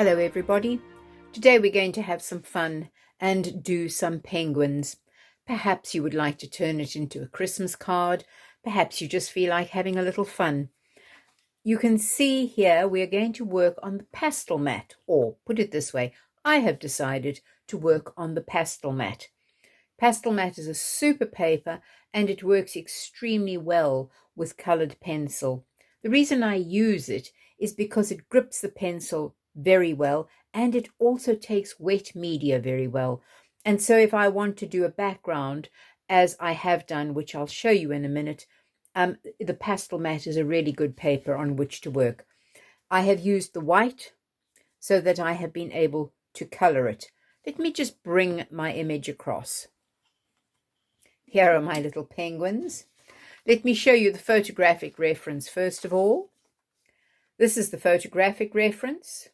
Hello everybody. Today we're going to have some fun and do some penguins. Perhaps you would like to turn it into a Christmas card. Perhaps you just feel like having a little fun. You can see here we're going to work on the pastel mat, or put it this way, I have decided to work on the pastel mat. Pastel mat is a super paper and it works extremely well with colored pencil. The reason I use it is because it grips the pencil very well and it also takes wet media very well. And so if I want to do a background, as I have done, which I'll show you in a minute, the pastel mat is a really good paper on which to work. I have used the white so that I have been able to color it. Let me just bring my image across. Here are my little penguins. Let me show you the photographic reference first of all. This is the photographic reference,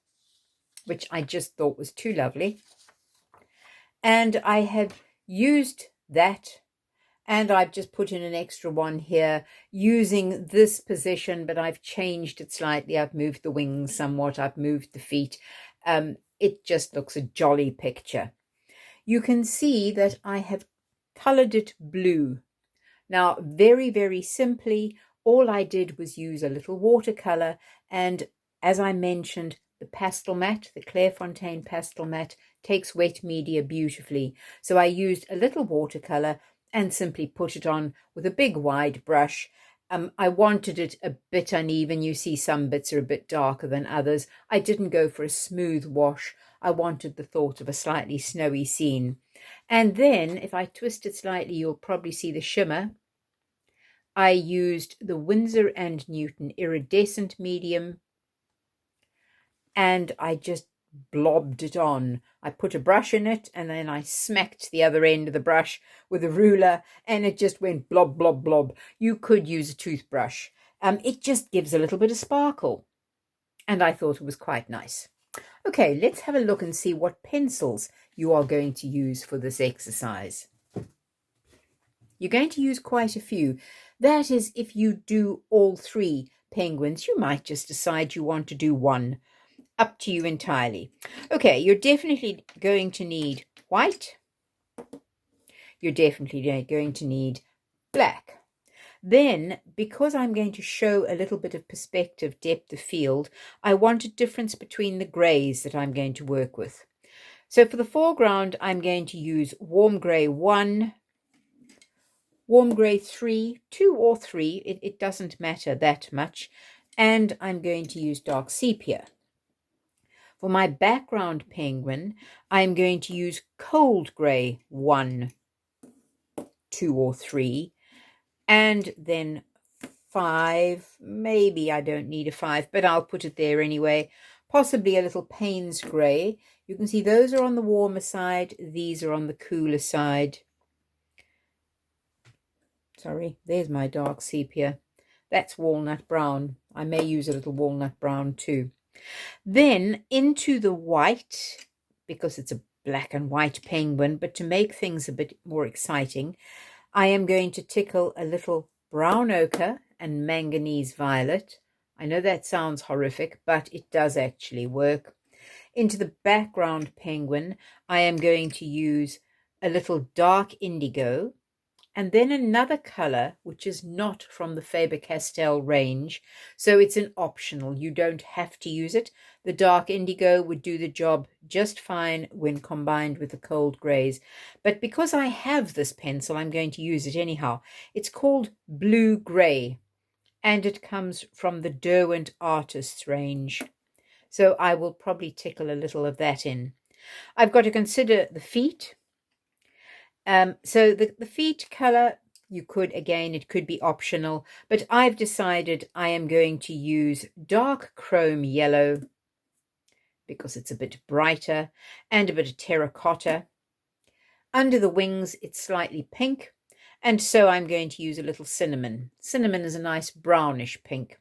which I just thought was too lovely. And I have used that, and I've just put in an extra one here using this position, but I've changed it slightly. I've moved the wings somewhat. I've moved the feet. It just looks a jolly picture. You can see that I have colored it blue. Now, very, very simply, all I did was use a little watercolor, and as I mentioned, the pastel mat, the Clairefontaine pastel mat, takes wet media beautifully. So I used a little watercolor and simply put it on with a big wide brush. I wanted it a bit uneven. You see some bits are a bit darker than others. I didn't go for a smooth wash. I wanted the thought of a slightly snowy scene. And then if I twist it slightly, you'll probably see the shimmer. I used the Winsor & Newton iridescent medium, and I just blobbed it on. I put a brush in it, and then I smacked the other end of the brush with a ruler, and it just went blob, blob, blob. You could use a toothbrush. It just gives a little bit of sparkle, and I thought it was quite nice. Okay, let's have a look and see what pencils you are going to use for this exercise. You're going to use quite a few. That is, if you do all three penguins, you might just decide you want to do one. Up to you entirely. Okay, you're definitely going to need white. You're definitely going to need black. Then, because I'm going to show a little bit of perspective, depth of field, I want a difference between the greys that I'm going to work with. So for the foreground, I'm going to use warm grey 1, warm grey 3, 2 or 3, it doesn't matter that much, and I'm going to use dark sepia. For my background penguin, I'm going to use cold grey 1, 2 or 3, and then 5, maybe I don't need a 5, but I'll put it there anyway, possibly a little Payne's grey. You can see those are on the warmer side, these are on the cooler side. Sorry, there's my dark sepia. That's walnut brown. I may use a little walnut brown too. Then into the white, because it's a black and white penguin, but to make things a bit more exciting, I am going to tickle a little brown ochre and manganese violet. I know that sounds horrific, but it does actually work. Into the background penguin, I am going to use a little dark indigo, and then another color, which is not from the Faber Castell range, so it's an optional. You don't have to use it. The dark indigo would do the job just fine when combined with the cold grays. But because I have this pencil, I'm going to use it anyhow. It's called Blue Gray, and it comes from the Derwent Artists range. So I will probably tickle a little of that in. I've got to consider the feet. So the feet color, you could, again, it could be optional, but I've decided I am going to use dark chrome yellow because it's a bit brighter and a bit of terracotta. Under the wings, it's slightly pink, and so I'm going to use a little cinnamon. Cinnamon is a nice brownish pink.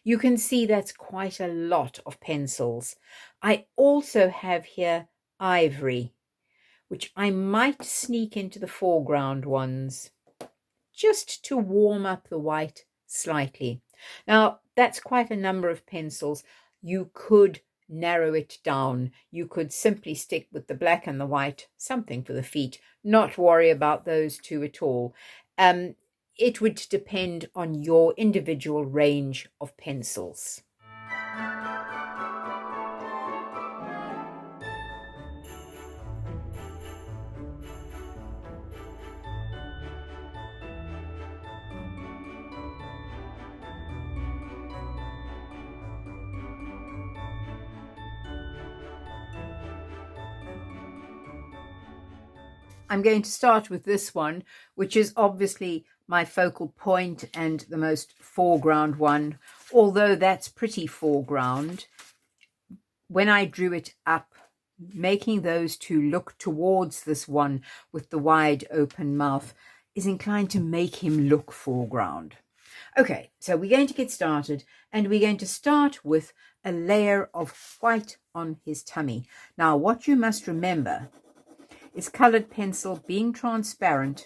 You can see that's quite a lot of pencils. I also have here ivory, which I might sneak into the foreground ones, just to warm up the white slightly. Now, that's quite a number of pencils. You could narrow it down. You could simply stick with the black and the white, something for the feet, not worry about those two at all. It would depend on your individual range of pencils. I'm going to start with this one, which is obviously my focal point and the most foreground one, although that's pretty foreground. When I drew it up, making those two look towards this one with the wide open mouth is inclined to make him look foreground. Okay, so we're going to get started, and we're going to start with a layer of white on his tummy. Now, what you must remember is colored pencil being transparent,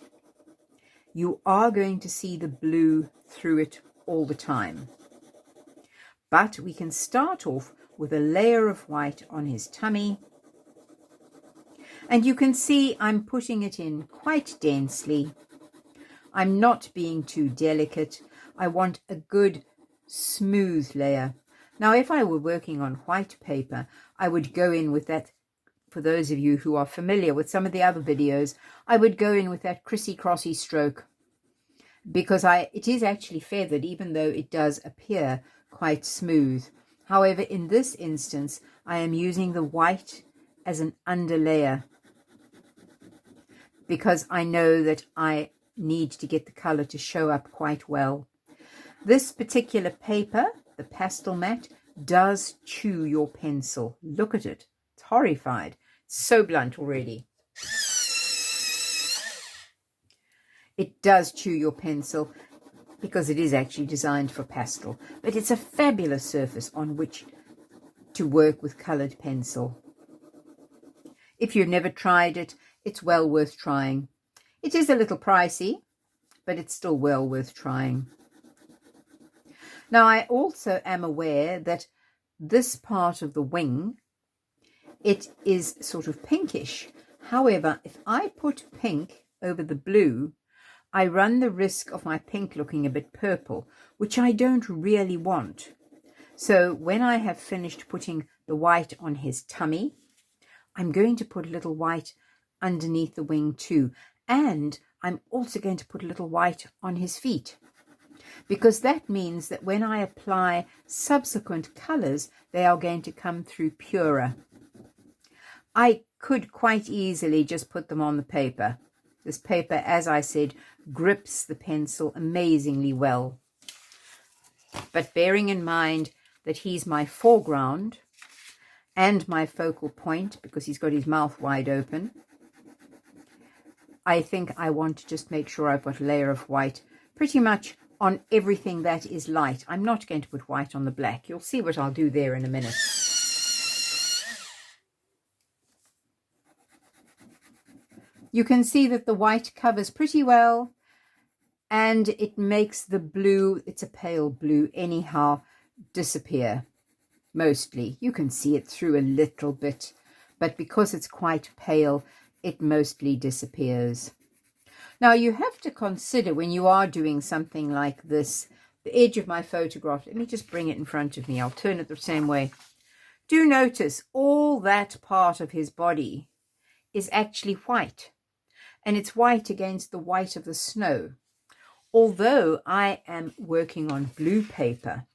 you are going to see the blue through it all the time. But we can start off with a layer of white on his tummy. And you can see I'm putting it in quite densely. I'm not being too delicate. I want a good smooth layer. Now, if I were working on white paper, I would go in with that. For those of you who are familiar with some of the other videos, I would go in with that crissy-crossy stroke, because it is actually feathered, even though it does appear quite smooth. However, in this instance, I am using the white as an underlayer because I know that I need to get the color to show up quite well. This particular paper, the pastel mat, does chew your pencil. Look at it. It's horrified. It's so blunt already. It does chew your pencil because it is actually designed for pastel. But it's a fabulous surface on which to work with colored pencil. If you've never tried it, it's well worth trying. It is a little pricey, but it's still well worth trying. Now, I also am aware that this part of the wing, it is sort of pinkish. However, if I put pink over the blue, I run the risk of my pink looking a bit purple, which I don't really want. So when I have finished putting the white on his tummy, I'm going to put a little white underneath the wing too. And I'm also going to put a little white on his feet, because that means that when I apply subsequent colors, they are going to come through purer. I could quite easily just put them on the paper. This paper, as I said, grips the pencil amazingly well. But bearing in mind that he's my foreground and my focal point, because he's got his mouth wide open, I think I want to just make sure I've got a layer of white pretty much on everything that is light. I'm not going to put white on the black. You'll see what I'll do there in a minute. You can see that the white covers pretty well, and it makes the blue, it's a pale blue anyhow, disappear mostly. You can see it through a little bit, but because it's quite pale, it mostly disappears. Now, you have to consider when you are doing something like this, the edge of my photograph, let me just bring it in front of me. I'll turn it the same way. Do notice all that part of his body is actually white, and it's white against the white of the snow. Although I am working on blue paper,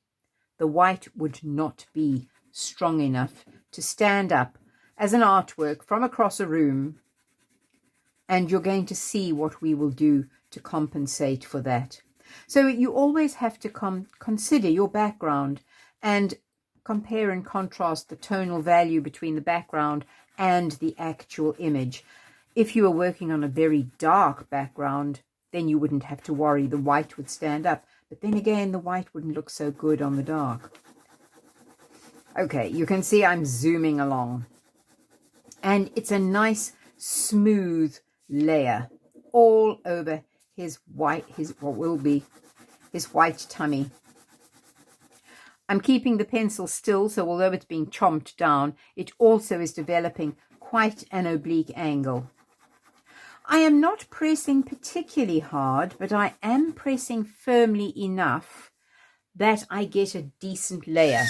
the white would not be strong enough to stand up as an artwork from across a room, and you're going to see what we will do to compensate for that. So you always have to consider your background and compare and contrast the tonal value between the background and the actual image. If you were working on a very dark background, then you wouldn't have to worry, the white would stand up. But then again, the white wouldn't look so good on the dark. Okay, you can see I'm zooming along. And it's a nice, smooth layer all over his white, what will be his white tummy. I'm keeping the pencil still, so although it's being chomped down, it also is developing quite an oblique angle. I am not pressing particularly hard, but I am pressing firmly enough that I get a decent layer.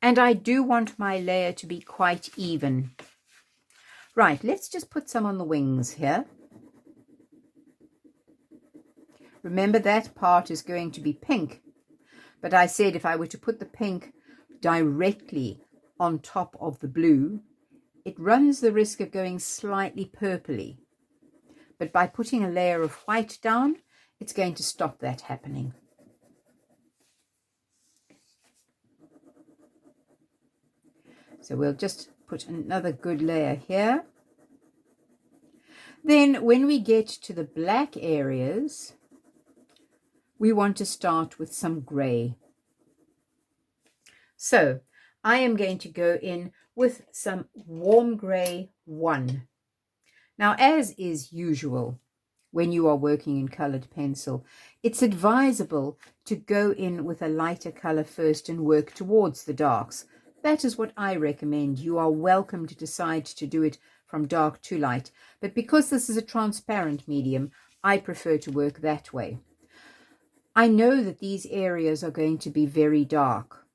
And I do want my layer to be quite even. Right, let's just put some on the wings here. Remember, that part is going to be pink, but I said if I were to put the pink directly on top of the blue, it runs the risk of going slightly purpley. But by putting a layer of white down, it's going to stop that happening. So we'll just put another good layer here. Then when we get to the black areas, we want to start with some grey. So I am going to go in with some warm grey 1. Now, as is usual when you are working in coloured pencil, it's advisable to go in with a lighter colour first and work towards the darks. That is what I recommend. You are welcome to decide to do it from dark to light, but because this is a transparent medium, I prefer to work that way. I know that these areas are going to be very dark,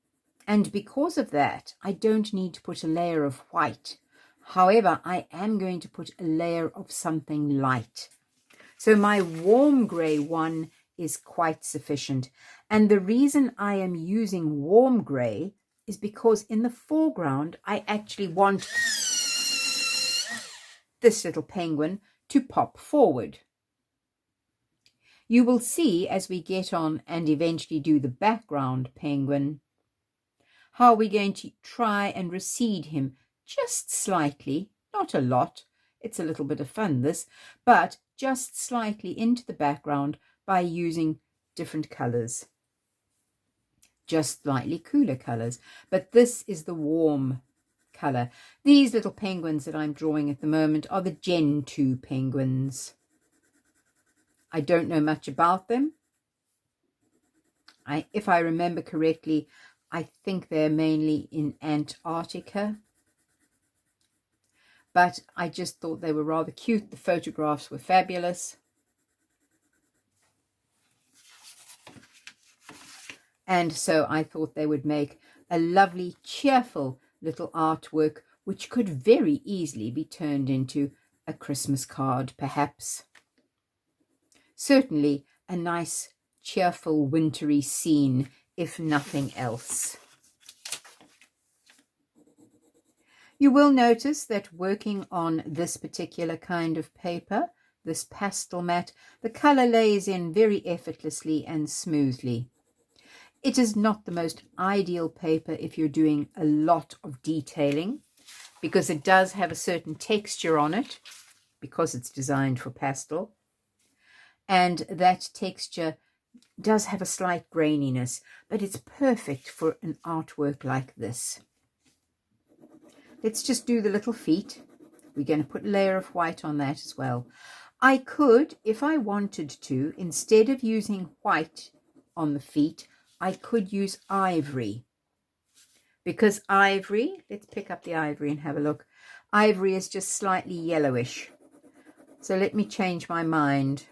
and because of that, I don't need to put a layer of white. However, I am going to put a layer of something light. So my warm grey 1 is quite sufficient. And the reason I am using warm grey is because in the foreground, I actually want this little penguin to pop forward. You will see as we get on and eventually do the background penguin, how we're going to try and recede him just slightly, not a lot. It's a little bit of fun, this, but just slightly into the background by using different colors, just slightly cooler colors. But this is the warm color. These little penguins that I'm drawing at the moment are the Gen 2 penguins. I don't know much about them. If I remember correctly, I think they're mainly in Antarctica. But I just thought they were rather cute. The photographs were fabulous. And so I thought they would make a lovely, cheerful little artwork, which could very easily be turned into a Christmas card, perhaps. Certainly a nice, cheerful, wintry scene, if nothing else. You will notice that working on this particular kind of paper, this pastel mat, the colour lays in very effortlessly and smoothly. It is not the most ideal paper if you're doing a lot of detailing, because it does have a certain texture on it, because it's designed for pastel. And that texture does have a slight graininess, but it's perfect for an artwork like this. Let's just do the little feet. We're going to put a layer of white on that as well. I could, if I wanted to, instead of using white on the feet, I could use ivory. Because ivory, let's pick up the ivory and have a look. Ivory is just slightly yellowish. So let me change my mind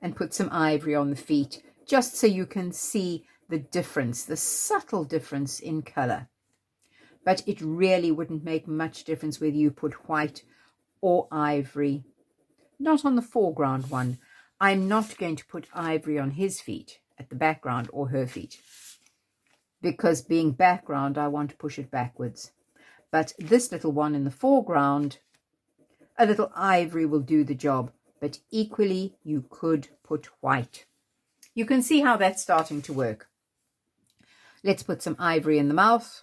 and put some ivory on the feet, just so you can see the difference, the subtle difference in colour. But it really wouldn't make much difference whether you put white or ivory. Not on the foreground one. I'm not going to put ivory on his feet at the background or her feet, because being background, I want to push it backwards. But this little one in the foreground, a little ivory will do the job. But equally, you could put white. You can see how that's starting to work. Let's put some ivory in the mouth.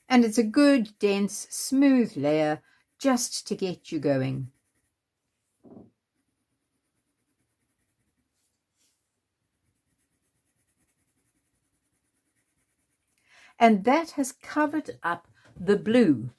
And it's a good, dense, smooth layer just to get you going. And that has covered up the blue.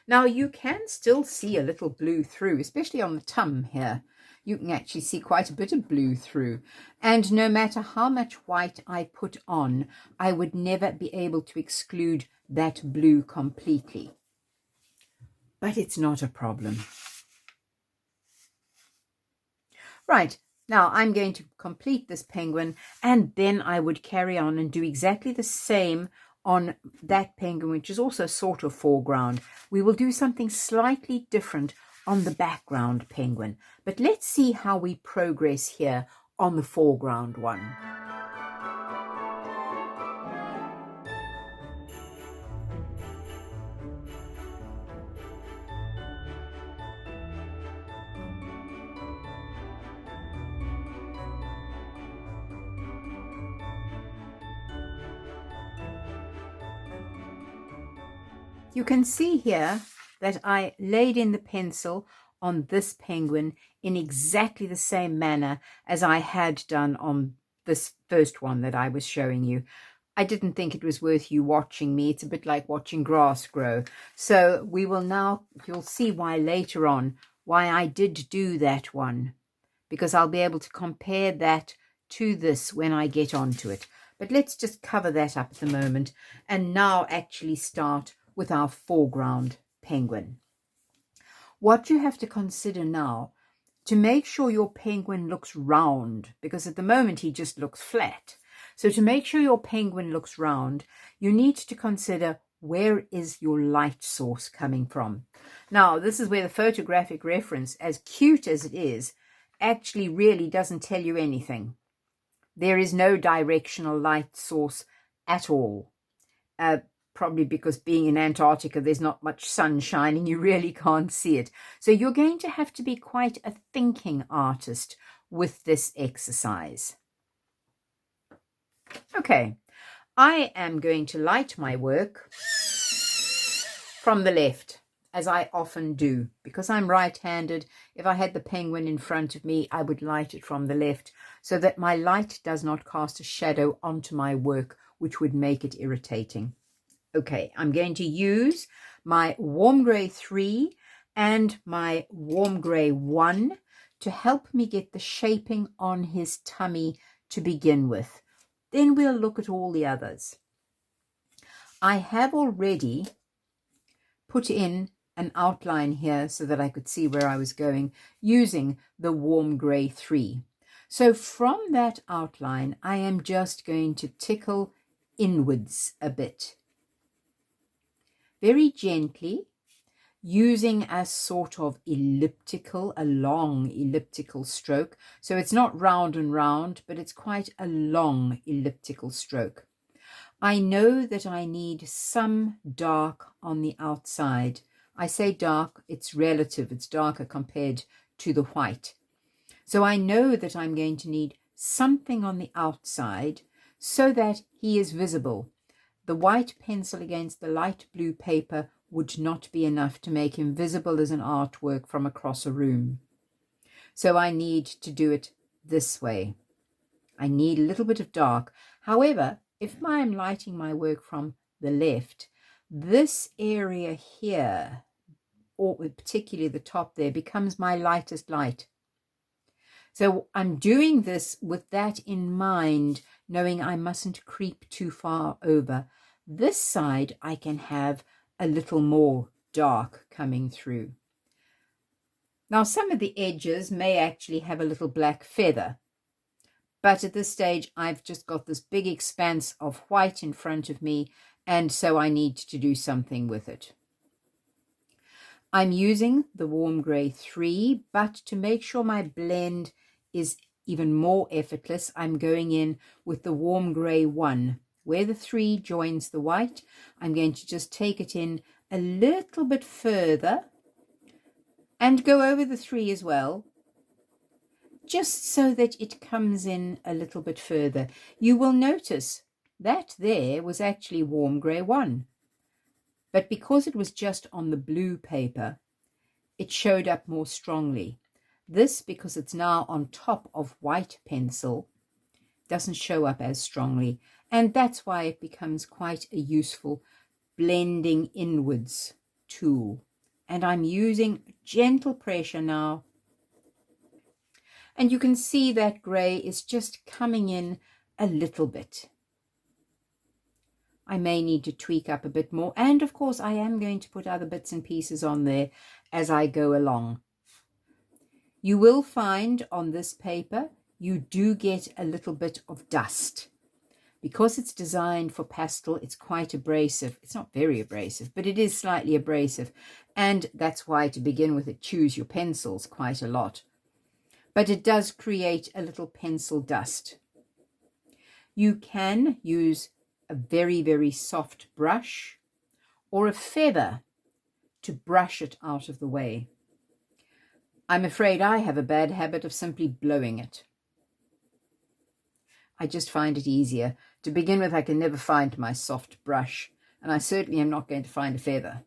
Now you can still see a little blue through, especially on the tum here. you can actually see quite a bit of blue through. And no matter how much white I put on, I would never be able to exclude that blue completely. But it's not a problem. Right, now I'm going to complete this penguin, and then I would carry on and do exactly the same on that penguin, which is also sort of foreground. We will do something slightly different on the background penguin, but let's see how we progress here on the foreground one. You can see here that I laid in the pencil on this penguin in exactly the same manner as I had done on this first one that I was showing you. I didn't think it was worth you watching me. It's a bit like watching grass grow. So we will now, you'll see why later on, why I did do that one, because I'll be able to compare that to this when I get onto it. But let's just cover that up at the moment and now actually start with our foreground penguin. What you have to consider now, to make sure your penguin looks round, because at the moment he just looks flat. So to make sure your penguin looks round, you need to consider where is your light source coming from. Now, this is where the photographic reference, as cute as it is, actually really doesn't tell you anything. There is no directional light source at all. Probably because being in Antarctica, there's not much sun shining, you really can't see it. So you're going to have to be quite a thinking artist with this exercise. Okay, I am going to light my work from the left, as I often do. Because I'm right-handed, if I had the penguin in front of me, I would light it from the left so that my light does not cast a shadow onto my work, which would make it irritating. Okay, I'm going to use my warm grey 3 and my warm grey 1 to help me get the shaping on his tummy to begin with. Then we'll look at all the others. I have already put in an outline here so that I could see where I was going using the warm grey 3. So from that outline, I am just going to tickle inwards a bit. Very gently, using a sort of elliptical, a long elliptical stroke. So it's not round and round, but it's quite a long elliptical stroke. I know that I need some dark on the outside. I say dark, it's relative, it's darker compared to the white. So I know that I'm going to need something on the outside so that he is visible. The white pencil against the light blue paper would not be enough to make him visible as an artwork from across a room. So I need to do it this way. I need a little bit of dark. However, if I'm lighting my work from the left, this area here, or particularly the top there, becomes my lightest light. So I'm doing this with that in mind, knowing I mustn't creep too far over. This side I can have a little more dark coming through. Now some of the edges may actually have a little black feather, but at this stage I've just got this big expanse of white in front of me, and so I need to do something with it. I'm using the warm grey 3, but to make sure my blend is even more effortless, I'm going in with the warm grey 1. Where the 3 joins the white, I'm going to just take it in a little bit further and go over the 3 as well, just so that it comes in a little bit further. You will notice that there was actually warm grey 1, but because it was just on the blue paper, it showed up more strongly. This, because it's now on top of white pencil, doesn't show up as strongly, and that's why it becomes quite a useful blending inwards tool. And I'm using gentle pressure now And you can see that grey is just coming in a little bit. I may need to tweak up a bit more. And of course, I am going to put other bits and pieces on there as I go along. You will find on this paper, you do get a little bit of dust. Because it's designed for pastel, it's quite abrasive. It's not very abrasive, but it is slightly abrasive. And that's why, to begin with, it chews your pencils quite a lot. But it does create a little pencil dust. You can use a very, very soft brush or a feather to brush it out of the way. I'm afraid I have a bad habit of simply blowing it. I just find it easier. To begin with, I can never find my soft brush, and I certainly am not going to find a feather.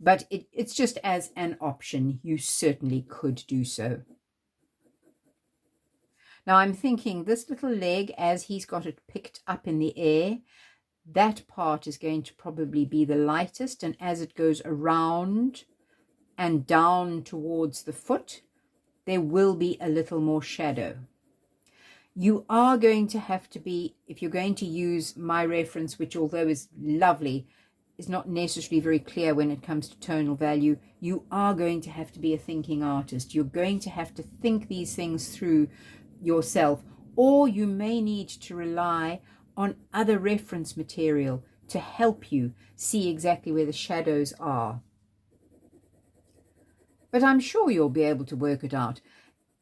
But it's just as an option, you certainly could do so. Now I'm thinking this little leg, as he's got it picked up in the air, that part is going to probably be the lightest, and as it goes around and down towards the foot, there will be a little more shadow. You are going to have to be, if you're going to use my reference, which although is lovely, is not necessarily very clear when it comes to tonal value, you are going to have to be a thinking artist. You're going to have to think these things through yourself, or you may need to rely on other reference material to help you see exactly where the shadows are. But I'm sure you'll be able to work it out.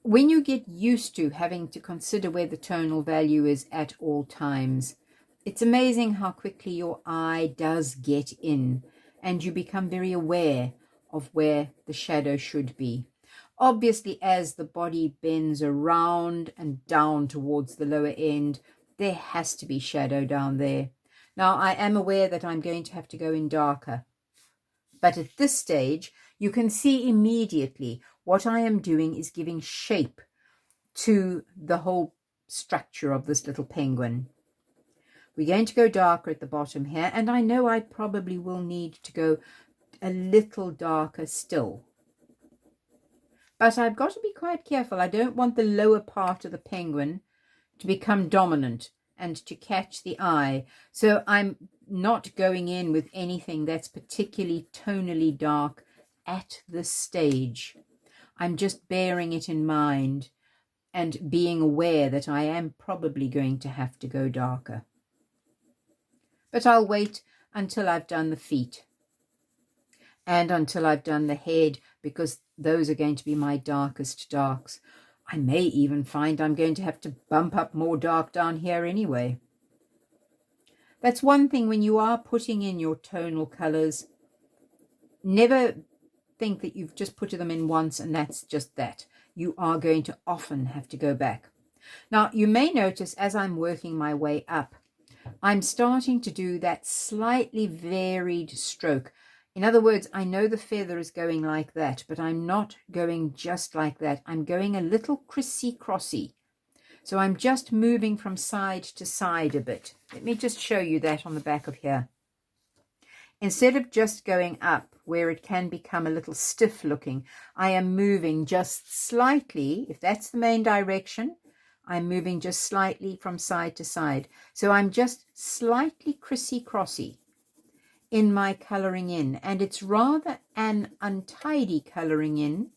When you get used to having to consider where the tonal value is at all times, it's amazing how quickly your eye does get in and you become very aware of where the shadow should be. Obviously, as the body bends around and down towards the lower end, there has to be shadow down there. Now, I am aware that I'm going to have to go in darker, but at this stage, you can see immediately what I am doing is giving shape to the whole structure of this little penguin. We're going to go darker at the bottom here, and I know I probably will need to go a little darker still. But I've got to be quite careful. I don't want the lower part of the penguin to become dominant and to catch the eye. So I'm not going in with anything that's particularly tonally dark at this stage. I'm just bearing it in mind and being aware that I am probably going to have to go darker. But I'll wait until I've done the feet and until I've done the head, because those are going to be my darkest darks. I may even find I'm going to have to bump up more dark down here anyway. That's one thing when you are putting in your tonal colours. Never think that you've just put them in once and that's just that. You are going to often have to go back. Now, you may notice as I'm working my way up, I'm starting to do that slightly varied stroke. In other words, I know the feather is going like that, but I'm not going just like that. I'm going a little crissy-crossy. So I'm just moving from side to side a bit. Let me just show you that on the back of here. Instead of just going up where it can become a little stiff looking, I am moving just slightly. If that's the main direction, I'm moving just slightly from side to side. So I'm just slightly crissy-crossy in my colouring in. And it's rather an untidy colouring in,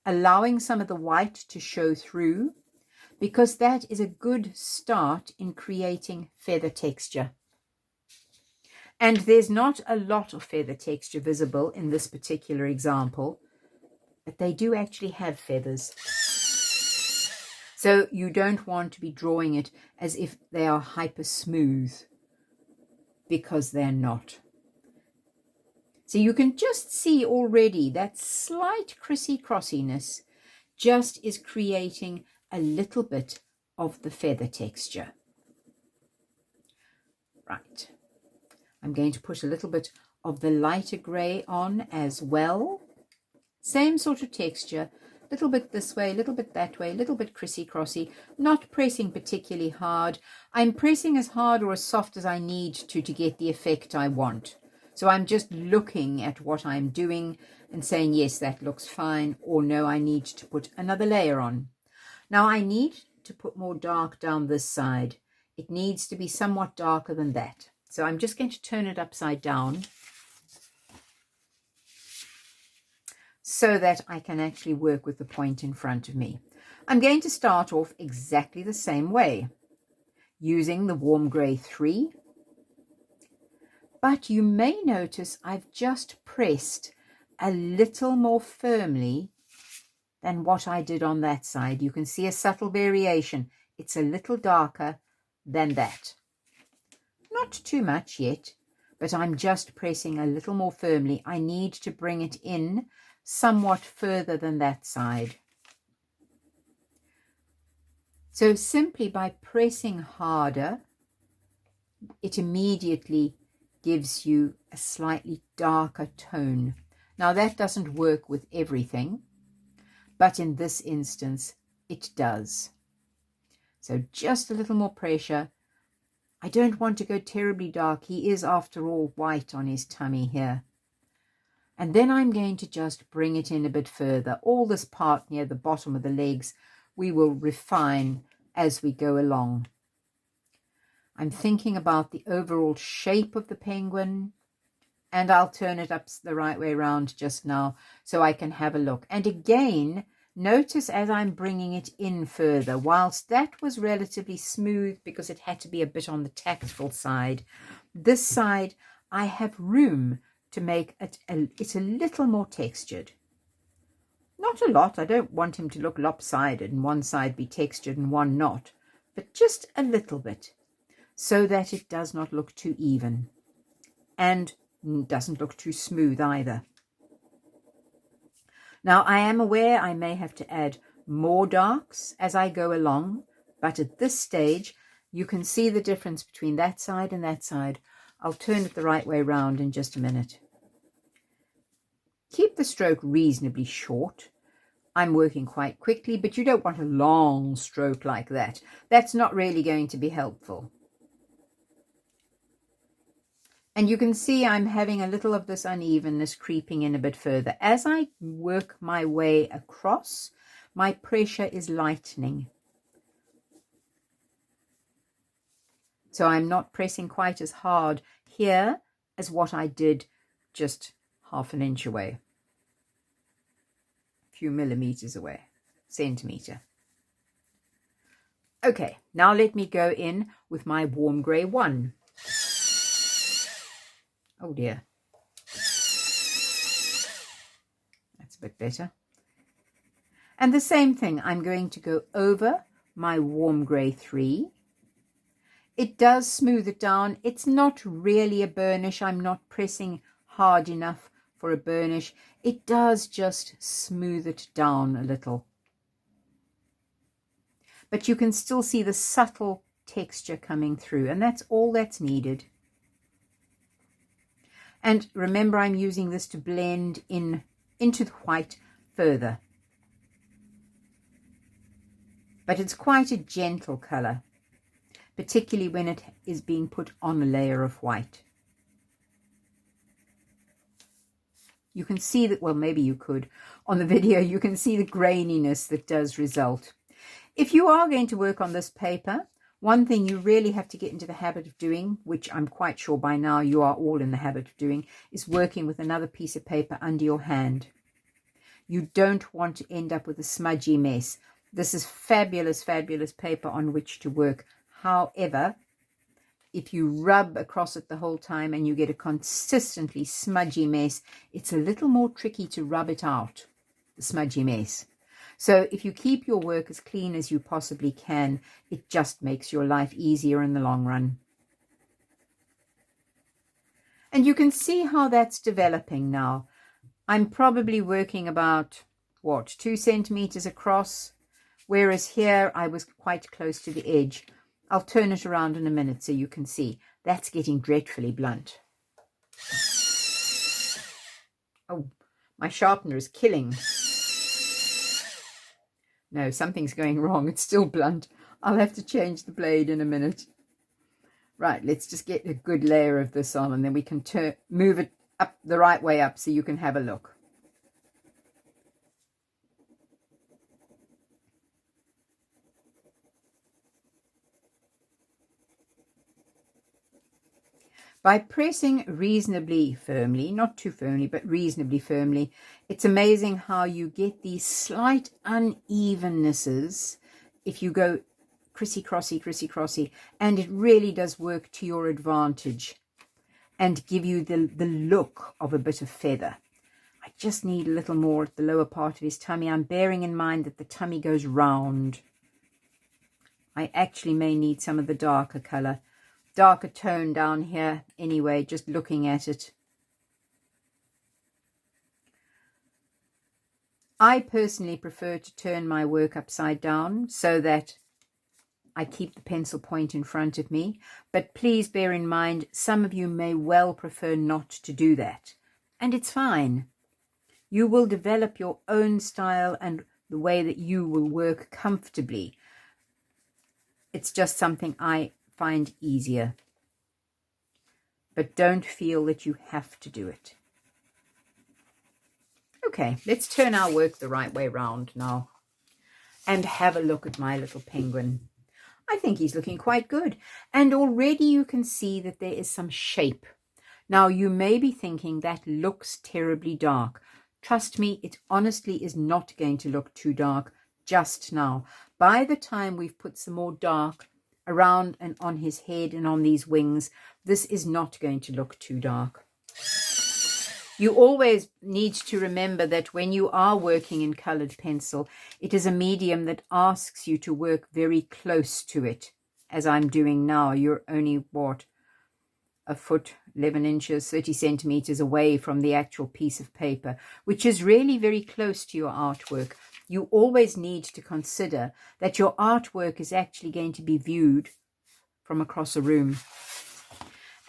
allowing some of the white to show through, because that is a good start in creating feather texture. And there's not a lot of feather texture visible in this particular example, but they do actually have feathers. So you don't want to be drawing it as if they are hyper smooth, because they're not. So you can just see already that slight crissy-crossiness just is creating a little bit of the feather texture. Right. I'm going to put a little bit of the lighter grey on as well. Same sort of texture, a little bit this way, a little bit that way, a little bit crissy-crossy, not pressing particularly hard. I'm pressing as hard or as soft as I need to get the effect I want. So I'm just looking at what I'm doing and saying, yes, that looks fine, or no, I need to put another layer on. Now I need to put more dark down this side. It needs to be somewhat darker than that. So I'm just going to turn it upside down so that I can actually work with the point in front of me. I'm going to start off exactly the same way, using the warm grey 3. But you may notice I've just pressed a little more firmly than what I did on that side. You can see a subtle variation. It's a little darker than that. Not too much yet, but I'm just pressing a little more firmly. I need to bring it in somewhat further than that side. So simply by pressing harder, it immediately gives you a slightly darker tone. Now that doesn't work with everything, but in this instance it does. So just a little more pressure. I don't want to go terribly dark. He is after all white on his tummy here. And then I'm going to just bring it in a bit further. All this part near the bottom of the legs we will refine as we go along. I'm thinking about the overall shape of the penguin, and I'll turn it up the right way around just now so I can have a look. And again, notice as I'm bringing it in further, whilst that was relatively smooth because it had to be a bit on the tactful side, this side I have room to make it a little more textured. Not a lot. I don't want him to look lopsided and one side be textured and one not, but just a little bit, so that it does not look too even and doesn't look too smooth either. Now I am aware I may have to add more darks as I go along, but at this stage you can see the difference between that side and that side. I'll turn it the right way round in just a minute. Keep the stroke reasonably short. I'm working quite quickly, but you don't want a long stroke like that. That's not really going to be helpful. And you can see I'm having a little of this unevenness creeping in a bit further. As I work my way across, my pressure is lightening. So I'm not pressing quite as hard here as what I did just half an inch away. A few millimeters away, centimeter. Okay, now let me go in with my warm grey 1. Oh dear. That's a bit better. And the same thing, I'm going to go over my warm grey 3. It does smooth it down. It's not really a burnish. I'm not pressing hard enough for a burnish. It does just smooth it down a little. But you can still see the subtle texture coming through, and that's all that's needed. And remember, I'm using this to blend into the white further. But it's quite a gentle colour, particularly when it is being put on a layer of white. You can see that, well, maybe you could. On the video, you can see the graininess that does result. If you are going to work on this paper, one thing you really have to get into the habit of doing, which I'm quite sure by now you are all in the habit of doing, is working with another piece of paper under your hand. You don't want to end up with a smudgy mess. This is fabulous, fabulous paper on which to work. However, if you rub across it the whole time and you get a consistently smudgy mess, it's a little more tricky to rub it out, the smudgy mess. So if you keep your work as clean as you possibly can, it just makes your life easier in the long run. And you can see how that's developing now. I'm probably working about, 2 centimeters across, whereas here I was quite close to the edge. I'll turn it around in a minute so you can see. That's getting dreadfully blunt. Oh, my sharpener is killing. No, something's going wrong. It's still blunt. I'll have to change the blade in a minute. Right, let's just get a good layer of this on, and then we can move it up the right way up so you can have a look. By pressing reasonably firmly, not too firmly, but reasonably firmly, it's amazing how you get these slight unevennesses if you go crissy-crossy, and it really does work to your advantage and give you the look of a bit of feather. I just need a little more at the lower part of his tummy. I'm bearing in mind that the tummy goes round. I actually may need some of the darker tone down here anyway, just looking at it. I personally prefer to turn my work upside down so that I keep the pencil point in front of me, but please bear in mind some of you may well prefer not to do that, and it's fine. You will develop your own style and the way that you will work comfortably. It's just something I find easier. But don't feel that you have to do it. Okay, let's turn our work the right way round now and have a look at my little penguin. I think he's looking quite good. And already you can see that there is some shape. Now, you may be thinking that looks terribly dark. Trust me, it honestly is not going to look too dark just now. By the time we've put some more dark around and on his head and on these wings, this is not going to look too dark. You always need to remember that when you are working in colored pencil, it is a medium that asks you to work very close to it, as I'm doing now. You're only, what, a foot, 11 inches, 30 centimeters away from the actual piece of paper, which is really very close to your artwork. You always need to consider that your artwork is actually going to be viewed from across a room.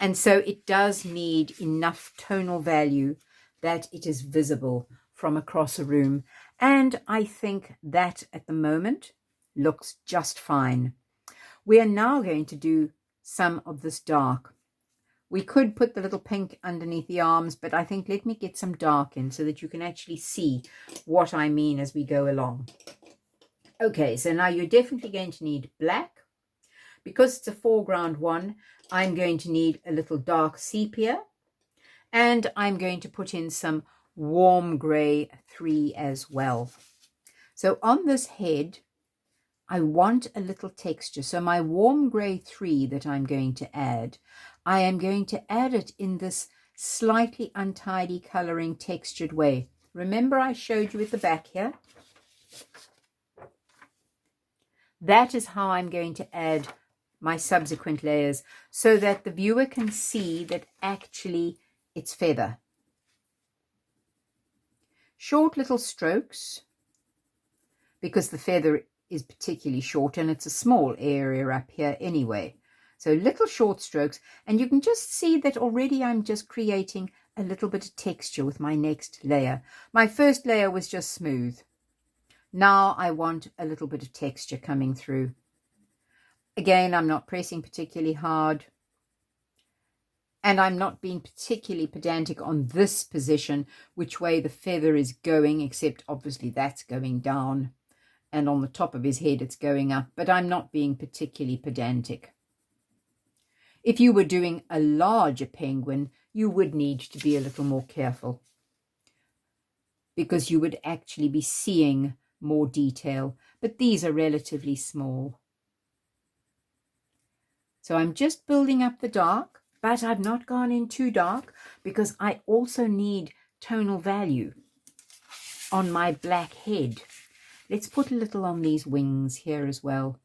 And so it does need enough tonal value that it is visible from across a room. And I think that at the moment looks just fine. We are now going to do some of this dark. We could put the little pink underneath the arms, but I think let me get some dark in so that you can actually see what I mean as we go along. Okay, so now you're definitely going to need black. Because it's a foreground one, I'm going to need a little dark sepia, and I'm going to put in some warm grey 3 as well. So on this head, I want a little texture. So my warm grey 3 that I'm going to add, I am going to add it in this slightly untidy colouring textured way. Remember I showed you at the back here? That is how I'm going to add my subsequent layers so that the viewer can see that actually it's feather. Short little strokes, because the feather is particularly short and it's a small area up here anyway. So little short strokes, and you can just see that already I'm just creating a little bit of texture with my next layer. My first layer was just smooth. Now I want a little bit of texture coming through. Again, I'm not pressing particularly hard. And I'm not being particularly pedantic on this position, which way the feather is going, except obviously that's going down. And on the top of his head, it's going up. But I'm not being particularly pedantic. If you were doing a larger penguin, you would need to be a little more careful, because you would actually be seeing more detail. But these are relatively small. So I'm just building up the dark. But I've not gone in too dark because I also need tonal value on my black head. Let's put a little on these wings here as well.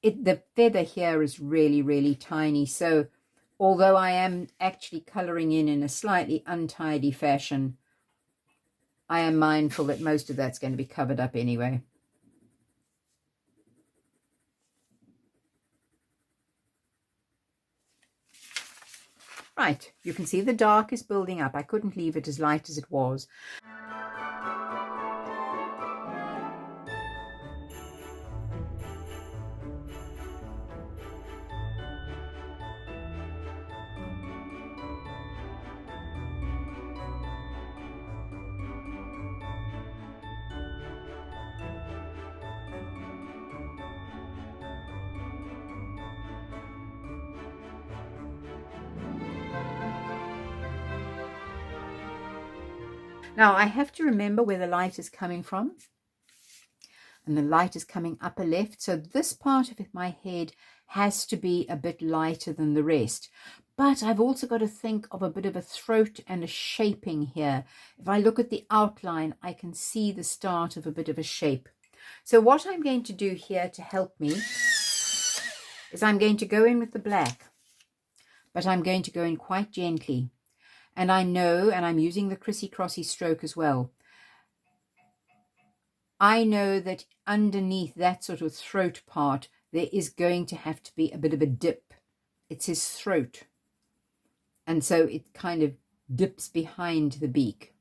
The feather here is really, really tiny. So although I am actually colouring in a slightly untidy fashion, I am mindful that most of that's going to be covered up anyway. Right, you can see the dark is building up. I couldn't leave it as light as it was. Now I have to remember where the light is coming from, and the light is coming upper left, so this part of my head has to be a bit lighter than the rest. But I've also got to think of a bit of a throat and a shaping here. If I look at the outline, I can see the start of a bit of a shape. So what I'm going to do here to help me is I'm going to go in with the black, but I'm going to go in quite gently. And I know, and I'm using the crissy-crossy stroke as well, I know that underneath that sort of throat part, there is going to have to be a bit of a dip. It's his throat. And so it kind of dips behind the beak.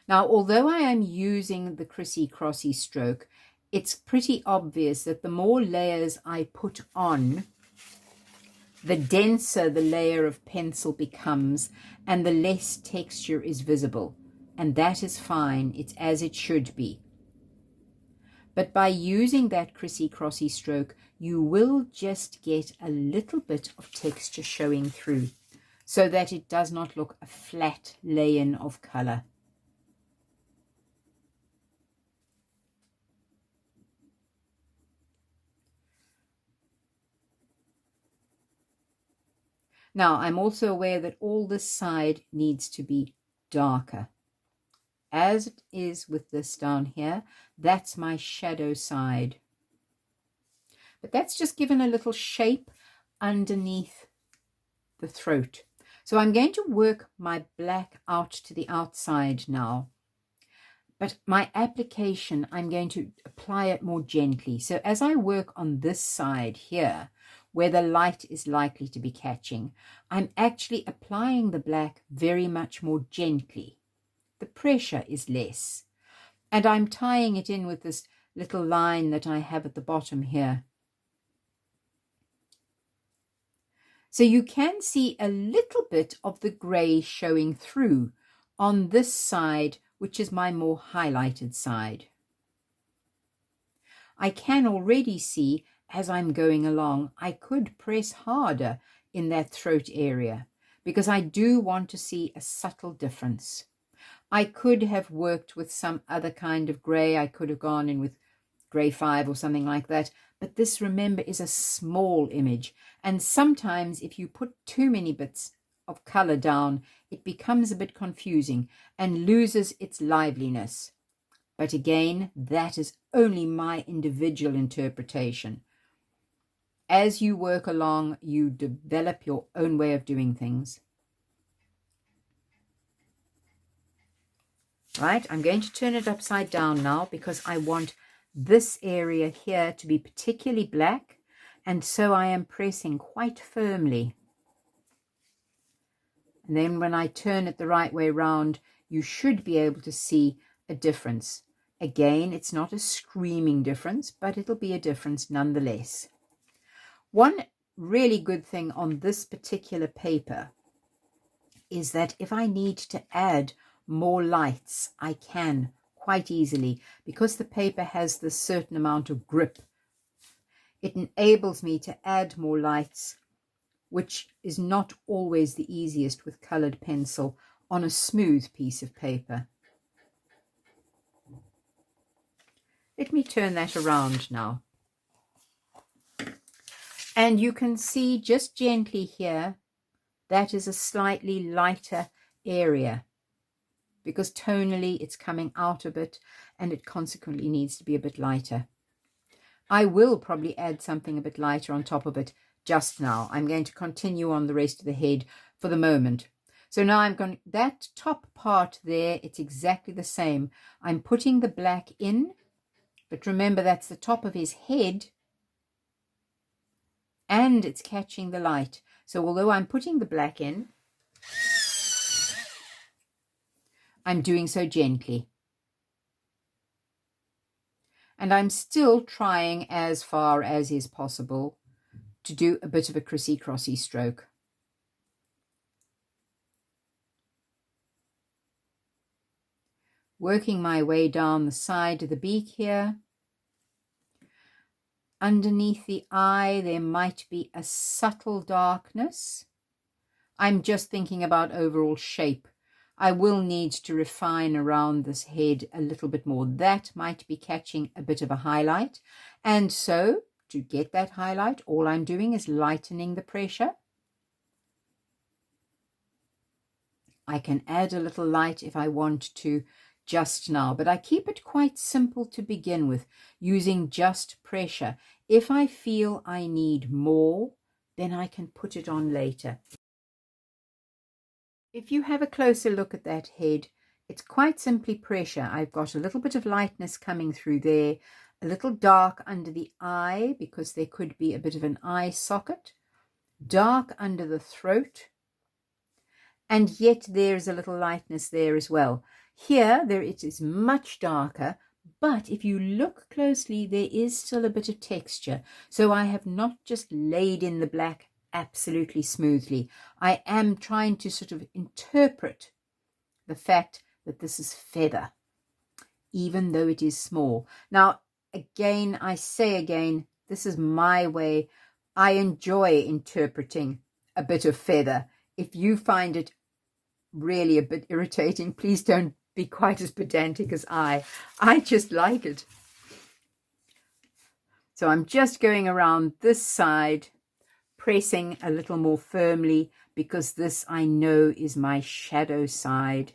Now, although I am using the crissy-crossy stroke, it's pretty obvious that the more layers I put on, the denser the layer of pencil becomes and the less texture is visible. And that is fine. It's as it should be. But by using that crissy-crossy stroke, you will just get a little bit of texture showing through so that it does not look a flat lay-in of color. Now, I'm also aware that all this side needs to be darker. As it is with this down here, that's my shadow side. But that's just given a little shape underneath the throat. So I'm going to work my black out to the outside now. But my application, I'm going to apply it more gently. So as I work on this side here, where the light is likely to be catching, I'm actually applying the black very much more gently. The pressure is less. And I'm tying it in with this little line that I have at the bottom here. So you can see a little bit of the grey showing through on this side, which is my more highlighted side. I can already see as I'm going along, I could press harder in that throat area because I do want to see a subtle difference. I could have worked with some other kind of grey. I could have gone in with grey 5 or something like that. But this, remember, is a small image. And sometimes if you put too many bits of colour down, it becomes a bit confusing and loses its liveliness. But again, that is only my individual interpretation. As you work along, you develop your own way of doing things. Right, I'm going to turn it upside down now because I want this area here to be particularly black, and so I am pressing quite firmly. And then when I turn it the right way round, you should be able to see a difference. Again, it's not a screaming difference, but it'll be a difference nonetheless. One really good thing on this particular paper is that if I need to add more lights, I can quite easily, because the paper has this certain amount of grip. It enables me to add more lights, which is not always the easiest with colored pencil on a smooth piece of paper. Let me turn that around now. And you can see just gently here, that is a slightly lighter area because tonally it's coming out a bit and it consequently needs to be a bit lighter. I will probably add something a bit lighter on top of it just now. I'm going to continue on the rest of the head for the moment. So now I'm going, that top part there, it's exactly the same. I'm putting the black in, but remember that's the top of his head and it's catching the light. So although I'm putting the black in, I'm doing so gently. And I'm still trying as far as is possible to do a bit of a crissy-crossy stroke. Working my way down the side of the beak here. Underneath the eye, there might be a subtle darkness. I'm just thinking about overall shape. I will need to refine around this head a little bit more. That might be catching a bit of a highlight. And so to get that highlight, all I'm doing is lightening the pressure. I can add a little light if I want to just now, but I keep it quite simple to begin with, using just pressure. If I feel I need more, then I can put it on later. If you have a closer look at that head, it's quite simply pressure. I've got a little bit of lightness coming through there, a little dark under the eye because there could be a bit of an eye socket, dark under the throat, and yet there's a little lightness there as well. Here, it is much darker, but if you look closely, there is still a bit of texture. So I have not just laid in the black absolutely smoothly. I am trying to sort of interpret the fact that this is feather, even though it is small. Now, again, I say again, this is my way. I enjoy interpreting a bit of feather. If you find it really a bit irritating, please don't be quite as pedantic as I just like it. So I'm just going around this side, pressing a little more firmly because this I know is my shadow side.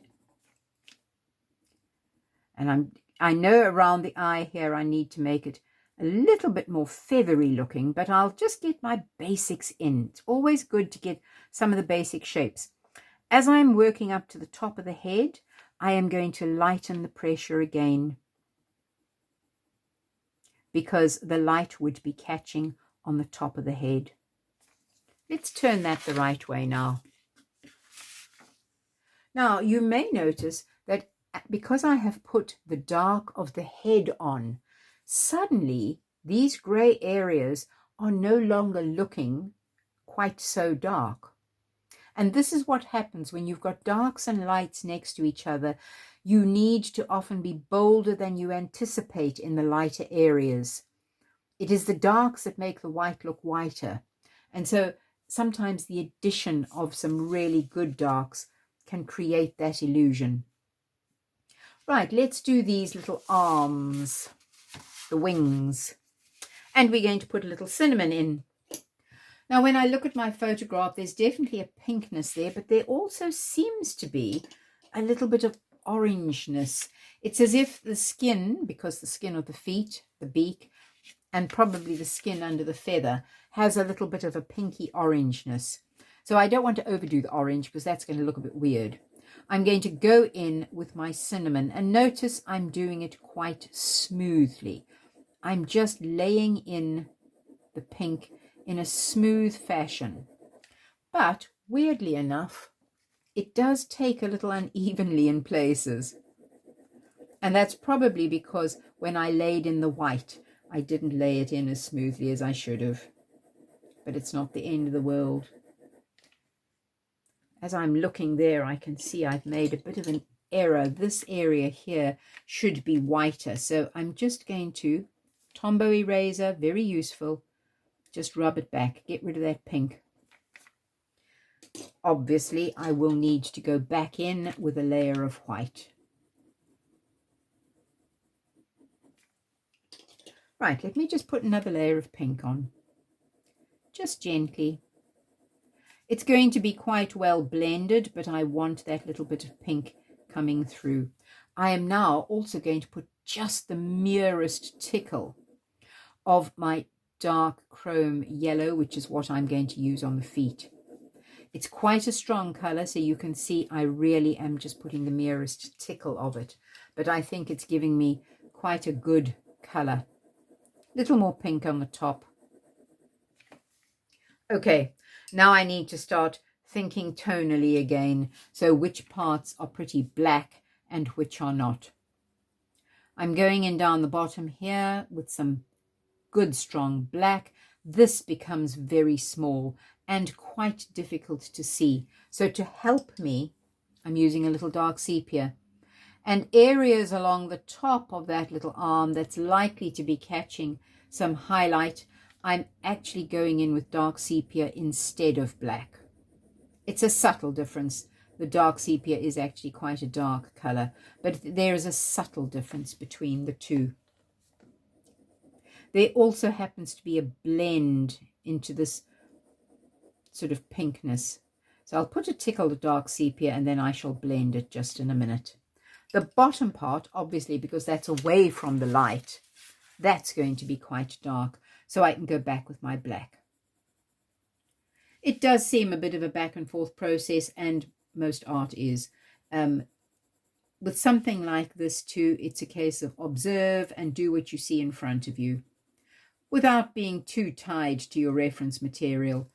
And I know around the eye here I need to make it a little bit more feathery looking, but I'll just get my basics in. It's always good to get some of the basic shapes. As I'm working up to the top of the head, I am going to lighten the pressure again because the light would be catching on the top of the head. Let's turn that the right way now. Now, you may notice that because I have put the dark of the head on, suddenly these grey areas are no longer looking quite so dark. And this is what happens when you've got darks and lights next to each other. You need to often be bolder than you anticipate in the lighter areas. It is the darks that make the white look whiter. And so sometimes the addition of some really good darks can create that illusion. Right, let's do these little arms, the wings. And we're going to put a little cinnamon in. Now, when I look at my photograph, there's definitely a pinkness there, but there also seems to be a little bit of orangeness. It's as if the skin, because the skin of the feet, the beak, and probably the skin under the feather has a little bit of a pinky orangeness. So I don't want to overdo the orange because that's going to look a bit weird. I'm going to go in with my cinnamon, and notice I'm doing it quite smoothly. I'm just laying in the pink in a smooth fashion. But weirdly enough, it does take a little unevenly in places. And that's probably because when I laid in the white, I didn't lay it in as smoothly as I should have. But it's not the end of the world. As I'm looking there, I can see I've made a bit of an error. This area here should be whiter. So I'm just going to, Tombow eraser, very useful, just rub it back, get rid of that pink. Obviously, I will need to go back in with a layer of white. Right, let me just put another layer of pink on, just gently. It's going to be quite well blended, but I want that little bit of pink coming through. I am now also going to put just the merest tickle of my dark chrome yellow, which is what I'm going to use on the feet. It's quite a strong color, so you can see I really am just putting the merest tickle of it. But I think it's giving me quite a good color. Little more pink on the top. Okay, now I need to start thinking tonally again. So which parts are pretty black and which are not. I'm going in down the bottom here with some good strong black. This becomes very small and quite difficult to see. So to help me, I'm using a little dark sepia. And areas along the top of that little arm that's likely to be catching some highlight, I'm actually going in with dark sepia instead of black. It's a subtle difference, The dark sepia is actually quite a dark color, but there is a subtle difference between the two. There also happens to be a blend into this sort of pinkness. So I'll put a tickle of dark sepia and then I shall blend it just in a minute. The bottom part, obviously, because that's away from the light, that's going to be quite dark. So I can go back with my black. It does seem a bit of a back and forth process, and most art is. With something like this too, it's a case of observe and do what you see in front of you without being too tied to your reference material.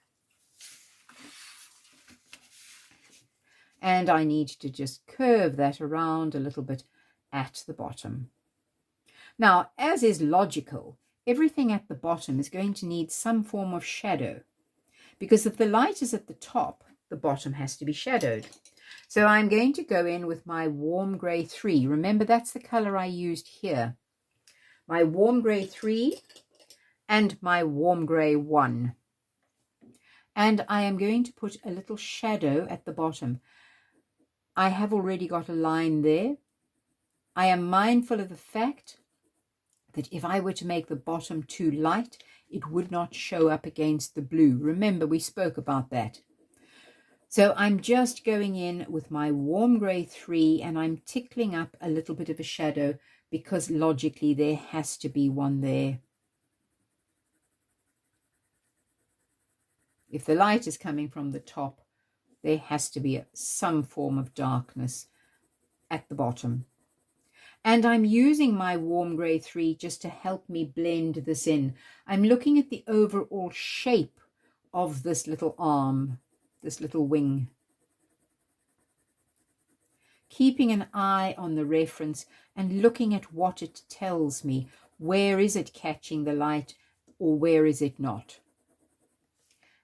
And I need to just curve that around a little bit at the bottom. Now, as is logical, everything at the bottom is going to need some form of shadow, because if the light is at the top, the bottom has to be shadowed. So I'm going to go in with my warm grey 3. Remember, that's the color I used here. My warm grey 3 and my warm grey 1. And I am going to put a little shadow at the bottom. I have already got a line there. I am mindful of the fact that if I were to make the bottom too light, it would not show up against the blue. Remember, we spoke about that. So I'm just going in with my warm grey 3 and I'm tickling up a little bit of a shadow because logically there has to be one there. If the light is coming from the top, there has to be some form of darkness at the bottom. And I'm using my warm grey 3 just to help me blend this in. I'm looking at the overall shape of this little arm, this little wing. Keeping an eye on the reference and looking at what it tells me. Where is it catching the light or where is it not?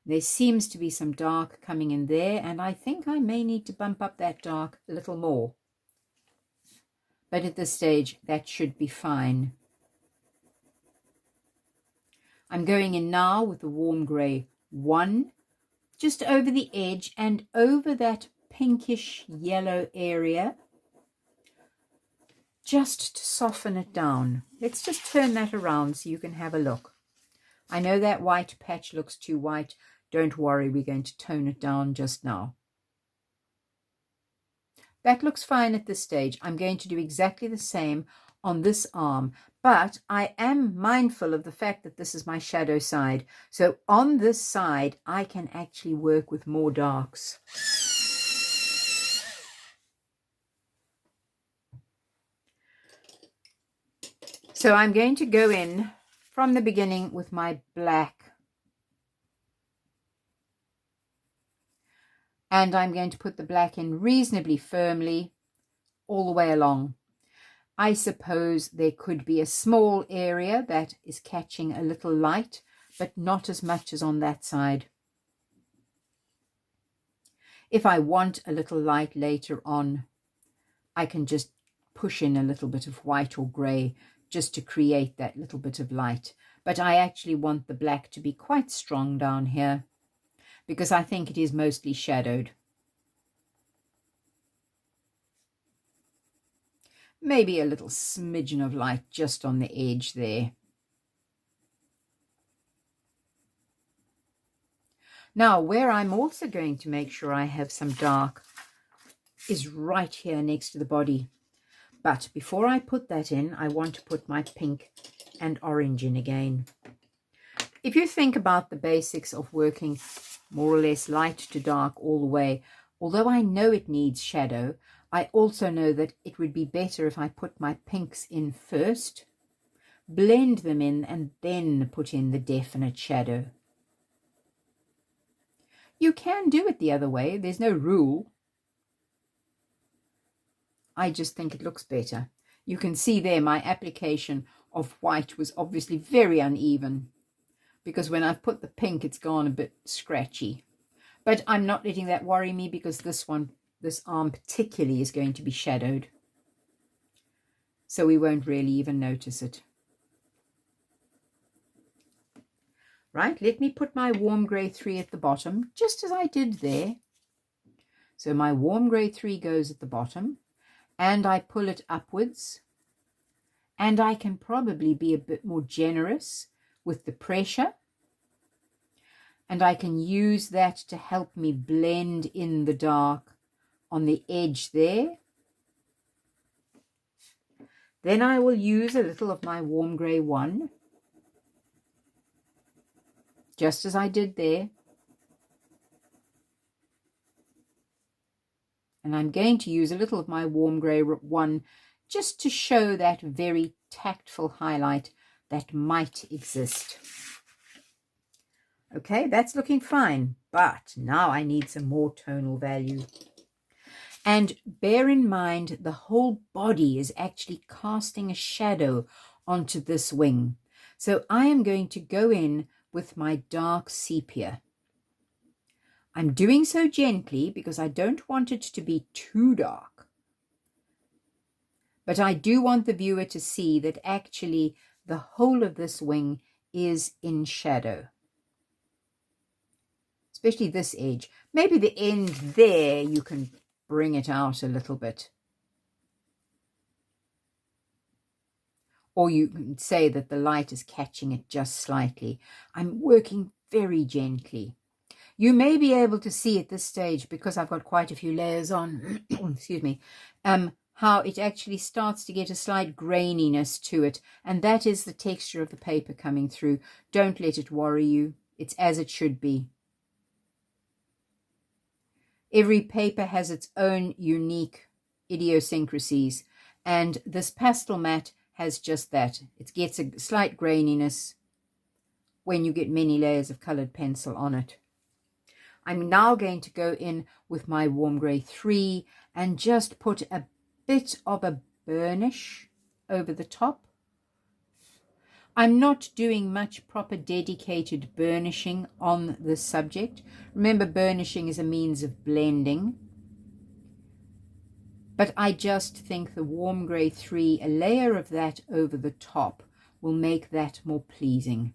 There seems to be some dark coming in there, and I think I may need to bump up that dark a little more. But at this stage, that should be fine. I'm going in now with the warm grey 1, just over the edge and over that pinkish yellow area, just to soften it down. Let's just turn that around so you can have a look. I know that white patch looks too white. Don't worry, we're going to tone it down just now. That looks fine at this stage. I'm going to do exactly the same on this arm, but I am mindful of the fact that this is my shadow side. So on this side, I can actually work with more darks. So I'm going to go in from the beginning with my black. And I'm going to put the black in reasonably firmly all the way along. I suppose there could be a small area that is catching a little light, but not as much as on that side. If I want a little light later on, I can just push in a little bit of white or grey just to create that little bit of light. But I actually want the black to be quite strong down here, because I think it is mostly shadowed. Maybe a little smidgen of light just on the edge there. Now, where I'm also going to make sure I have some dark is right here next to the body. But before I put that in, I want to put my pink and orange in again. If you think about the basics of working more or less light to dark all the way, although I know it needs shadow, I also know that it would be better if I put my pinks in first, blend them in, and then put in the definite shadow. You can do it the other way. There's no rule. I just think it looks better. You can see there my application of white was obviously very uneven, because when I've put the pink, it's gone a bit scratchy. But I'm not letting that worry me, because this arm particularly is going to be shadowed. So we won't really even notice it. Right, let me put my warm grey 3 at the bottom, just as I did there. So my warm grey 3 goes at the bottom, and I pull it upwards, and I can probably be a bit more generous with the pressure, and I can use that to help me blend in the dark on the edge there. Then I will use a little of my warm grey 1, just as I did there. And I'm going to use a little of my warm grey 1 just to show that very tactful highlight that might exist. Okay, that's looking fine, but now I need some more tonal value. And bear in mind, the whole body is actually casting a shadow onto this wing. So I am going to go in with my dark sepia. I'm doing so gently because I don't want it to be too dark. But I do want the viewer to see that actually the whole of this wing is in shadow. Especially this edge. Maybe the end there, you can bring it out a little bit. Or you can say that the light is catching it just slightly. I'm working very gently. You may be able to see at this stage, because I've got quite a few layers on, excuse me, how it actually starts to get a slight graininess to it. And that is the texture of the paper coming through. Don't let it worry you. It's as it should be. Every paper has its own unique idiosyncrasies. And this pastel mat has just that. It gets a slight graininess when you get many layers of colored pencil on it. I'm now going to go in with my warm grey 3 and just put a bit of a burnish over the top. I'm not doing much proper dedicated burnishing on this subject. Remember, burnishing is a means of blending. But I just think the warm grey 3, a layer of that over the top, will make that more pleasing.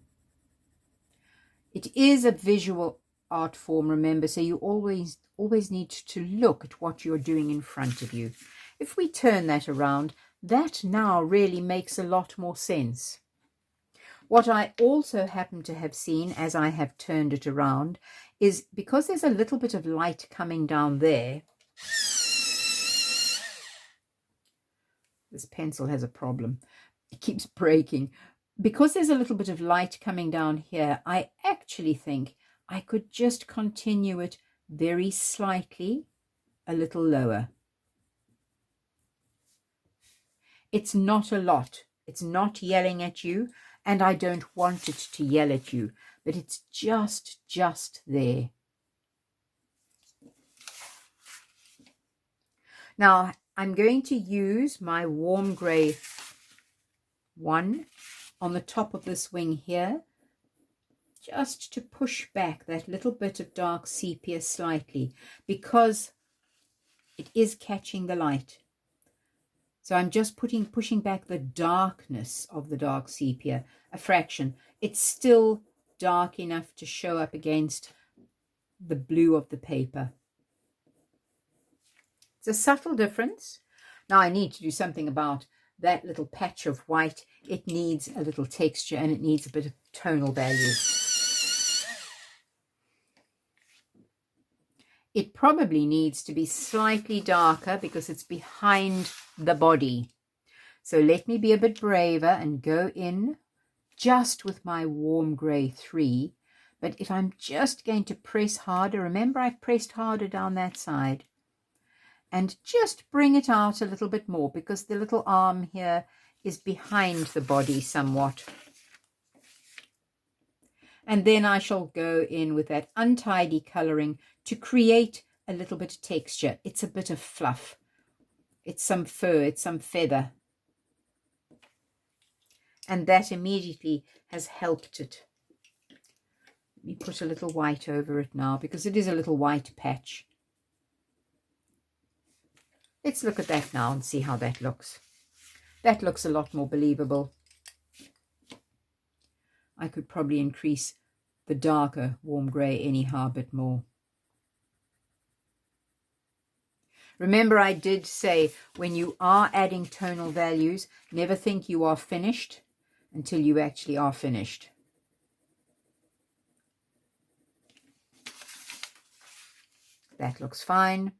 It is a visual art form, remember, so you always need to look at what you're doing in front of you. If we turn that around, that now really makes a lot more sense. What I also happen to have seen as I have turned it around is, because there's a little bit of light coming down there, this pencil has a problem. It keeps breaking. Because there's a little bit of light coming down here, I actually think I could just continue it very slightly, a little lower. It's not a lot. It's not yelling at you, and I don't want it to yell at you, but it's just there. Now, I'm going to use my warm grey 1 on the top of this wing here, just to push back that little bit of dark sepia slightly, because it is catching the light. So I'm just pushing back the darkness of the dark sepia, a fraction. It's still dark enough to show up against the blue of the paper. It's a subtle difference. Now I need to do something about that little patch of white. It needs a little texture and it needs a bit of tonal value. It probably needs to be slightly darker because it's behind the body. So let me be a bit braver and go in just with my warm grey 3. But if I'm just going to press harder, remember I pressed harder down that side. And just bring it out a little bit more, because the little arm here is behind the body somewhat. And then I shall go in with that untidy colouring to create a little bit of texture. It's a bit of fluff. It's some fur, it's some feather. And that immediately has helped it. Let me put a little white over it now, because it is a little white patch. Let's look at that now and see how that looks. That looks a lot more believable. I could probably increase the darker warm grey anyhow a bit more. Remember, I did say when you are adding tonal values, never think you are finished until you actually are finished. That looks fine.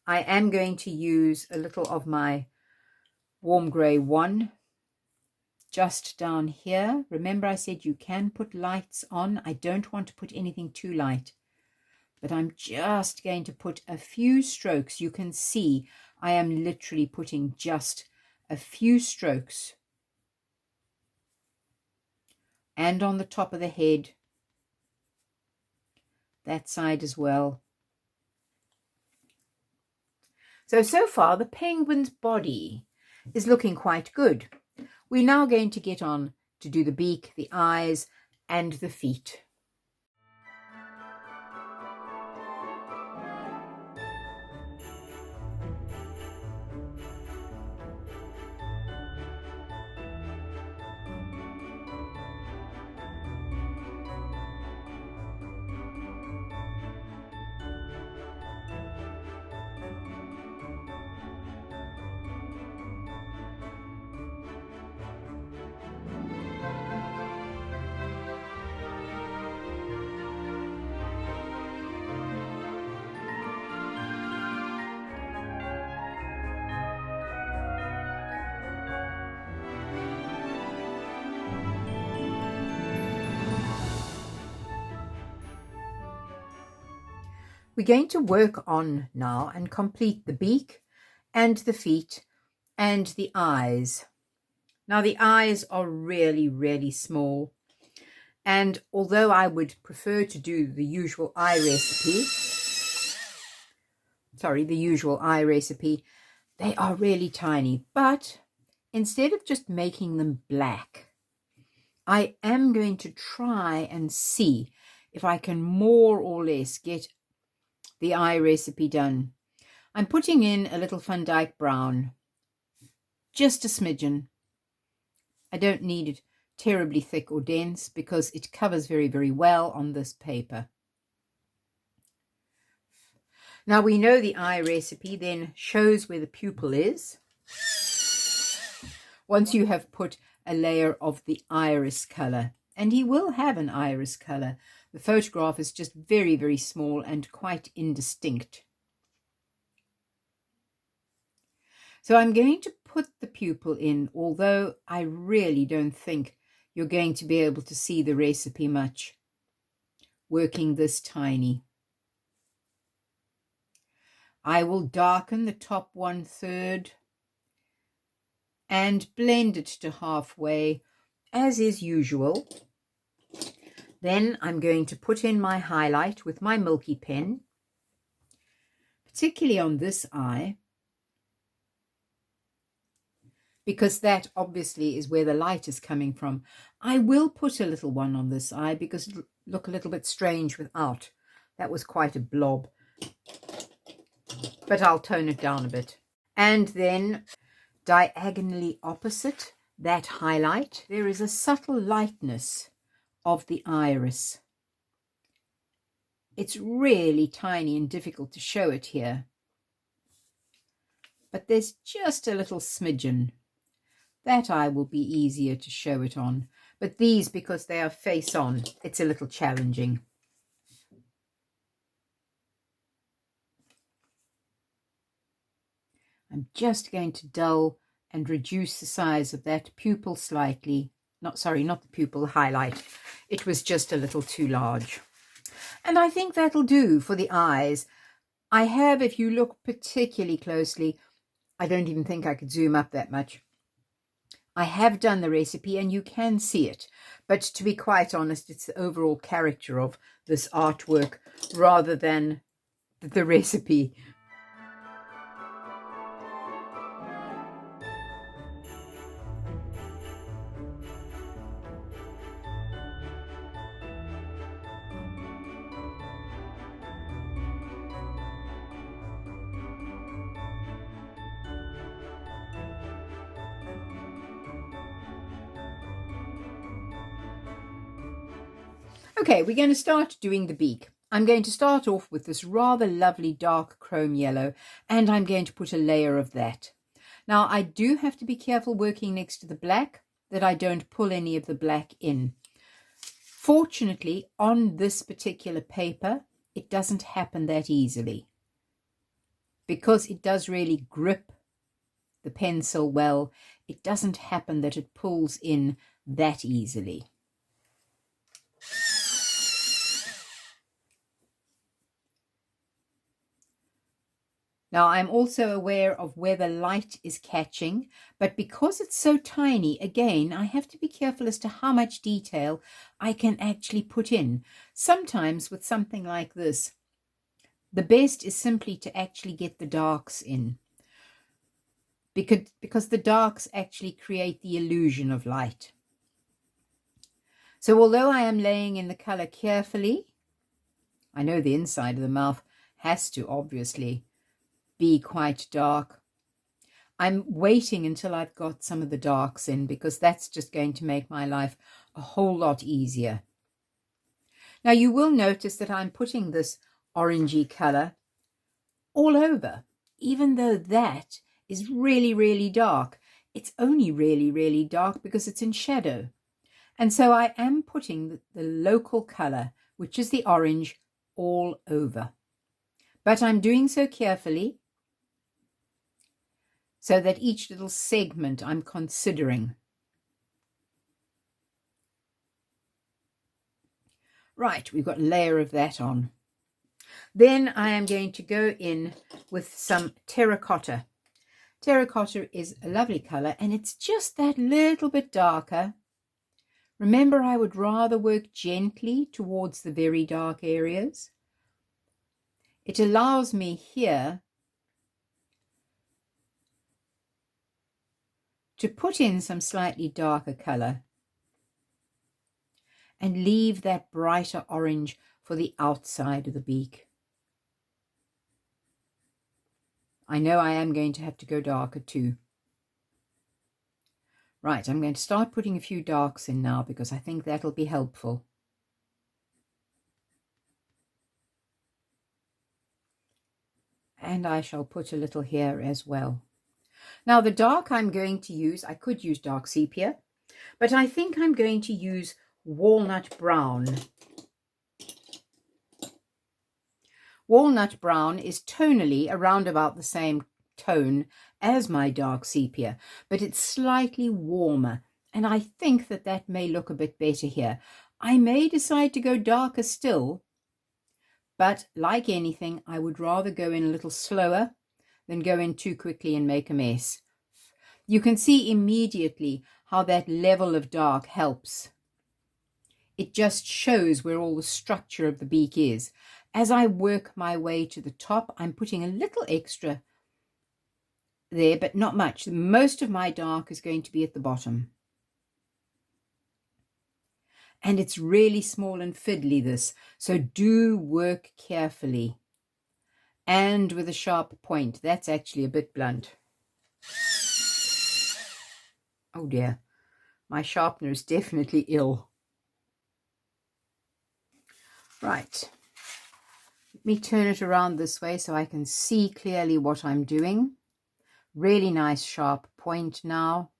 I am going to use a little of my warm grey 1 just down here. Remember, I said you can put lights on. I don't want to put anything too light, but I'm just going to put a few strokes. You can see I am literally putting just a few strokes, and on the top of the head, that side as well. So far the penguin's body is looking quite good. We're now going to get on to do the beak, the eyes, and the feet. We're going to work on now and complete the beak and the feet and the eyes. Now the eyes are really, really small. And although I would prefer to do the usual eye recipe, they are really tiny. But instead of just making them black, I am going to try and see if I can more or less get the eye recipe done. I'm putting in a little Van Dyke brown, just a smidgen. I don't need it terribly thick or dense because it covers very, very well on this paper. Now we know the eye recipe then shows where the pupil is. Once you have put a layer of the iris color, and he will have an iris color. The photograph is just very, very small and quite indistinct. So I'm going to put the pupil in, although I really don't think you're going to be able to see the recipe much working this tiny. I will darken the top 1/3 and blend it to halfway, as is usual. Then I'm going to put in my highlight with my Milky pen, particularly on this eye, because that obviously is where the light is coming from. I will put a little one on this eye because it'll look a little bit strange without. That was quite a blob, but I'll tone it down a bit. And then diagonally opposite that highlight, there is a subtle lightness of the iris. It's really tiny and difficult to show it here, but there's just a little smidgen. That eye will be easier to show it on, but these, because they are face on, it's a little challenging. I'm just going to dull and reduce the size of that pupil slightly. Not the pupil, highlight. It was just a little too large. And I think that'll do for the eyes. I have, if you look particularly closely, I don't even think I could zoom up that much. I have done the recipe and you can see it. But to be quite honest, it's the overall character of this artwork rather than the recipe. Okay, we're going to start doing the beak. I'm going to start off with this rather lovely dark chrome yellow, and I'm going to put a layer of that. Now, I do have to be careful working next to the black that I don't pull any of the black in. Fortunately, on this particular paper, it doesn't happen that easily because it does really grip the pencil well. It doesn't happen that it pulls in that easily. Now, I'm also aware of where the light is catching, but because it's so tiny, again, I have to be careful as to how much detail I can actually put in. Sometimes with something like this, the best is simply to actually get the darks in, because the darks actually create the illusion of light. So although I am laying in the color carefully, I know the inside of the mouth has to obviously be quite dark. I'm waiting until I've got some of the darks in, because that's just going to make my life a whole lot easier. Now you will notice that I'm putting this orangey color all over, even though that is really, really dark. It's only really, really dark because it's in shadow. And so I am putting the local color, which is the orange, all over. But I'm doing so carefully so that each little segment I'm considering. Right, we've got a layer of that on. Then I am going to go in with some terracotta. Terracotta is a lovely color, and it's just that little bit darker. Remember, I would rather work gently towards the very dark areas. It allows me here to put in some slightly darker color and leave that brighter orange for the outside of the beak. I know I am going to have to go darker too. Right, I'm going to start putting a few darks in now because I think that'll be helpful. And I shall put a little here as well. Now the dark I'm going to use, I could use dark sepia, but I think I'm going to use walnut brown. Walnut brown is tonally around about the same tone as my dark sepia, but it's slightly warmer, and I think that that may look a bit better here. I may decide to go darker still, but like anything, I would rather go in a little slower than go in too quickly and make a mess. You can see immediately how that level of dark helps. It just shows where all the structure of the beak is. As I work my way to the top, I'm putting a little extra there, but not much. Most of my dark is going to be at the bottom. And it's really small and fiddly, this, so do work carefully. And with a sharp point. That's actually a bit blunt. Oh dear, my sharpener is definitely ill. Right, let me turn it around this way so I can see clearly what I'm doing. Really nice sharp point now.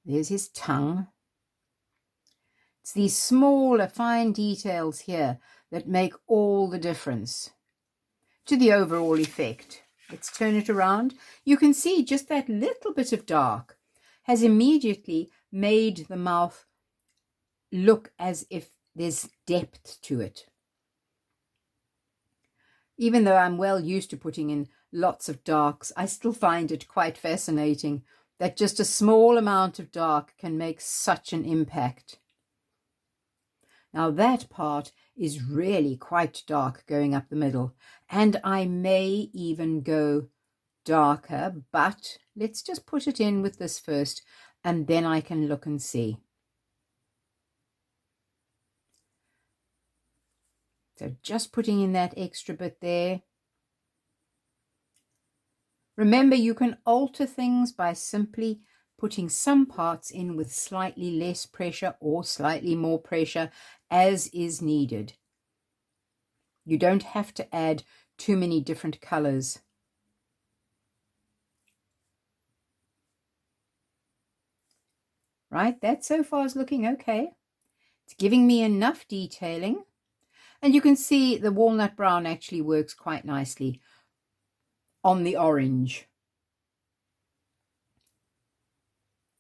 There's his tongue. It's these smaller, fine details here that make all the difference to the overall effect. Let's turn it around. You can see just that little bit of dark has immediately made the mouth look as if there's depth to it. Even though I'm well used to putting in lots of darks, I still find it quite fascinating that just a small amount of dark can make such an impact. Now that part is really quite dark going up the middle, and I may even go darker, but let's just put it in with this first, and then I can look and see. So just putting in that extra bit there. Remember, you can alter things by simply putting some parts in with slightly less pressure or slightly more pressure as is needed. You don't have to add too many different colors. Right, that so far is looking okay. It's giving me enough detailing. And you can see the walnut brown actually works quite nicely on the orange.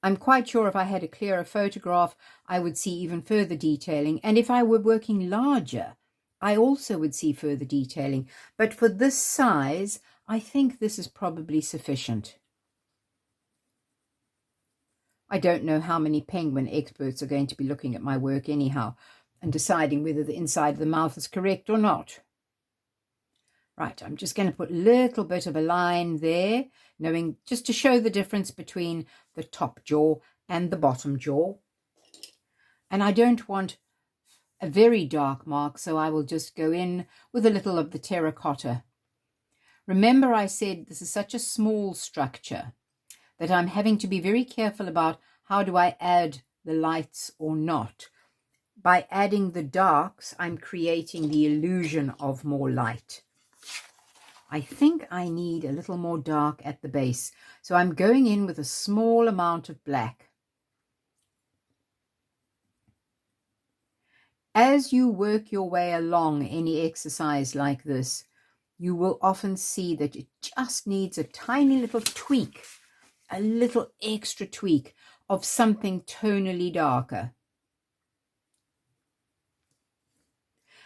I'm quite sure if I had a clearer photograph, I would see even further detailing. And if I were working larger, I also would see further detailing. But for this size, I think this is probably sufficient. I don't know how many penguin experts are going to be looking at my work anyhow and deciding whether the inside of the mouth is correct or not. Right, I'm just going to put a little bit of a line there, knowing just to show the difference between the top jaw and the bottom jaw. And I don't want a very dark mark, so I will just go in with a little of the terracotta. Remember, I said this is such a small structure that I'm having to be very careful about how do I add the lights or not. By adding the darks, I'm creating the illusion of more light. I think I need a little more dark at the base, so I'm going in with a small amount of black. As you work your way along any exercise like this, you will often see that it just needs a tiny little tweak, a little extra tweak of something tonally darker.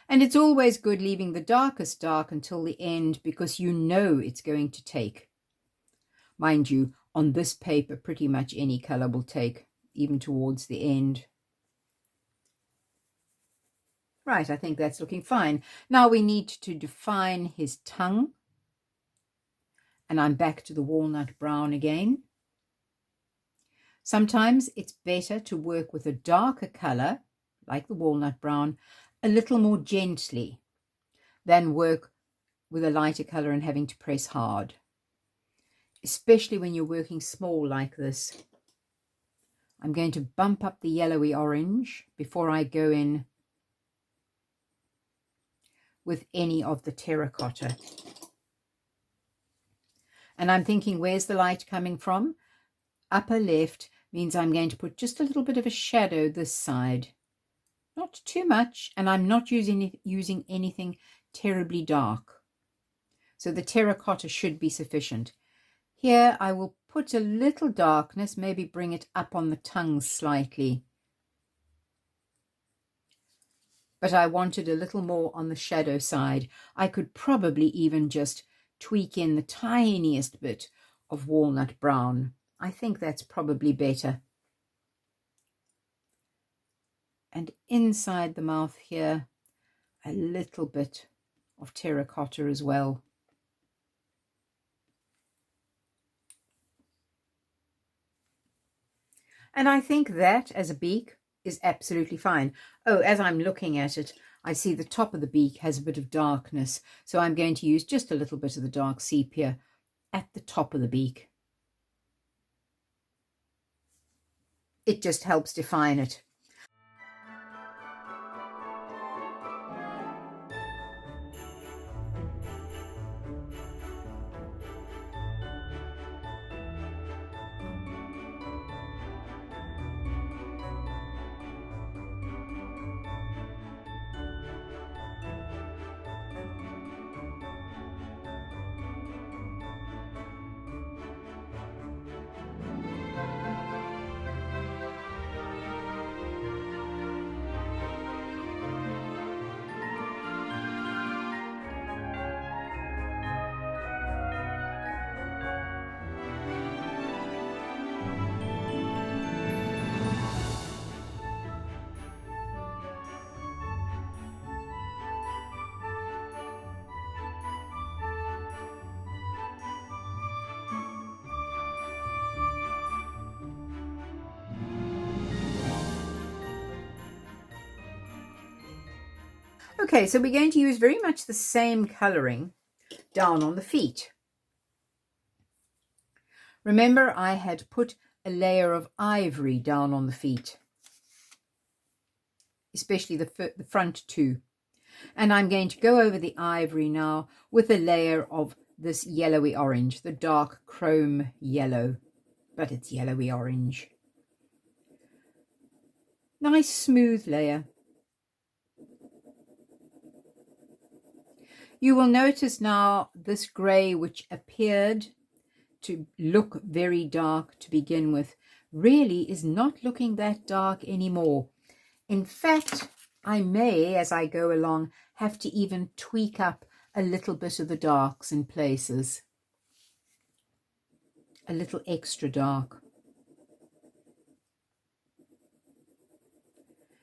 And it's always good leaving the darkest dark until the end because you know it's going to take. Mind you, on this paper, pretty much any color will take, even towards the end. Right, I think that's looking fine. Now we need to define his tongue. And I'm back to the walnut brown again. Sometimes it's better to work with a darker color, like the walnut brown, a little more gently than work with a lighter color and having to press hard, especially when you're working small like this. I'm going to bump up the yellowy orange before I go in with any of the terracotta. And I'm thinking, where's the light coming from? Upper left means I'm going to put just a little bit of a shadow this side. Not too much, and I'm not using anything terribly dark. So the terracotta should be sufficient. Here I will put a little darkness, maybe bring it up on the tongue slightly. But I wanted a little more on the shadow side. I could probably even just tweak in the tiniest bit of walnut brown. I think that's probably better. And inside the mouth here, a little bit of terracotta as well. And I think that as a beak is absolutely fine. Oh, as I'm looking at it, I see the top of the beak has a bit of darkness. So I'm going to use just a little bit of the dark sepia at the top of the beak. It just helps define it. Okay, so we're going to use very much the same colouring down on the feet. Remember, I had put a layer of ivory down on the feet, especially the front two. And I'm going to go over the ivory now with a layer of this yellowy orange, the dark chrome yellow, but it's yellowy orange. Nice smooth layer. You will notice now this grey, which appeared to look very dark to begin with, really is not looking that dark anymore. In fact, I may, as I go along, have to even tweak up a little bit of the darks in places. A little extra dark.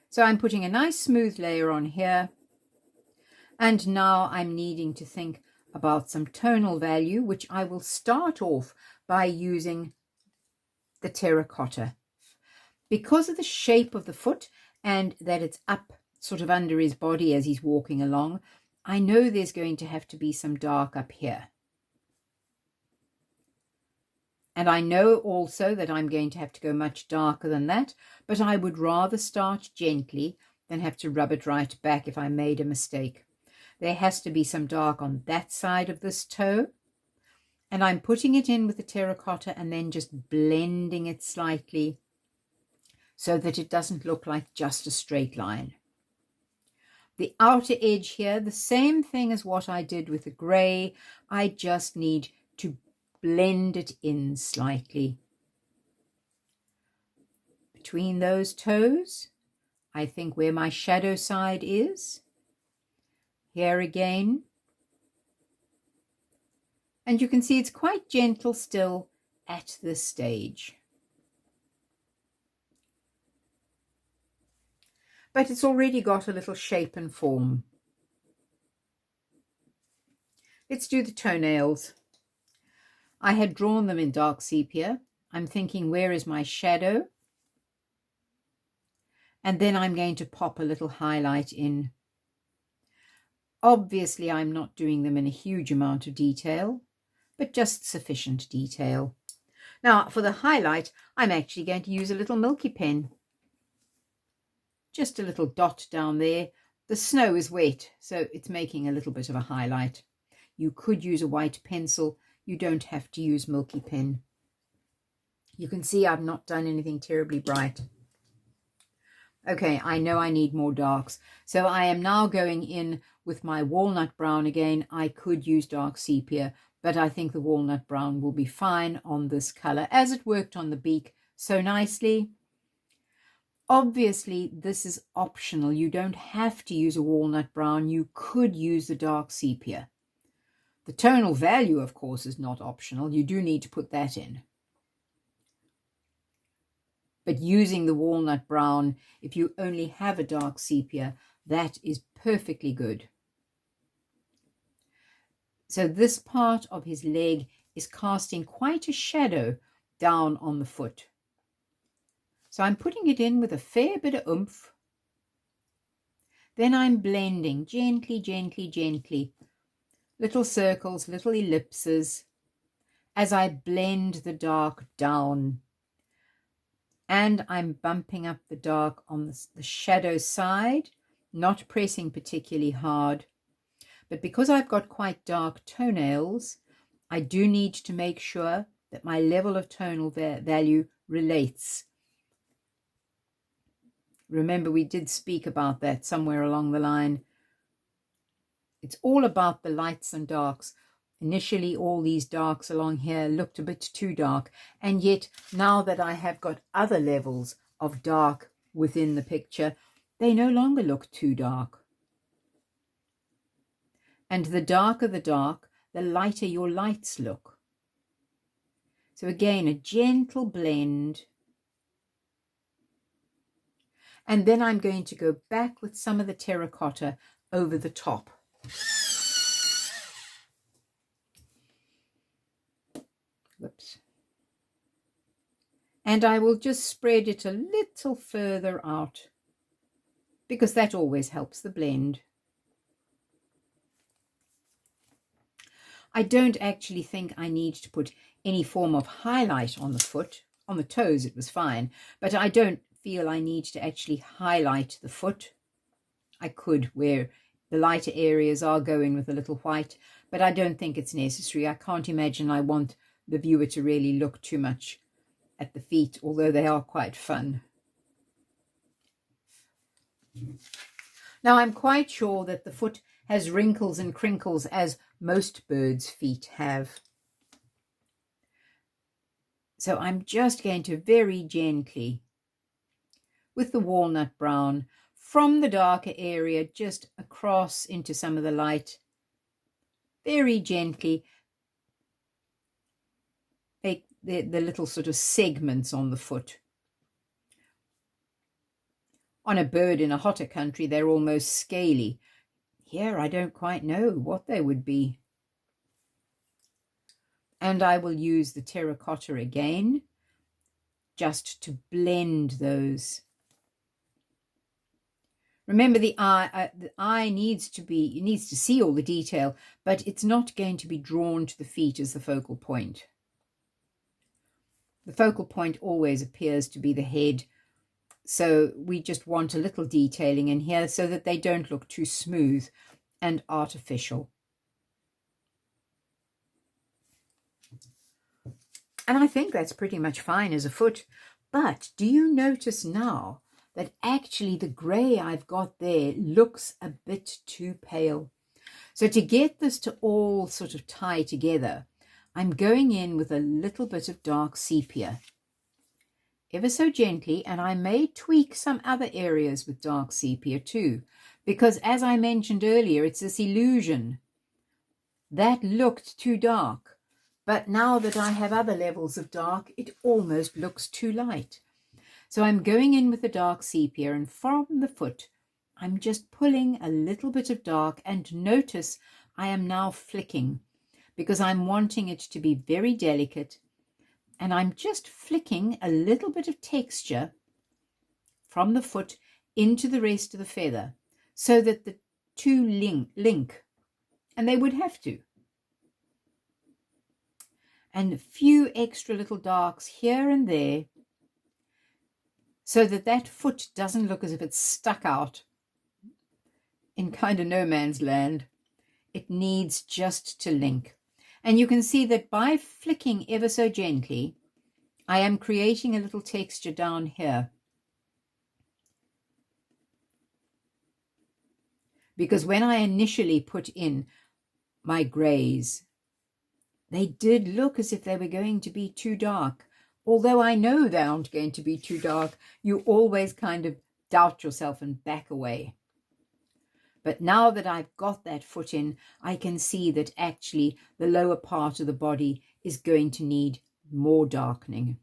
So I'm putting a nice smooth layer on here. And now I'm needing to think about some tonal value, which I will start off by using the terracotta. Because of the shape of the foot and that it's up sort of under his body as he's walking along, I know there's going to have to be some dark up here. And I know also that I'm going to have to go much darker than that, but I would rather start gently than have to rub it right back if I made a mistake. There has to be some dark on that side of this toe. And I'm putting it in with the terracotta and then just blending it slightly so that it doesn't look like just a straight line. The outer edge here, the same thing as what I did with the grey. I just need to blend it in slightly. Between those toes, I think where my shadow side is. Here again. And you can see it's quite gentle still at this stage. But it's already got a little shape and form. Let's do the toenails. I had drawn them in dark sepia. I'm thinking, where is my shadow? And then I'm going to pop a little highlight in. Obviously, I'm not doing them in a huge amount of detail, but just sufficient detail. Now, for the highlight, I'm actually going to use a little milky pen. Just a little dot down there. The snow is wet, so it's making a little bit of a highlight. You could use a white pencil. You don't have to use milky pen. You can see I've not done anything terribly bright. Okay, I know I need more darks. So I am now going in with my walnut brown again. I could use dark sepia, but I think the walnut brown will be fine on this color, as it worked on the beak so nicely. Obviously, this is optional. You don't have to use a walnut brown. You could use the dark sepia. The tonal value, of course, is not optional. You do need to put that in. But using the walnut brown, if you only have a dark sepia, that is perfectly good. So this part of his leg is casting quite a shadow down on the foot. So I'm putting it in with a fair bit of oomph. Then I'm blending gently, gently, gently. Little circles, little ellipses, as I blend the dark down. And I'm bumping up the dark on the shadow side, not pressing particularly hard. But because I've got quite dark toenails, I do need to make sure that my level of tonal value relates. Remember, we did speak about that somewhere along the line. It's all about the lights and darks. Initially, all these darks along here looked a bit too dark. And yet, now that I have got other levels of dark within the picture, they no longer look too dark. And the darker the dark, the lighter your lights look. So again, a gentle blend. And then I'm going to go back with some of the terracotta over the top. Whoops. And I will just spread it a little further out, because that always helps the blend. I don't actually think I need to put any form of highlight on the foot. On the toes it was fine, but I don't feel I need to actually highlight the foot. I could where the lighter areas are going with a little white, but I don't think it's necessary. I can't imagine I want the viewer to really look too much at the feet, although they are quite fun. Now, I'm quite sure that the foot has wrinkles and crinkles, as most birds' feet have. So I'm just going to very gently, with the walnut brown, from the darker area just across into some of the light, very gently make the little sort of segments on the foot. On a bird in a hotter country, they're almost scaly. Here, I don't quite know what they would be. And I will use the terracotta again, just to blend those. Remember, the eye needs to see all the detail, but it's not going to be drawn to the feet as the focal point. The focal point always appears to be the head, so we just want a little detailing in here so that they don't look too smooth and artificial. And I think that's pretty much fine as a foot. But do you notice now that actually the grey I've got there looks a bit too pale? So to get this to all sort of tie together, I'm going in with a little bit of dark sepia, ever so gently, and I may tweak some other areas with dark sepia too, because as I mentioned earlier, it's this illusion that looked too dark, but now that I have other levels of dark, it almost looks too light. So I'm going in with the dark sepia, and from the foot I'm just pulling a little bit of dark, and notice I am now flicking because I'm wanting it to be very delicate, and I'm just flicking a little bit of texture from the foot into the rest of the feather so that the two link, and they would have to. And a few extra little darks here and there so that that foot doesn't look as if it's stuck out in kind of no man's land. It needs just to link. And you can see that by flicking ever so gently, I am creating a little texture down here. Because when I initially put in my greys, they did look as if they were going to be too dark. Although I know they aren't going to be too dark, you always kind of doubt yourself and back away. But now that I've got that foot in, I can see that actually the lower part of the body is going to need more darkening.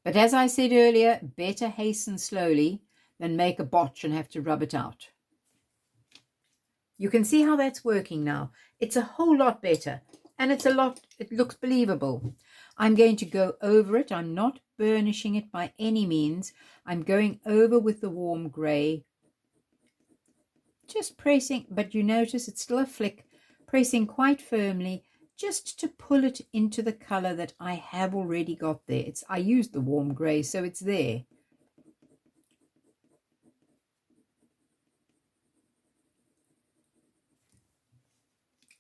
But as I said earlier, better hasten slowly than make a botch and have to rub it out. You can see how that's working now. It's a whole lot better, and it looks believable. I'm going to go over it. I'm not burnishing it by any means. I'm going over with the warm grey, just pressing, but you notice it's still a flick, pressing quite firmly just to pull it into the colour that I have already got there. I used the warm grey, so it's there.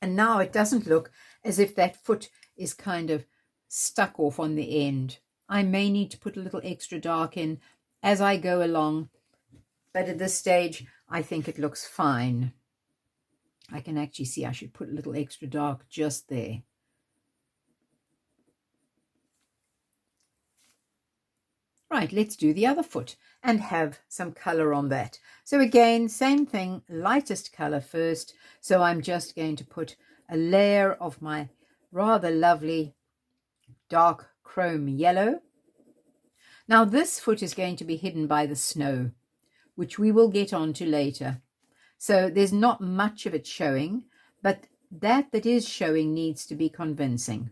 And now it doesn't look as if that foot is kind of stuck off on the end. I may need to put a little extra dark in as I go along, but at this stage I think it looks fine. I can actually see I should put a little extra dark just there. Right, let's do the other foot and have some colour on that. So again, same thing, lightest colour first. So I'm just going to put a layer of my rather lovely dark chrome yellow. Now this foot is going to be hidden by the snow, which we will get onto later. So there's not much of it showing, but that is showing needs to be convincing.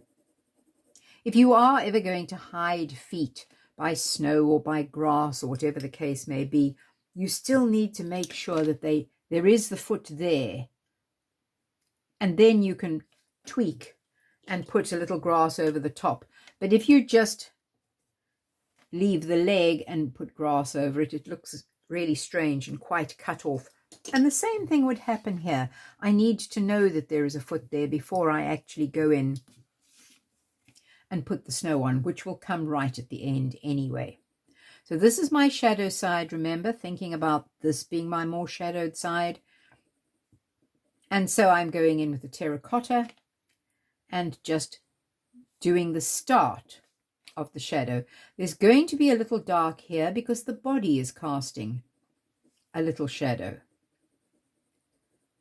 If you are ever going to hide feet by snow or by grass or whatever the case may be, you still need to make sure that there is the foot there. And then you can tweak and put a little grass over the top. But if you just leave the leg and put grass over it, it looks really strange and quite cut off And the same thing would happen here. I need to know that there is a foot there before I actually go in and put the snow on, which will come right at the end anyway. So this is my shadow side, remember, thinking about this being my more shadowed side. And so I'm going in with the terracotta and just doing the start of the shadow. There's going to be a little dark here because the body is casting a little shadow.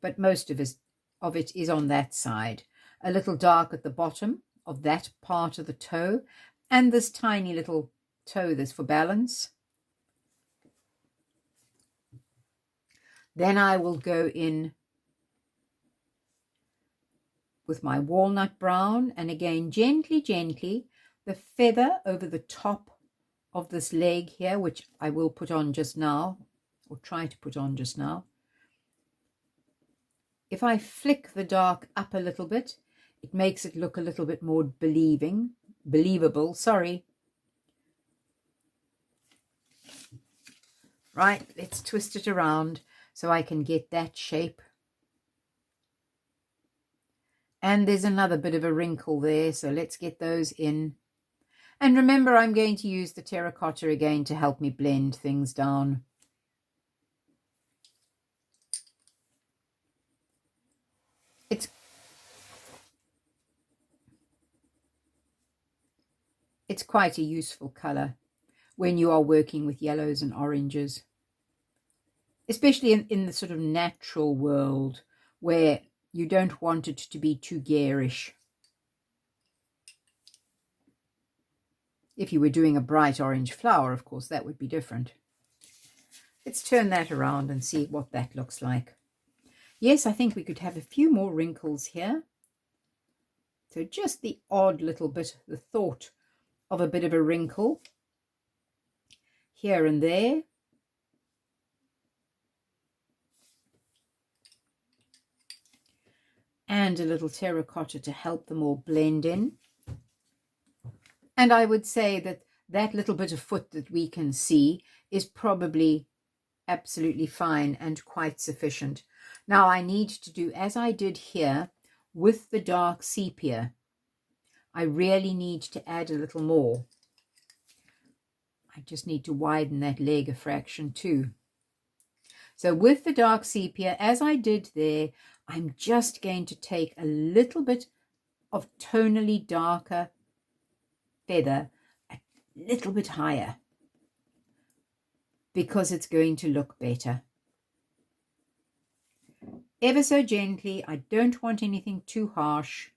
But most of it is on that side. A little dark at the bottom of that part of the toe, and this tiny little toe that's for balance. Then I will go in with my walnut brown, and again gently the feather over the top of this leg here, which I will put on just now, or try to put on just now. If I flick the dark up a little bit, it makes it look a little bit more believable. Sorry. Right, let's twist it around so I can get that shape. And there's another bit of a wrinkle there, so let's get those in. And remember, I'm going to use the terracotta again to help me blend things down. It's quite a useful color when you are working with yellows and oranges, especially in the sort of natural world where you don't want it to be too garish. If you were doing a bright orange flower, of course, that would be different. Let's turn that around and see what that looks like. Yes, I think we could have a few more wrinkles here. So just the odd little bit, the thought of a bit of a wrinkle here and there. And a little terracotta to help them all blend in. And I would say that that little bit of foot that we can see is probably absolutely fine and quite sufficient. Now I need to do as I did here with the dark sepia. I really need to add a little more. I just need to widen that leg a fraction too. So with the dark sepia, as I did there, I'm just going to take a little bit of tonally darker feather, a little bit higher, because it's going to look better. Ever so gently. I don't want anything too harsh.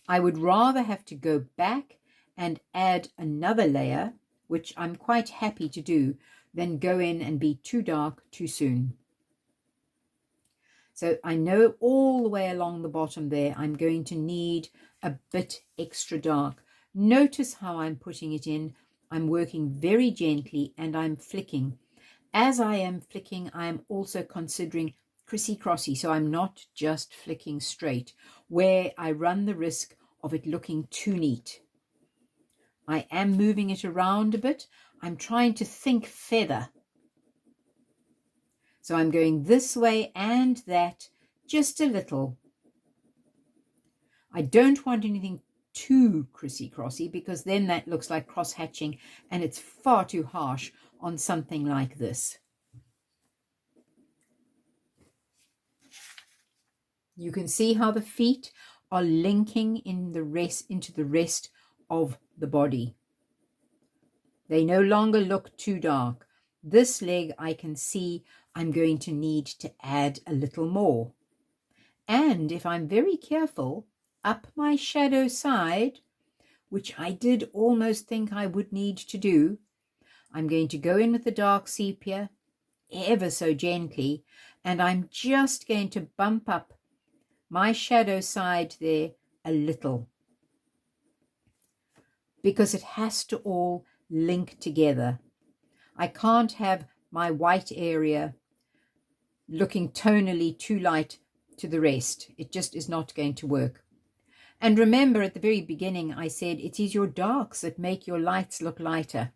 I would rather have to go back and add another layer, which I'm quite happy to do, than go in and be too dark too soon. So I know all the way along the bottom there, I'm going to need a bit extra dark. Notice how I'm putting it in. I'm working very gently and I'm flicking. As I am flicking, I am also considering crissy-crossy, so I'm not just flicking straight, where I run the risk of it looking too neat. I am moving it around a bit. I'm trying to think feather. So I'm going this way and that, just a little. I don't want anything too crissy-crossy because then that looks like cross-hatching and it's far too harsh on something like this. You can see how the feet are linking into the rest of the body. They no longer look too dark. This leg I can see I'm going to need to add a little more. And if I'm very careful, up my shadow side, which I did almost think I would need to do, I'm going to go in with the dark sepia ever so gently, and I'm just going to bump up my shadow side there a little, because it has to all link together. I can't have my white area looking tonally too light to the rest. It just is not going to work. And remember, at the very beginning I said it is your darks that make your lights look lighter.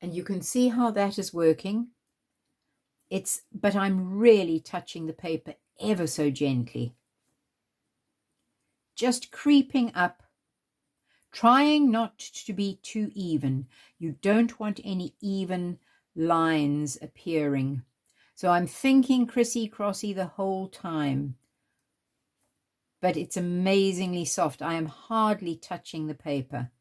And you can see how that is working. But I'm really touching the paper ever so gently. Just creeping up, trying not to be too even. You don't want any even lines appearing. So I'm thinking Crissy-crossy the whole time. But it's amazingly soft. I am hardly touching the paper.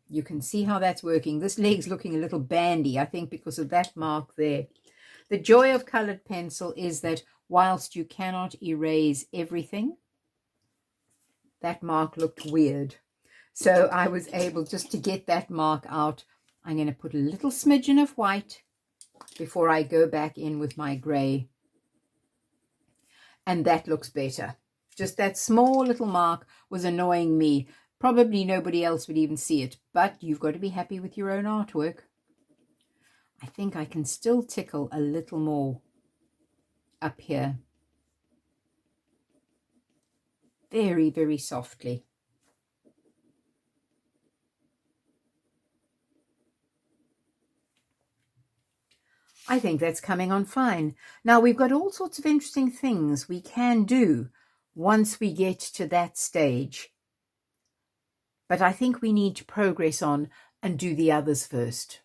You can see how that's working. This leg's looking a little bandy, I think, because of that mark there. The joy of colored pencil is that whilst you cannot erase everything, that mark looked weird. So I was able just to get that mark out. I'm going to put a little smidgen of white before I go back in with my gray. And that looks better. Just that small little mark was annoying me. Probably nobody else would even see it, but you've got to be happy with your own artwork. I think I can still tickle a little more up here. Very, very softly. I think that's coming on fine. Now we've got all sorts of interesting things we can do once we get to that stage. But I think we need to progress on and do the others first.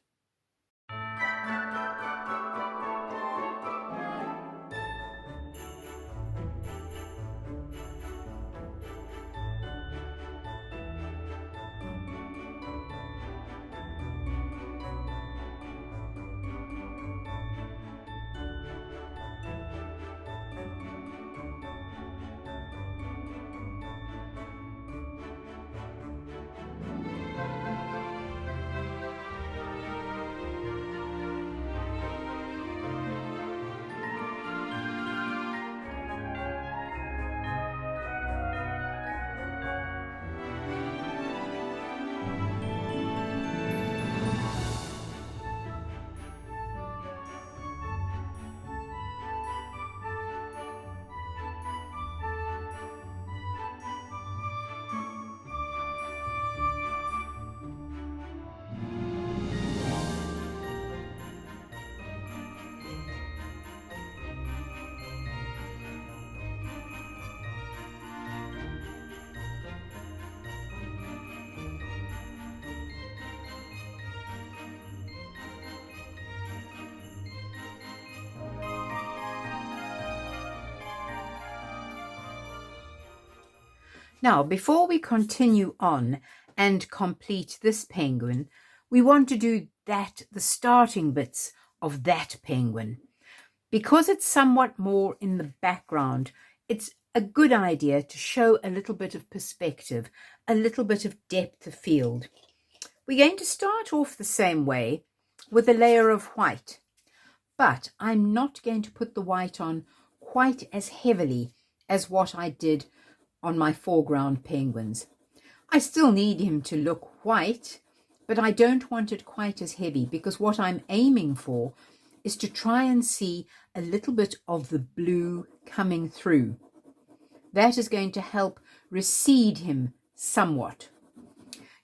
Now, before we continue on and complete this penguin, we want to do the starting bits of that penguin. Because it's somewhat more in the background, it's a good idea to show a little bit of perspective, a little bit of depth of field. We're going to start off the same way with a layer of white, but I'm not going to put the white on quite as heavily as what I did on my foreground penguins. I still need him to look white, but I don't want it quite as heavy, because what I'm aiming for is to try and see a little bit of the blue coming through. That is going to help recede him somewhat.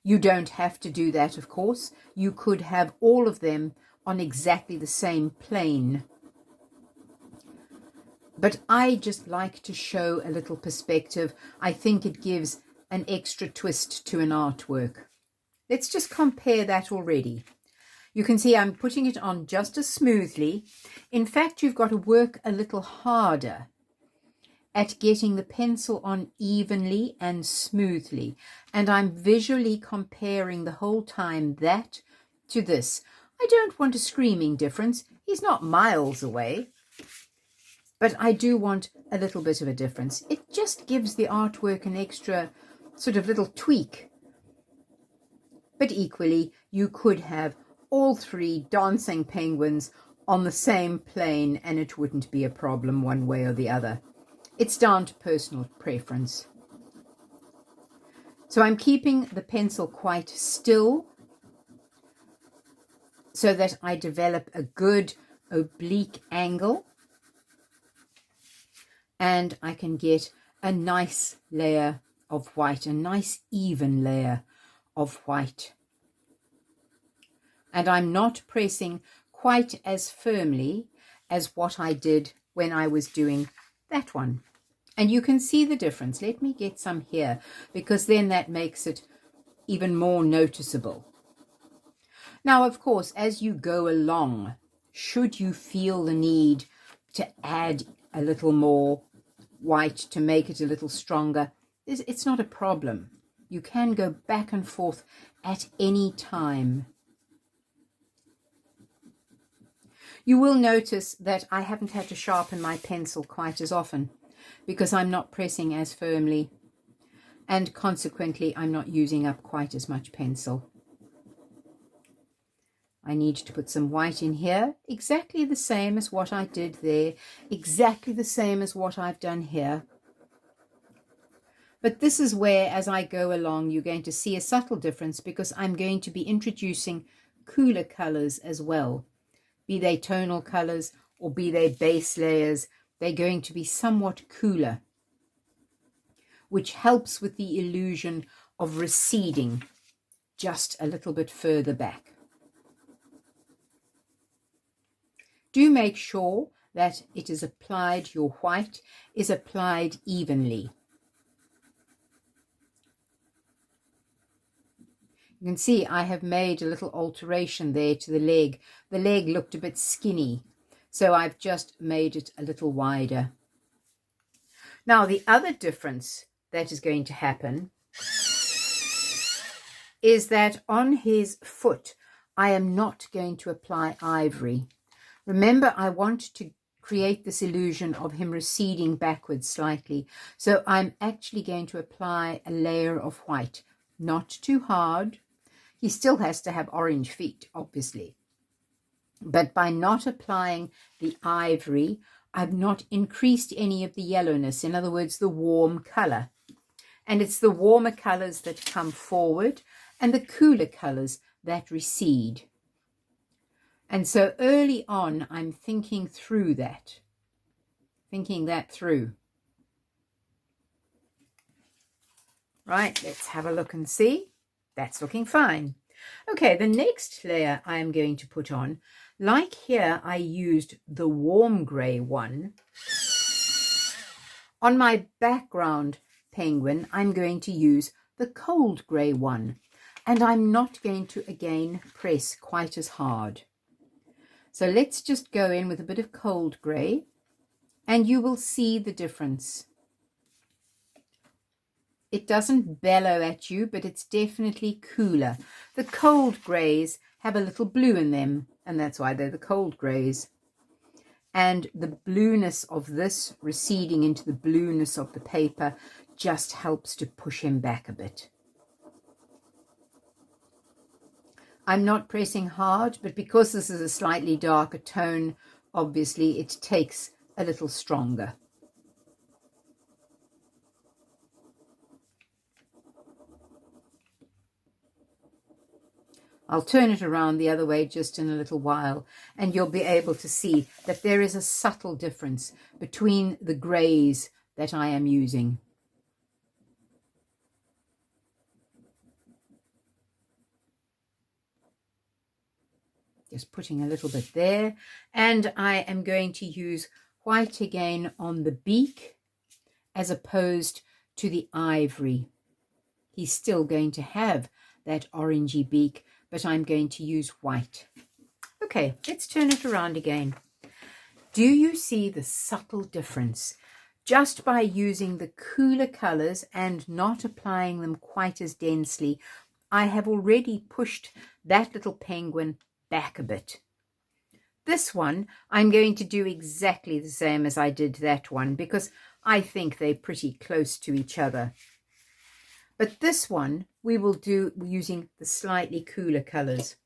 You don't have to do that, of course. You could have all of them on exactly the same plane. But I just like to show a little perspective. I think it gives an extra twist to an artwork. Let's just compare that already. You can see I'm putting it on just as smoothly. In fact, you've got to work a little harder at getting the pencil on evenly and smoothly. And I'm visually comparing the whole time that to this. I don't want a screaming difference. He's not miles away. But I do want a little bit of a difference. It just gives the artwork an extra sort of little tweak. But equally, you could have all three dancing penguins on the same plane and it wouldn't be a problem one way or the other. It's down to personal preference. So I'm keeping the pencil quite still so that I develop a good oblique angle. And I can get a nice layer of white, a nice even layer of white. And I'm not pressing quite as firmly as what I did when I was doing that one. And you can see the difference. Let me get some here, because then that makes it even more noticeable. Now, of course, as you go along, should you feel the need to add a little more white to make it a little stronger, it's not a problem. You can go back and forth at any time. You will notice that I haven't had to sharpen my pencil quite as often because I'm not pressing as firmly, and consequently I'm not using up quite as much pencil. I need to put some white in here, exactly the same as what I did there, exactly the same as what I've done here. But this is where, as I go along, you're going to see a subtle difference, because I'm going to be introducing cooler colors as well. Be they tonal colors or be they base layers, they're going to be somewhat cooler, which helps with the illusion of receding just a little bit further back. Do make sure that it is applied, your white is applied evenly. You can see I have made a little alteration there to the leg. The leg looked a bit skinny, so I've just made it a little wider. Now, the other difference that is going to happen is that on his foot, I am not going to apply ivory. Remember, I want to create this illusion of him receding backwards slightly. So I'm actually going to apply a layer of white, not too hard. He still has to have orange feet, obviously. But by not applying the ivory, I've not increased any of the yellowness, in other words, the warm color. And it's the warmer colors that come forward and the cooler colors that recede. And so early on, I'm thinking through that, through. Right, let's have a look and see. That's looking fine. Okay, the next layer I'm going to put on, like here I used the warm grey one. On my background penguin, I'm going to use the cold grey one, and I'm not going to again press quite as hard. So let's just go in with a bit of cold grey, and you will see the difference. It doesn't bellow at you, but it's definitely cooler. The cold greys have a little blue in them, and that's why they're the cold greys. And the blueness of this receding into the blueness of the paper just helps to push him back a bit. I'm not pressing hard, but because this is a slightly darker tone, obviously it takes a little stronger. I'll turn it around the other way just in a little while, and you'll be able to see that there is a subtle difference between the greys that I am using. Just putting a little bit there, and I am going to use white again on the beak as opposed to the ivory. He's still going to have that orangey beak, but I'm going to use white. Okay, let's turn it around again. Do you see the subtle difference? Just by using the cooler colors and not applying them quite as densely, I have already pushed that little penguin back a bit. This one, I'm going to do exactly the same as I did that one, because I think they're pretty close to each other. But this one we will do using the slightly cooler colors.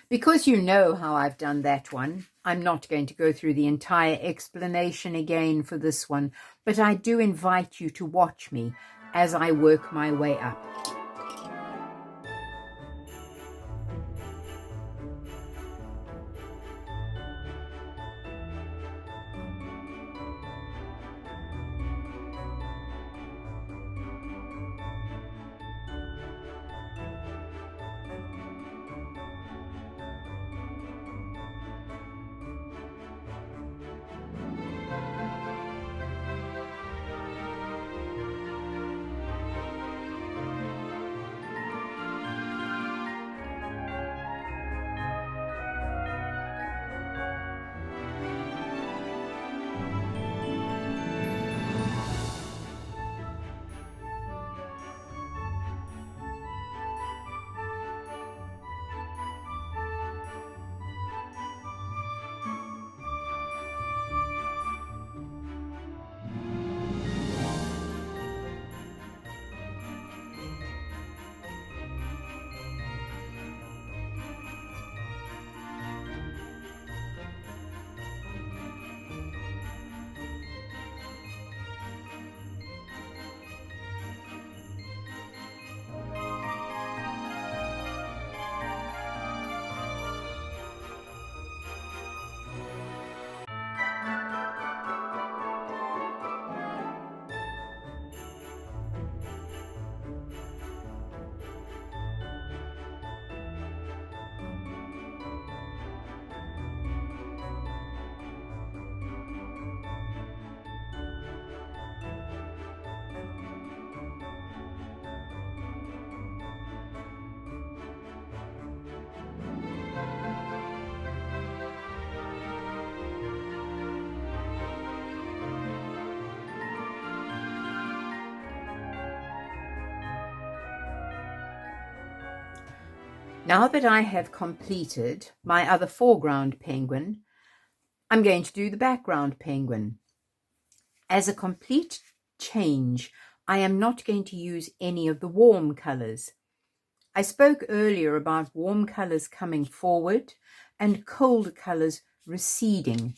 Because you know how I've done that one, I'm not going to go through the entire explanation again for this one, but I do invite you to watch me as I work my way up. Now that I have completed my other foreground penguin, I'm going to do the background penguin. As a complete change, I am not going to use any of the warm colors. I spoke earlier about warm colors coming forward and colder colors receding.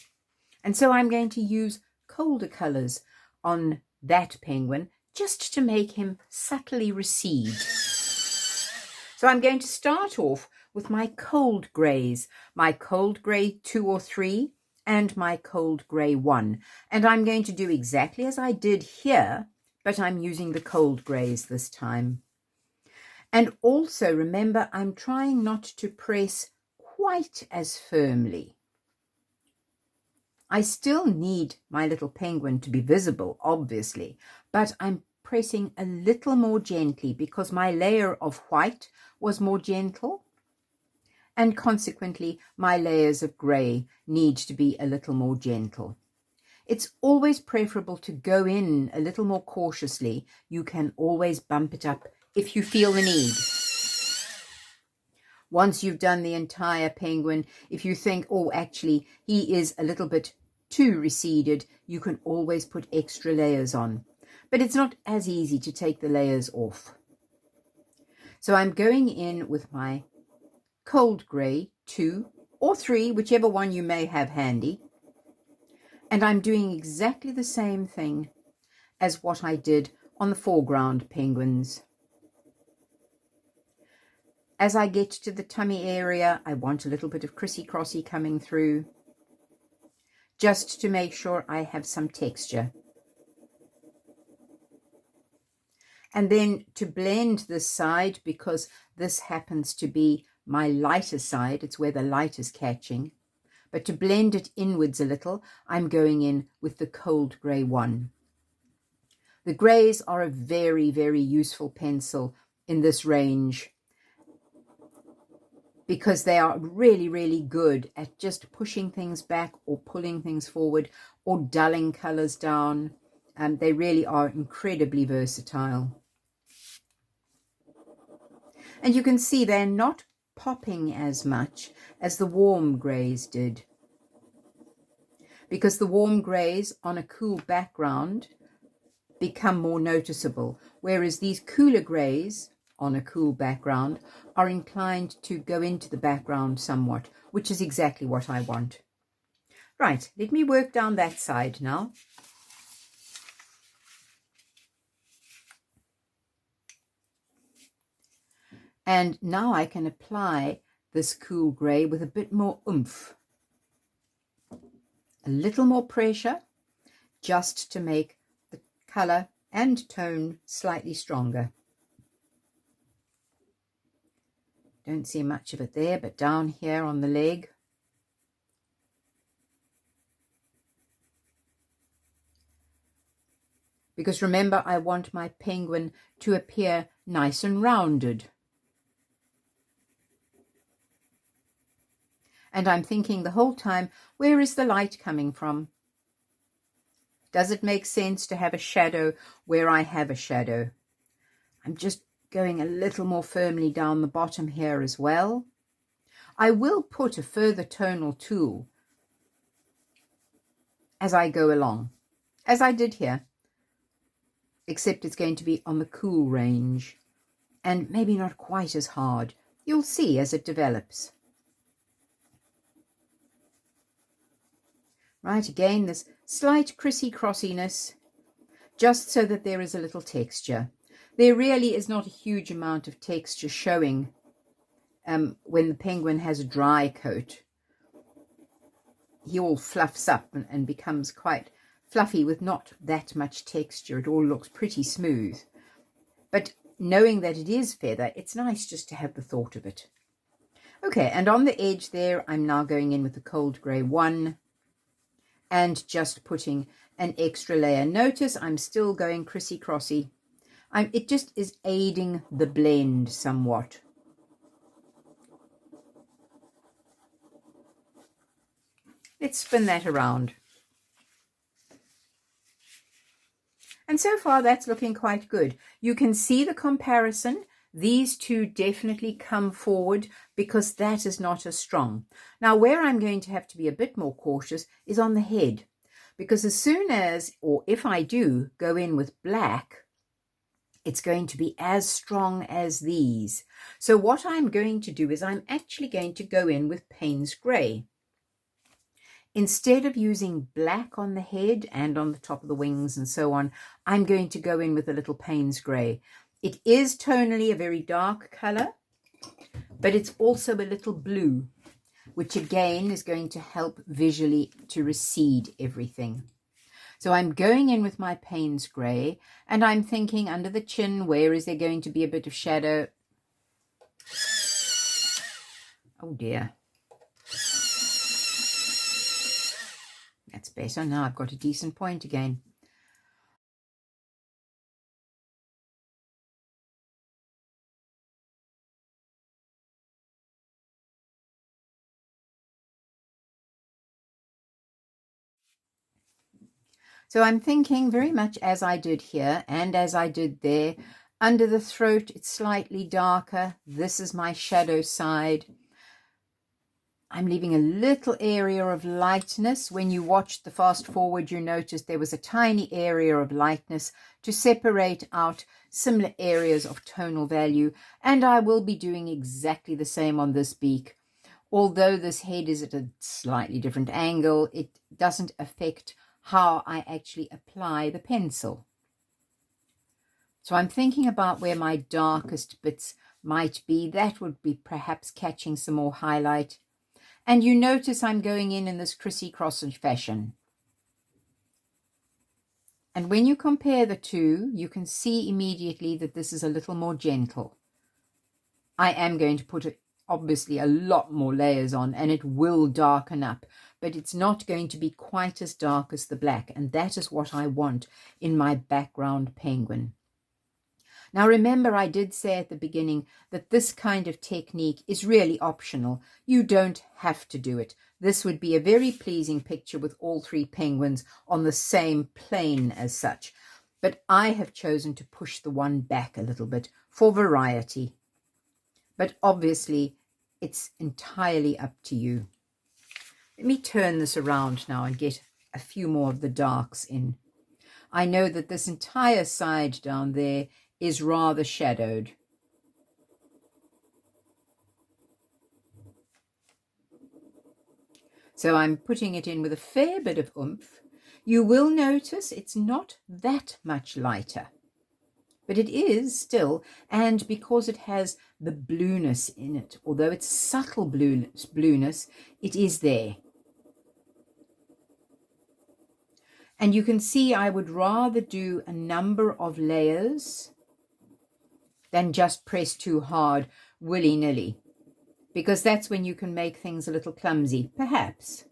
And so I'm going to use colder colors on that penguin just to make him subtly recede. So I'm going to start off with my cold grays, my cold gray 2 or 3 and my cold gray 1. And I'm going to do exactly as I did here, but I'm using the cold grays this time. And also remember, I'm trying not to press quite as firmly. I still need my little penguin to be visible, obviously, but I'm pressing a little more gently because my layer of white was more gentle, and consequently my layers of grey need to be a little more gentle. It's always preferable to go in a little more cautiously. You can always bump it up if you feel the need. Once you've done the entire penguin, if you think, oh, actually, he is a little bit too receded, you can always put extra layers on. But it's not as easy to take the layers off. So I'm going in with my cold grey 2 or 3, whichever one you may have handy. And I'm doing exactly the same thing as what I did on the foreground penguins. As I get to the tummy area, I want a little bit of crissy-crossy coming through, just to make sure I have some texture. And then to blend this side, because this happens to be my lighter side, it's where the light is catching, but to blend it inwards a little, I'm going in with the cold grey 1. The greys are a very, very useful pencil in this range, because they are really, really good at just pushing things back or pulling things forward or dulling colors down. They really are incredibly versatile. And you can see they're not popping as much as the warm greys did, because the warm greys on a cool background become more noticeable, whereas these cooler greys on a cool background are inclined to go into the background somewhat, which is exactly what I want. Right, let me work down that side now. And now I can apply this cool grey with a bit more oomph. A little more pressure, just to make the colour and tone slightly stronger. Don't see much of it there, but down here on the leg. Because remember, I want my penguin to appear nice and rounded. And I'm thinking the whole time, where is the light coming from? Does it make sense to have a shadow where I have a shadow? I'm just going a little more firmly down the bottom here as well. I will put a further tonal tool as I go along, as I did here, except it's going to be on the cool range and maybe not quite as hard. You'll see as it develops. Right, again, this slight crissy-crossiness, just so that there is a little texture. There really is not a huge amount of texture showing when the penguin has a dry coat. He all fluffs up and becomes quite fluffy with not that much texture. It all looks pretty smooth. But knowing that it is feather, it's nice just to have the thought of it. Okay, and on the edge there, I'm now going in with the cold grey 1 and just putting an extra layer. Notice I'm still going crissy-crossy. It just is aiding the blend somewhat. Let's spin that around. And so far that's looking quite good. You can see the comparison These two definitely come forward because that is not as strong. Now, where I'm going to have to be a bit more cautious is on the head, because as soon as, or if I do go in with black, it's going to be as strong as these. So what I'm going to do is I'm actually going to go in with Payne's Grey. Instead of using black on the head and on the top of the wings and so on, I'm going to go in with a little Payne's Grey. It is tonally a very dark color, but it's also a little blue, which again is going to help visually to recede everything. So I'm going in with my Payne's Grey, and I'm thinking under the chin, where is there going to be a bit of shadow? Oh dear. That's better. Now I've got a decent point again. So I'm thinking very much as I did here and as I did there. Under the throat, it's slightly darker. This is my shadow side. I'm leaving a little area of lightness. When you watched the fast forward, you noticed there was a tiny area of lightness to separate out similar areas of tonal value. And I will be doing exactly the same on this beak. Although this head is at a slightly different angle, it doesn't affect how I actually apply the pencil. So I'm thinking about where my darkest bits might be. That would be perhaps catching some more highlight. And you notice I'm going in this crissy-crossy fashion. And when you compare the two, you can see immediately that this is a little more gentle. I am going to put obviously a lot more layers on, and it will darken up, but it's not going to be quite as dark as the black, and that is what I want in my background penguin. Now remember, I did say at the beginning that this kind of technique is really optional. You don't have to do it. This would be a very pleasing picture with all three penguins on the same plane as such, but I have chosen to push the one back a little bit for variety. But obviously, it's entirely up to you. Let me turn this around now and get a few more of the darks in. I know that this entire side down there is rather shadowed. So I'm putting it in with a fair bit of oomph. You will notice it's not that much lighter, but it is still, and because it has the blueness in it, although it's subtle blueness, it is there. And you can see I would rather do a number of layers than just press too hard willy-nilly, because that's when you can make things a little clumsy, perhaps.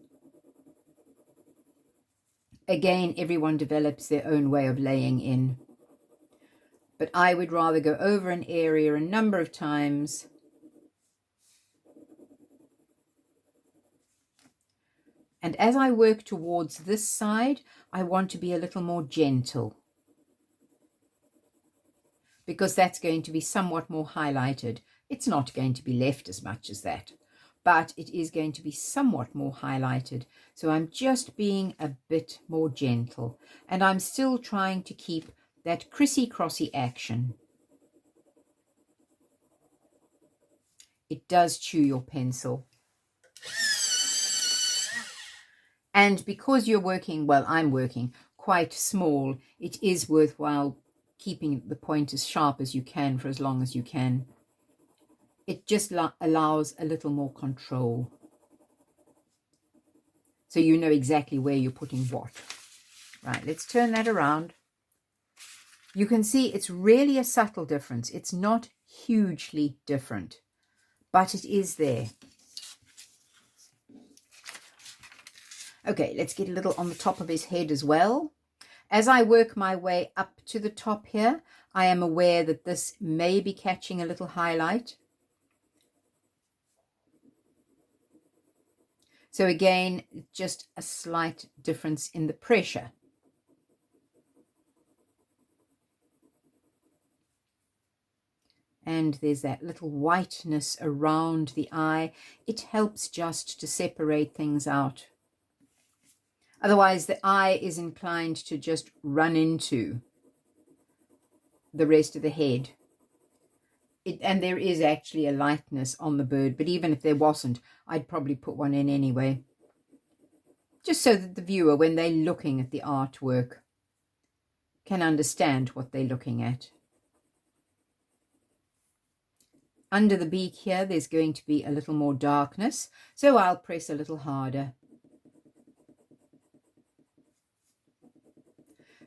Again, everyone develops their own way of laying in. But I would rather go over an area a number of times and as I work towards this side, I want to be a little more gentle, because that's going to be somewhat more highlighted. It's not going to be left as much as that, but it is going to be somewhat more highlighted. So I'm just being a bit more gentle, and I'm still trying to keep that crissy-crossy action. It does chew your pencil. And because you're working, well, I'm working quite small, it is worthwhile keeping the point as sharp as you can for as long as you can. It just allows a little more control. So you know exactly where you're putting what. Right, let's turn that around. You can see it's really a subtle difference. It's not hugely different, but it is there. Okay, let's get a little on the top of his head as well. As I work my way up to the top here, I am aware that this may be catching a little highlight. So again, just a slight difference in the pressure. and there's that little whiteness around the eye. It helps just to separate things out. Otherwise, the eye is inclined to just run into the rest of the head. And there is actually a lightness on the bird, but even if there wasn't, I'd probably put one in anyway. Just so that the viewer, when they're looking at the artwork, can understand what they're looking at. Under the beak here, there's going to be a little more darkness, so I'll press a little harder.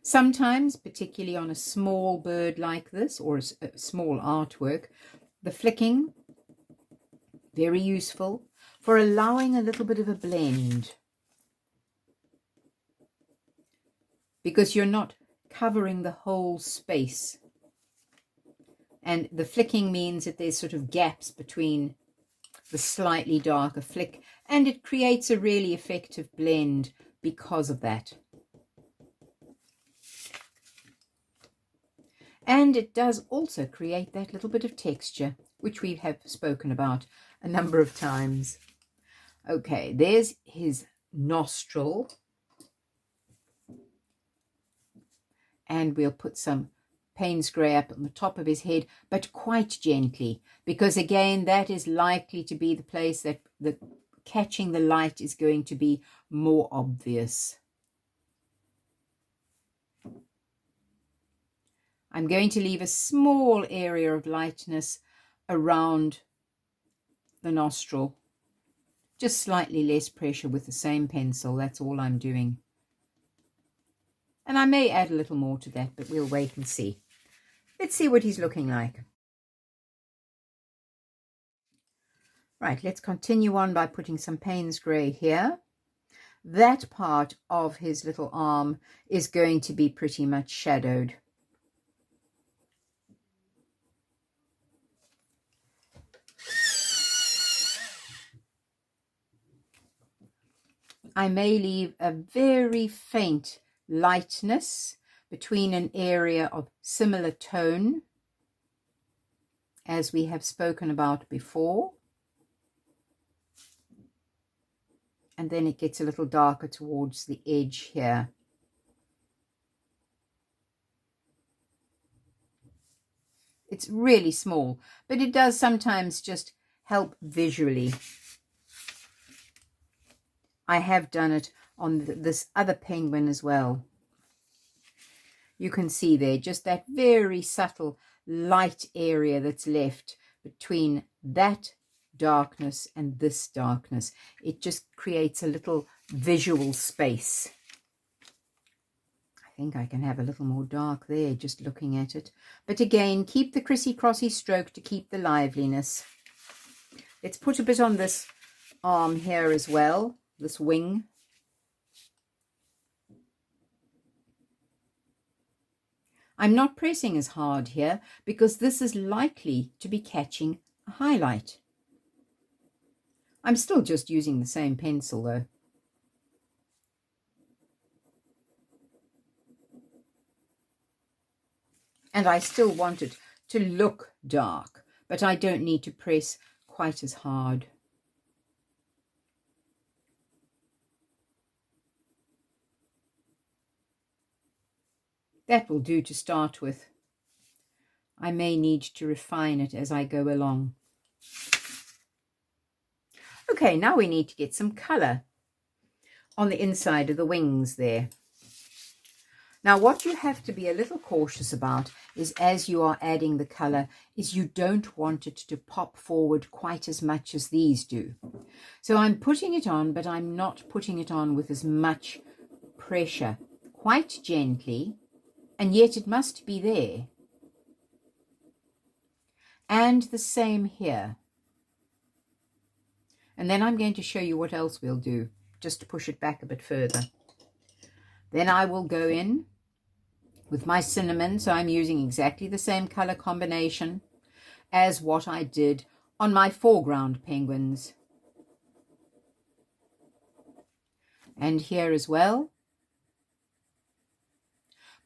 Sometimes, particularly on a small bird like this, or a small artwork, the flicking, very useful for allowing a little bit of a blend. Because you're not covering the whole space. And the flicking means that there's sort of gaps between the slightly darker flick, and it creates a really effective blend because of that. And it does also create that little bit of texture, which we have spoken about a number of times. Okay, there's his nostril. And we'll put some Payne's grey up on the top of his head, but quite gently, because again, that is likely to be the place that the catching the light is going to be more obvious. I'm going to leave a small area of lightness around the nostril. Just slightly less pressure with the same pencil, that's all I'm doing. And I may add a little more to that, but we'll wait and see. Let's see what he's looking like. Right, let's continue on by putting some Payne's grey here. That part of his little arm is going to be pretty much shadowed. I may leave a very faint lightness between an area of similar tone as we have spoken about before. And then it gets a little darker towards the edge here. It's really small, but it does sometimes just help visually. I have done it on this other penguin as well. You can see there just that very subtle light area that's left between that darkness and this darkness. It just creates a little visual space. I think I can have a little more dark there just looking at it. But again, keep the crissy-crossy stroke to keep the liveliness. Let's put a bit on this arm here as well. This wing. I'm not pressing as hard here because this is likely to be catching a highlight. I'm still just using the same pencil though. And I still want it to look dark, but I don't need to press quite as hard. That will do to start with. I may need to refine it as I go along. Okay, now we need to get some colour on the inside of the wings there. Now what you have to be a little cautious about is as you are adding the colour is you don't want it to pop forward quite as much as these do. So I'm putting it on, but I'm not putting it on with as much pressure, quite gently. And yet it must be there. And the same here. And then I'm going to show you what else we'll do, just to push it back a bit further. Then I will go in with my cinnamon, so I'm using exactly the same color combination as what I did on my foreground penguins. And here as well.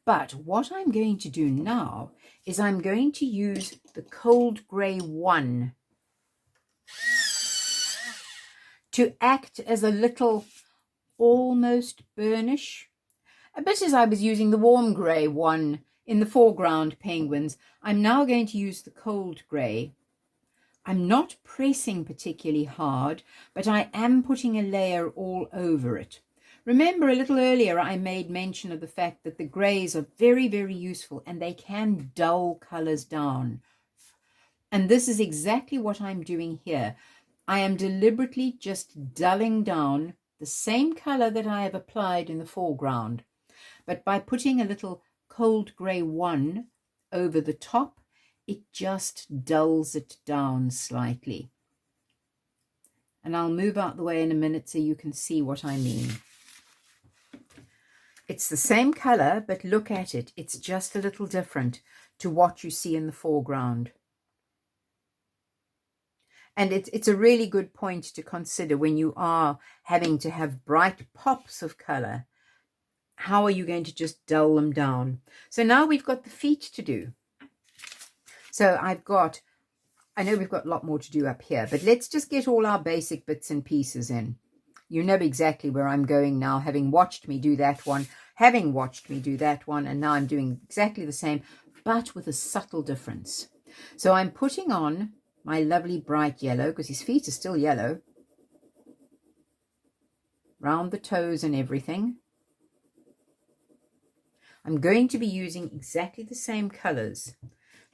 But what I'm going to do now is I'm going to use the cold grey 1 to act as a little almost burnish. A bit as I was using the warm grey 1 in the foreground penguins, I'm now going to use the cold grey. I'm not pressing particularly hard, but I am putting a layer all over it. Remember, a little earlier I made mention of the fact that the greys are very, very useful and they can dull colours down. And this is exactly what I'm doing here. I am deliberately just dulling down the same colour that I have applied in the foreground, but by putting a little cold grey 1 over the top, it just dulls it down slightly. And I'll move out the way in a minute so you can see what I mean. It's the same colour, but look at it. It's just a little different to what you see in the foreground. And it's a really good point to consider when you are having to have bright pops of colour. How are you going to just dull them down? So now we've got the feet to do. So I know we've got a lot more to do up here, but let's just get all our basic bits and pieces in. You know exactly where I'm going now, having watched me do that one, and now I'm doing exactly the same, but with a subtle difference. So I'm putting on my lovely bright yellow, because his feet are still yellow, round the toes and everything. I'm going to be using exactly the same colours.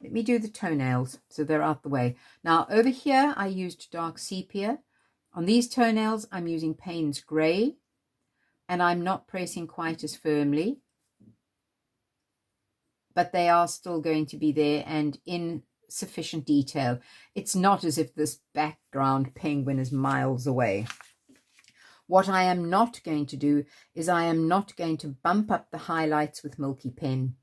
Let me do the toenails so they're out the way. Now over here I used dark sepia. On these toenails I'm using Payne's Grey, and I'm not pressing quite as firmly, but they are still going to be there and in sufficient detail. It's not as if this background penguin is miles away. What I am not going to do is I am not going to bump up the highlights with Milky Pen.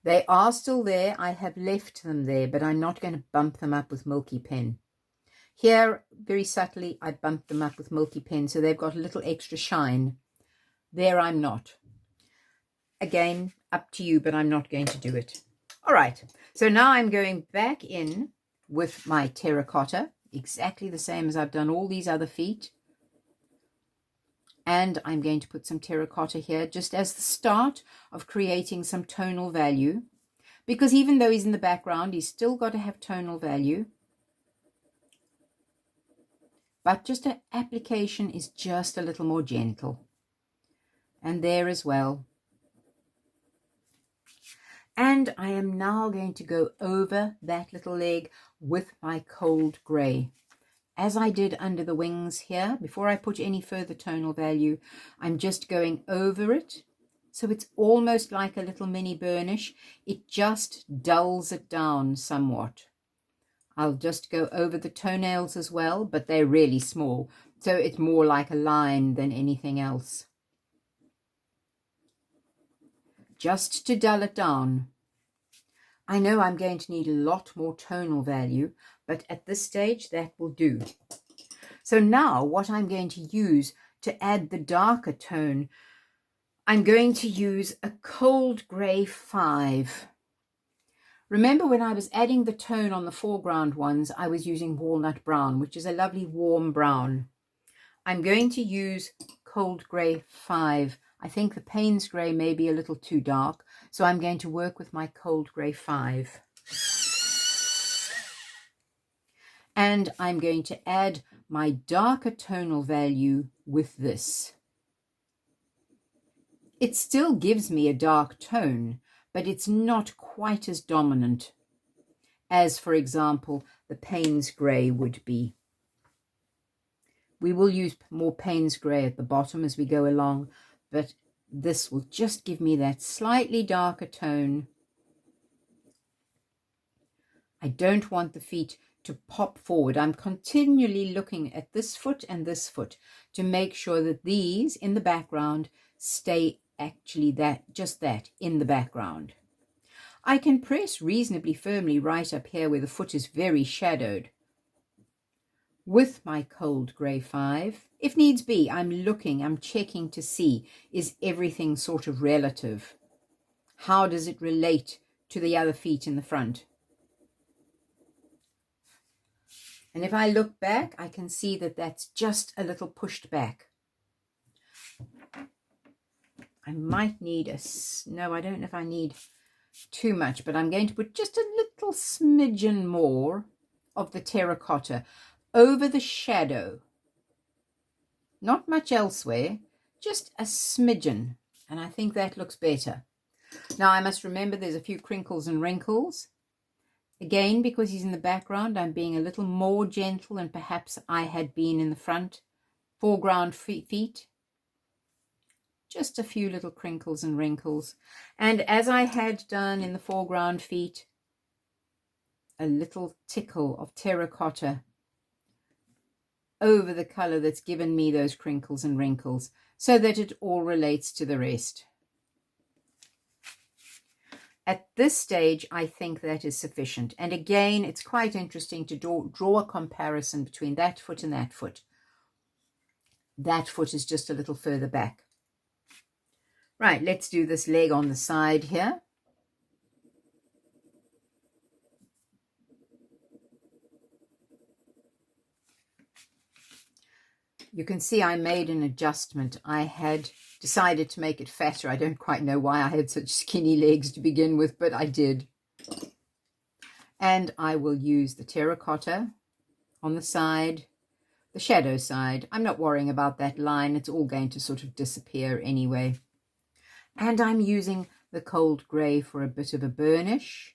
They are still there. I have left them there, but I'm not going to bump them up with Milky Pen. Here, very subtly, I bumped them up with Milky Pen, so they've got a little extra shine. There I'm not. Again, up to you, but I'm not going to do it. All right, so now I'm going back in with my terracotta, exactly the same as I've done all these other feet. And I'm going to put some terracotta here just as the start of creating some tonal value, because even though he's in the background, he's still got to have tonal value. But just an application is just a little more gentle. And there as well. And I am now going to go over that little leg with my cold grey. As I did under the wings here, before I put any further tonal value, I'm just going over it. So it's almost like a little mini burnish. It just dulls it down somewhat. I'll just go over the toenails as well, but they're really small. So it's more like a line than anything else. Just to dull it down. I know I'm going to need a lot more tonal value, but at this stage that will do. So now what I'm going to use to add the darker tone, I'm going to use a cold grey 5. Remember when I was adding the tone on the foreground ones, I was using walnut brown, which is a lovely warm brown. I'm going to use cold grey 5. I think the Payne's Grey may be a little too dark, so I'm going to work with my cold grey 5. And I'm going to add my darker tonal value with this. It still gives me a dark tone, but it's not quite as dominant as, for example, the Payne's Grey would be. We will use more Payne's Grey at the bottom as we go along, but this will just give me that slightly darker tone. I don't want the feet to pop forward. I'm continually looking at this foot and this foot to make sure that these in the background stay actually just that in the background. I can press reasonably firmly right up here where the foot is very shadowed with my cold grey 5. If needs be, I'm checking to see, is everything sort of relative? How does it relate to the other feet in the front? And if I look back, I can see that that's just a little pushed back. I might need no, I don't know if I need too much, but I'm going to put just a little smidgen more of the terracotta over the shadow. Not much elsewhere, just a smidgen. And I think that looks better. Now I must remember there's a few crinkles and wrinkles. Again, because he's in the background, I'm being a little more gentle than perhaps I had been in the front. Foreground feet. Just a few little crinkles and wrinkles. And as I had done in the foreground feet, a little tickle of terracotta over the color that's given me those crinkles and wrinkles, so that it all relates to the rest. At this stage, I think that is sufficient. And again, it's quite interesting to draw a comparison between that foot and that foot. That foot is just a little further back. Right, let's do this leg on the side here. You can see I made an adjustment. I had decided to make it fatter. I don't quite know why I had such skinny legs to begin with, but I did. And I will use the terracotta on the side, the shadow side. I'm not worrying about that line. It's all going to sort of disappear anyway. And I'm using the cold grey for a bit of a burnish,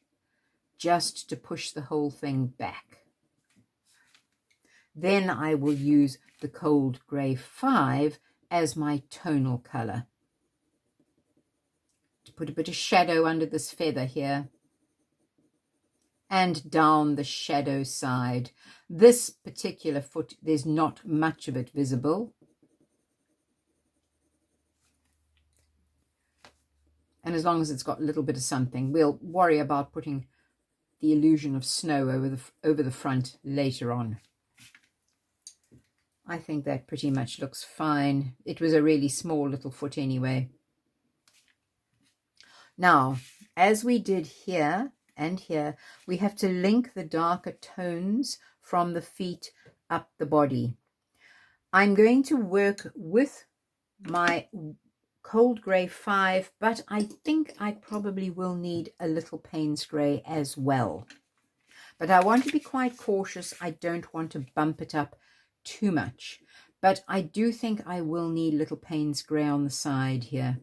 just to push the whole thing back. Then I will use the cold grey 5 as my tonal colour, to put a bit of shadow under this feather here and down the shadow side. This particular foot, there's not much of it visible. And as long as it's got a little bit of something, we'll worry about putting the illusion of snow over the front later on. I think that pretty much looks fine. It was a really small little foot anyway. Now, as we did here and here, we have to link the darker tones from the feet up the body. I'm going to work with my cold grey 5, but I think I probably will need a little Payne's grey as well. But I want to be quite cautious. I don't want to bump it up too much. But I do think I will need little Payne's grey on the side here.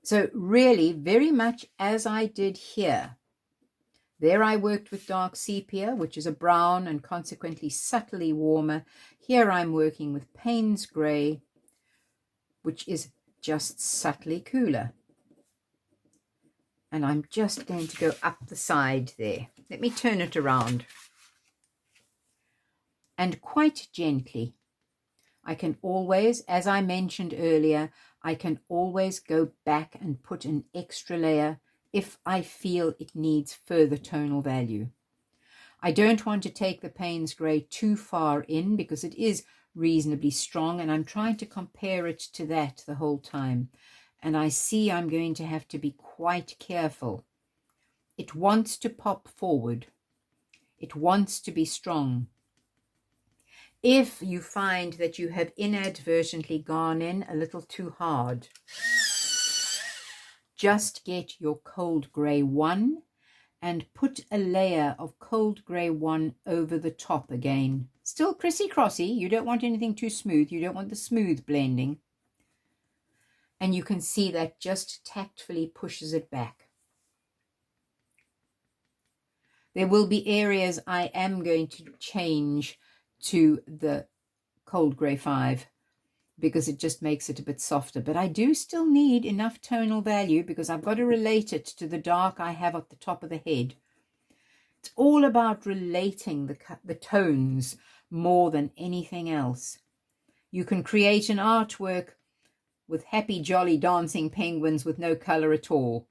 So really, very much as I did here. There I worked with dark sepia, which is a brown and consequently subtly warmer. Here I'm working with Payne's grey, which is just subtly cooler. And I'm just going to go up the side there. Let me turn it around. And quite gently, I can always, as I mentioned earlier, I can always go back and put an extra layer if I feel it needs further tonal value. I don't want to take the Payne's grey too far in because it is reasonably strong, and I'm trying to compare it to that the whole time, and I see I'm going to have to be quite careful. It wants to pop forward. It wants to be strong. If you find that you have inadvertently gone in a little too hard, just get your cold grey 1 and put a layer of cold grey 1 over the top again. Still crissy-crossy. You don't want anything too smooth. You don't want the smooth blending. And you can see that just tactfully pushes it back. There will be areas I am going to change to the cold grey 5 because it just makes it a bit softer. But I do still need enough tonal value because I've got to relate it to the dark I have at the top of the head. It's all about relating the tones more than anything else. You can create an artwork with happy, jolly, dancing penguins with no colour at all.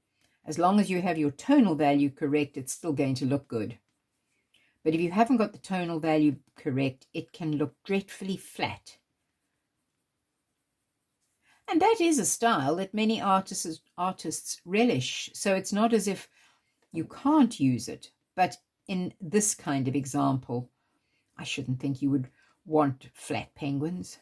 As long as you have your tonal value correct, it's still going to look good. But if you haven't got the tonal value correct, it can look dreadfully flat. And that is a style that many artists relish. So it's not as if you can't use it. But in this kind of example, I shouldn't think you would want flat penguins.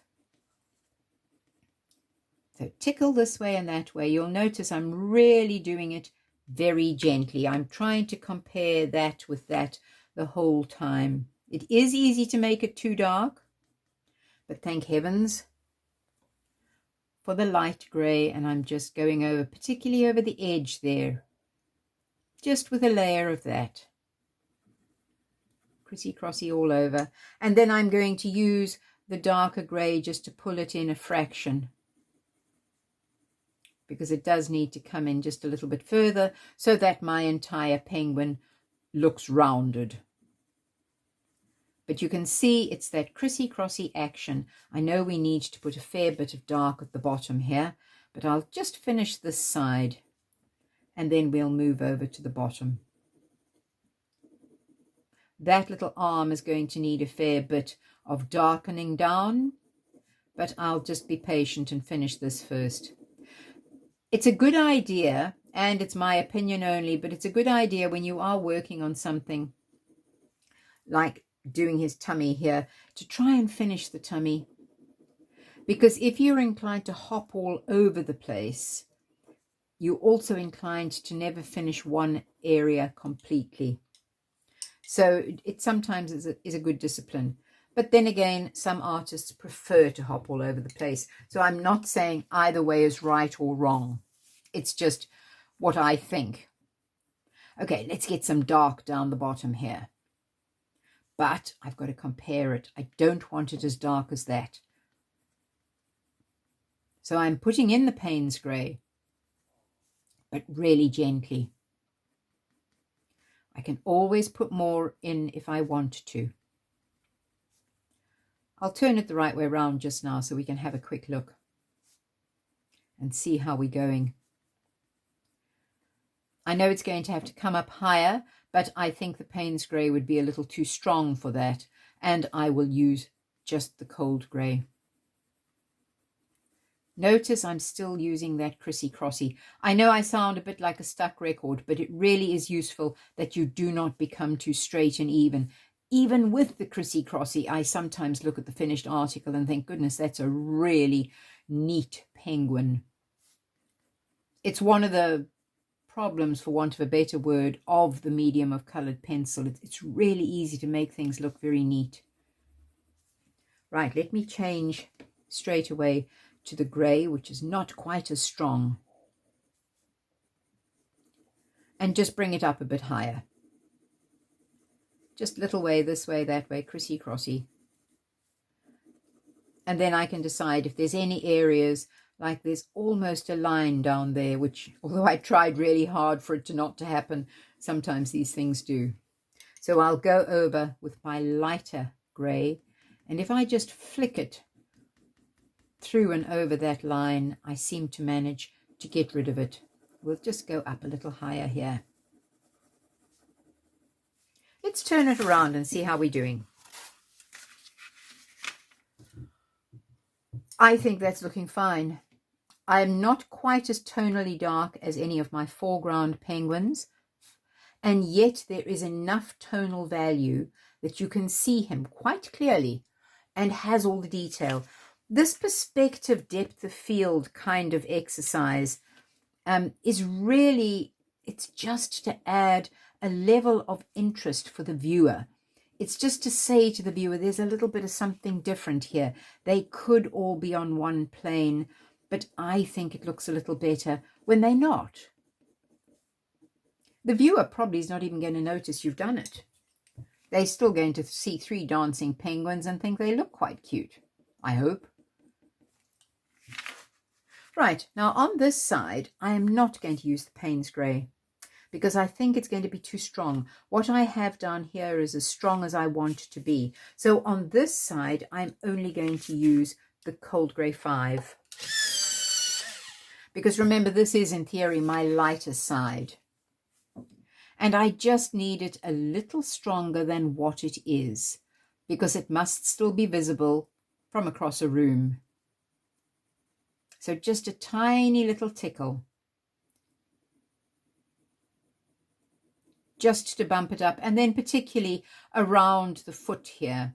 So tickle this way and that way. You'll notice I'm really doing it very gently. I'm trying to compare that with that the whole time. It is easy to make it too dark, but thank heavens for the light grey, and I'm just going over, particularly over the edge there, just with a layer of that. Crissy-crossy all over. And then I'm going to use the darker grey just to pull it in a fraction, because it does need to come in just a little bit further so that my entire penguin looks rounded. But you can see it's that crissy-crossy action. I know we need to put a fair bit of dark at the bottom here, but I'll just finish this side and then we'll move over to the bottom. That little arm is going to need a fair bit of darkening down, but I'll just be patient and finish this first. It's a good idea, and it's my opinion only, but it's a good idea when you are working on something like doing his tummy here, to try and finish the tummy. Because if you're inclined to hop all over the place, you're also inclined to never finish one area completely. So it sometimes is a good discipline. But then again, some artists prefer to hop all over the place. So I'm not saying either way is right or wrong. It's just what I think. Okay, let's get some dark down the bottom here. But I've got to compare it. I don't want it as dark as that. So I'm putting in the Payne's grey, but really gently. I can always put more in if I want to. I'll turn it the right way around just now so we can have a quick look and see how we're going. I know it's going to have to come up higher, but I think the Payne's grey would be a little too strong for that, and I will use just the cold grey. Notice I'm still using that crissy-crossy. I know I sound a bit like a stuck record, but it really is useful that you do not become too straight and even. Even with the crissy-crossy, I sometimes look at the finished article and think, goodness, that's a really neat penguin. It's one of the problems, for want of a better word, of the medium of coloured pencil. It's really easy to make things look very neat. Right, let me change straight away to the grey, which is not quite as strong, and just bring it up a bit higher. Just a little way, this way, that way, crissy-crossy. And then I can decide if there's any areas, like there's almost a line down there, which, although I tried really hard for it to not to happen, sometimes these things do. So I'll go over with my lighter grey, and if I just flick it through and over that line, I seem to manage to get rid of it. We'll just go up a little higher here. Let's turn it around and see how we're doing. I think that's looking fine. I'm not quite as tonally dark as any of my foreground penguins, and yet there is enough tonal value that you can see him quite clearly and has all the detail. This perspective depth of field kind of exercise is really, it's just to add a level of interest for the viewer. It's just to say to the viewer, there's a little bit of something different here. They could all be on one plane, but I think it looks a little better when they're not. The viewer probably is not even going to notice you've done it. They're still going to see 3 dancing penguins and think they look quite cute, I hope. Right, now on this side, I am not going to use the Payne's grey because I think it's going to be too strong. What I have done here is as strong as I want to be. So on this side, I'm only going to use the cold grey 5. Because remember, this is in theory my lighter side. And I just need it a little stronger than what it is, because it must still be visible from across a room. So just a tiny little tickle, just to bump it up, and then particularly around the foot here,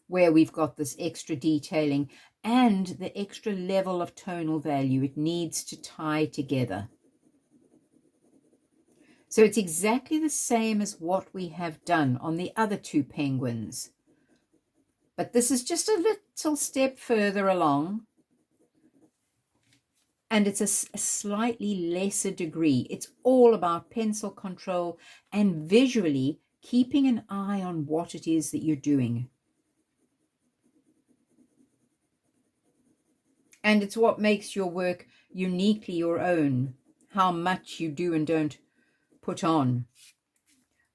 where we've got this extra detailing and the extra level of tonal value. It needs to tie together. So it's exactly the same as what we have done on the other two penguins. But this is just a little step further along. And it's a slightly lesser degree. It's all about pencil control and visually keeping an eye on what it is that you're doing. And it's what makes your work uniquely your own, how much you do and don't put on.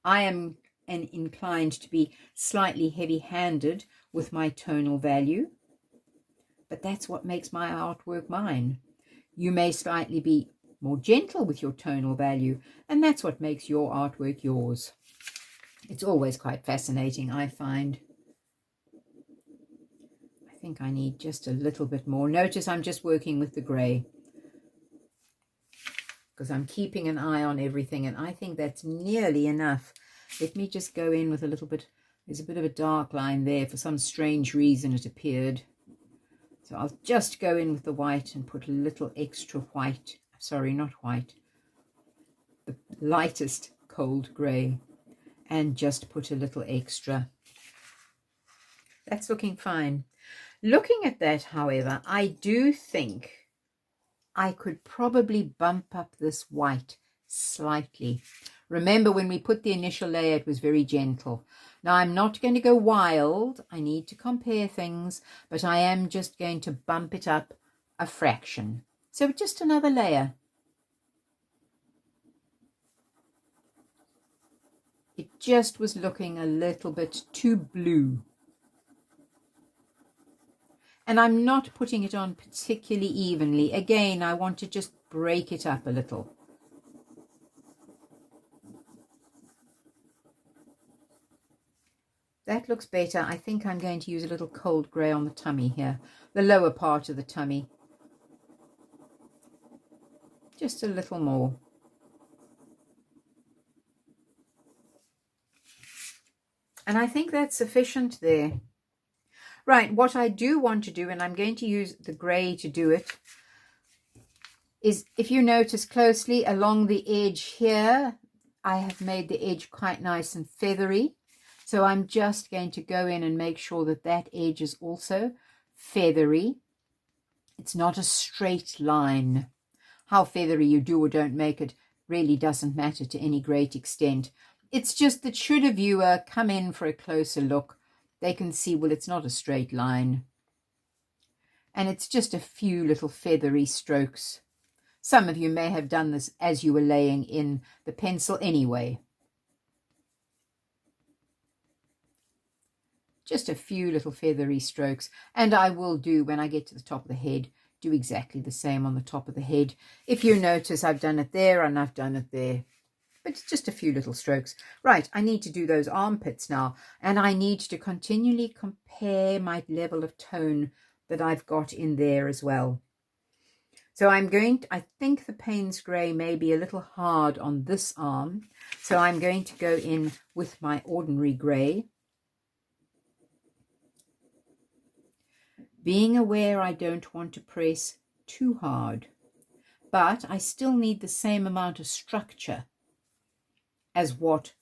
I am inclined to be slightly heavy-handed with my tonal value, but that's what makes my artwork mine. You may slightly be more gentle with your tonal value, and that's what makes your artwork yours. It's always quite fascinating, I find. I think I need just a little bit more. Notice I'm just working with the grey because I'm keeping an eye on everything, and I think that's nearly enough. Let me just go in with a little bit. There's a bit of a dark line there. For some strange reason it appeared. So I'll just go in with the white and put a little extra white. Sorry, not white. The lightest cold grey. And just put a little extra. That's looking fine. Looking at that, however, I do think I could probably bump up this white slightly. Remember, when we put the initial layer, it was very gentle. Now, I'm not going to go wild. I need to compare things, but I am just going to bump it up a fraction. So just another layer. It just was looking a little bit too blue. And I'm not putting it on particularly evenly. Again, I want to just break it up a little. That looks better. I think I'm going to use a little cold grey on the tummy here, the lower part of the tummy. Just a little more. And I think that's sufficient there. Right, what I do want to do, and I'm going to use the grey to do it, is if you notice closely along the edge here, I have made the edge quite nice and feathery. So I'm just going to go in and make sure that that edge is also feathery. It's not a straight line. How feathery you do or don't make it really doesn't matter to any great extent. It's just that should a viewer come in for a closer look, they can see, well, it's not a straight line. And it's just a few little feathery strokes. Some of you may have done this as you were laying in the pencil anyway. Just a few little feathery strokes. And I will do, when I get to the top of the head, do exactly the same on the top of the head. If you notice, I've done it there and I've done it there. But it's just a few little strokes. Right, I need to do those armpits now. And I need to continually compare my level of tone that I've got in there as well. So I think the Payne's Grey may be a little hard on this arm. So I'm going to go in with my ordinary grey. Being aware I don't want to press too hard, but I still need the same amount of structure as what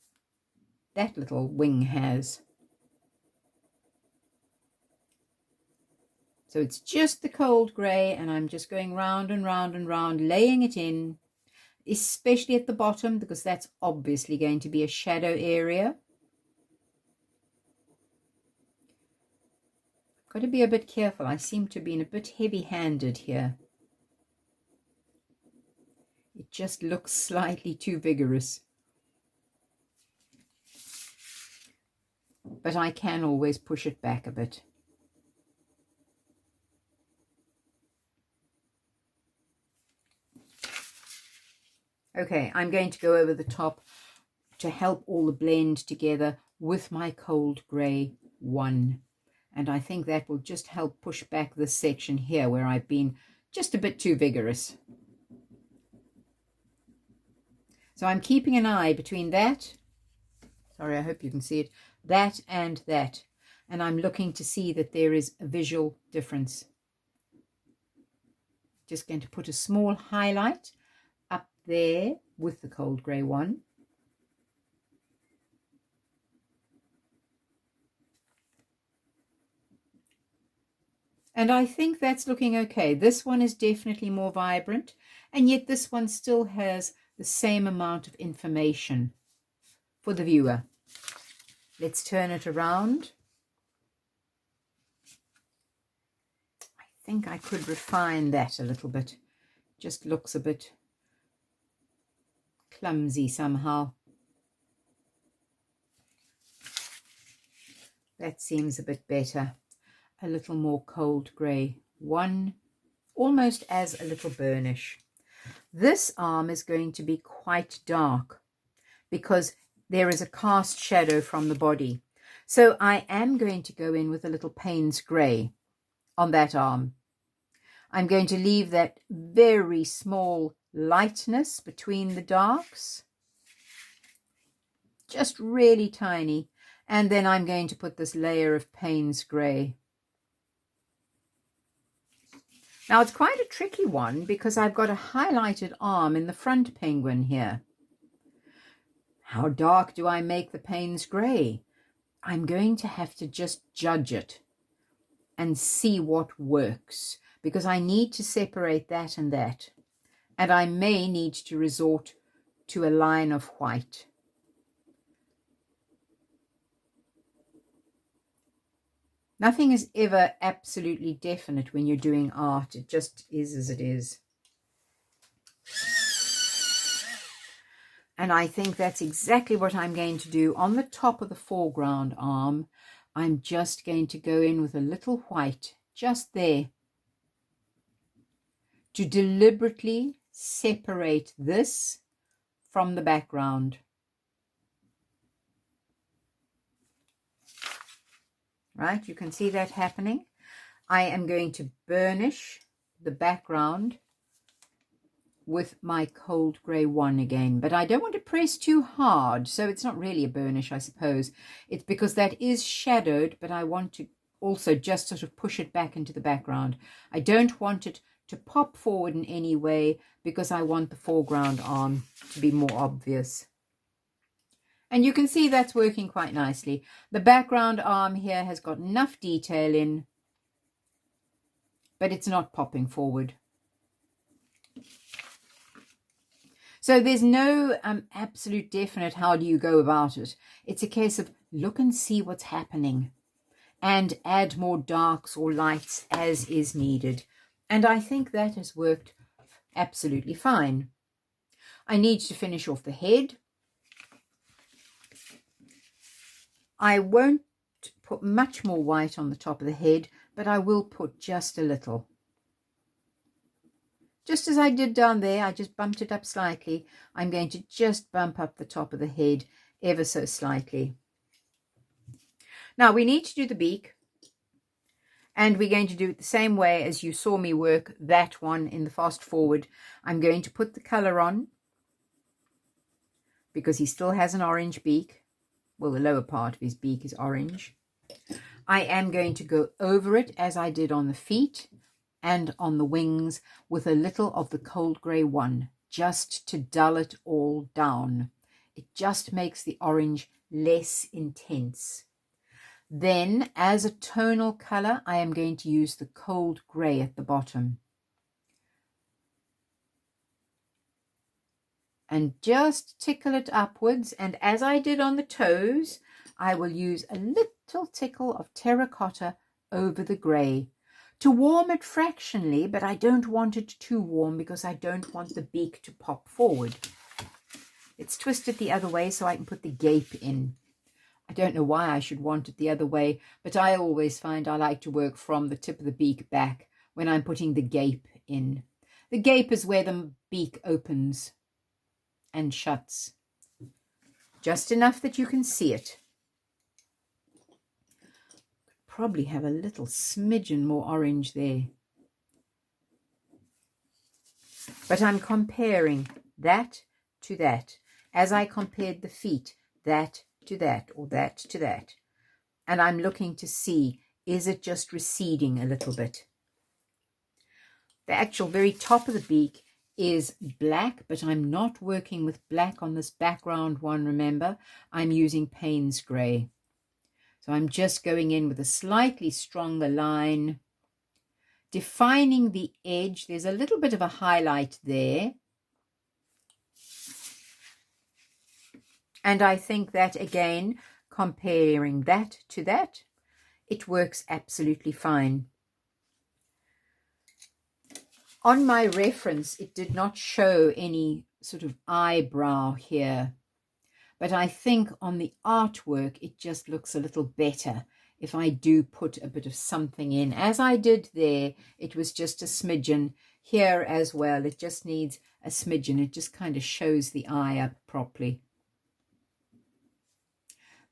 that little wing has. So it's just the cold grey, and I'm just going round and round and round, laying it in, especially at the bottom, because that's obviously going to be a shadow area. Got to be a bit careful. I seem to be a bit heavy-handed here. It just looks slightly too vigorous. But I can always push it back a bit. Okay, I'm going to go over the top to help all the blend together with my cold grey 1. And I think that will just help push back this section here where I've been just a bit too vigorous. So I'm keeping an eye between that, sorry, I hope you can see it, that and that. And I'm looking to see that there is a visual difference. Just going to put a small highlight up there with the cold grey one. And I think that's looking okay. This one is definitely more vibrant, and yet this one still has the same amount of information for the viewer. Let's turn it around. I think I could refine that a little bit. Just looks a bit clumsy somehow. That seems a bit better. A little more cold grey one, almost as a little burnish. This arm is going to be quite dark because there is a cast shadow from the body. So I am going to go in with a little Payne's grey on that arm. I'm going to leave that very small lightness between the darks, just really tiny. And then I'm going to put this layer of Payne's grey. Now it's quite a tricky one because I've got a highlighted arm in the front penguin here. How dark do I make the Payne's grey? I'm going to have to just judge it and see what works, because I need to separate that and that. And I may need to resort to a line of white. Nothing is ever absolutely definite when you're doing art. It just is as it is. And I think that's exactly what I'm going to do. On the top of the foreground arm, I'm just going to go in with a little white, just there, to deliberately separate this from the background. Right, you can see that happening. I am going to burnish the background with my cold grey one again, but I don't want to press too hard, so it's not really a burnish, I suppose. It's because that is shadowed, but I want to also just sort of push it back into the background. I don't want it to pop forward in any way because I want the foreground arm to be more obvious. And you can see that's working quite nicely. The background arm here has got enough detail in, but it's not popping forward. So there's no absolute definite how do you go about it. It's a case of look and see what's happening and add more darks or lights as is needed. And I think that has worked absolutely fine. I need to finish off the head. I won't put much more white on the top of the head, but I will put just a little. Just as I did down there, I just bumped it up slightly. I'm going to just bump up the top of the head ever so slightly. Now we need to do the beak, and we're going to do it the same way as you saw me work that one in the fast forward. I'm going to put the colour on because he still has an orange beak. Well, the lower part of his beak is orange. I am going to go over it as I did on the feet and on the wings with a little of the cold grey one, just to dull it all down. It just makes the orange less intense. Then, as a tonal colour, I am going to use the cold grey at the bottom. And just tickle it upwards, and as I did on the toes, I will use a little tickle of terracotta over the grey to warm it fractionally, but I don't want it too warm because I don't want the beak to pop forward. Let's twist it the other way so I can put the gape in. I don't know why I should want it the other way, but I always find I like to work from the tip of the beak back when I'm putting the gape in. The gape is where the beak opens and shuts, just enough that you can see it. Probably have a little smidgen more orange there. But I'm comparing that to that, as I compared the feet, that to that, or that to that. And I'm looking to see, is it just receding a little bit? The actual very top of the beak is black, but I'm not working with black on this background one, remember. I'm using Payne's grey. So I'm just going in with a slightly stronger line, defining the edge. There's a little bit of a highlight there. And I think that, again, comparing that to that, it works absolutely fine. On my reference, it did not show any sort of eyebrow here. But I think on the artwork, it just looks a little better if I do put a bit of something in. As I did there, it was just a smidgen. Here as well, it just needs a smidgen. It just kind of shows the eye up properly.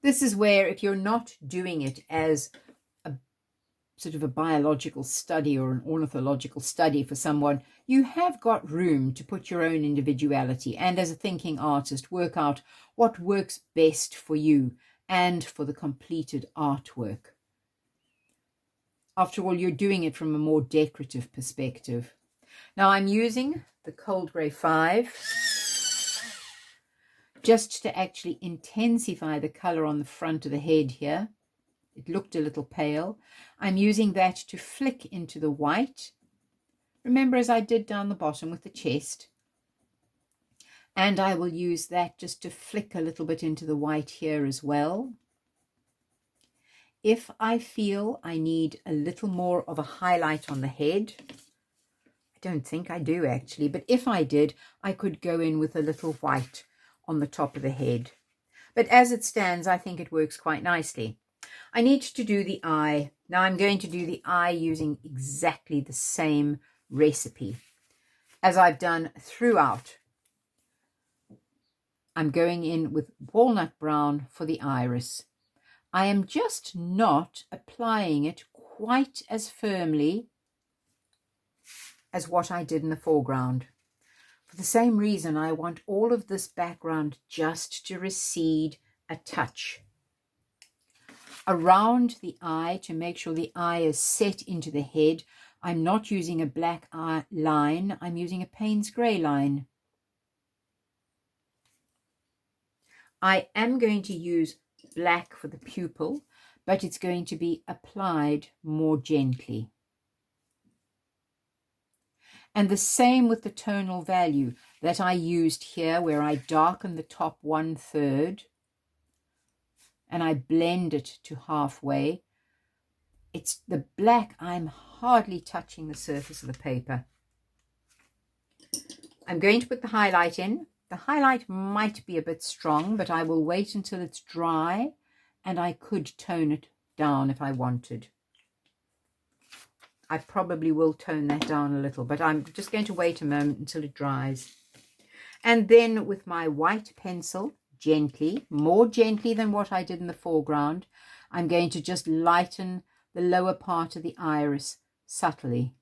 This is where, if you're not doing it as a sort of a biological study or an ornithological study for someone, you have got room to put your own individuality, and as a thinking artist, work out what works best for you and for the completed artwork. After all, you're doing it from a more decorative perspective. Now I'm using the Cold Grey 5 just to actually intensify the color on the front of the head here. It looked a little pale. I'm using that to flick into the white. Remember, as I did down the bottom with the chest. And I will use that just to flick a little bit into the white here as well. If I feel I need a little more of a highlight on the head, I don't think I do actually, but if I did, I could go in with a little white on the top of the head. But as it stands, I think it works quite nicely. I need to do the eye. Now I'm going to do the eye using exactly the same recipe as I've done throughout. I'm going in with walnut brown for the iris. I am just not applying it quite as firmly as what I did in the foreground. For the same reason, I want all of this background just to recede a touch around the eye to make sure the eye is set into the head. I'm not using a black eye line, I'm using a Payne's grey line. I am going to use black for the pupil, but it's going to be applied more gently. And the same with the tonal value that I used here, where I darken the top 1/3 and I blend it to halfway. It's the black, I'm hardly touching the surface of the paper. I'm going to put the highlight in. The highlight might be a bit strong, but I will wait until it's dry, and I could tone it down if I wanted. I probably will tone that down a little, but I'm just going to wait a moment until it dries. And then with my white pencil, gently, more gently than what I did in the foreground, I'm going to just lighten the lower part of the iris subtly.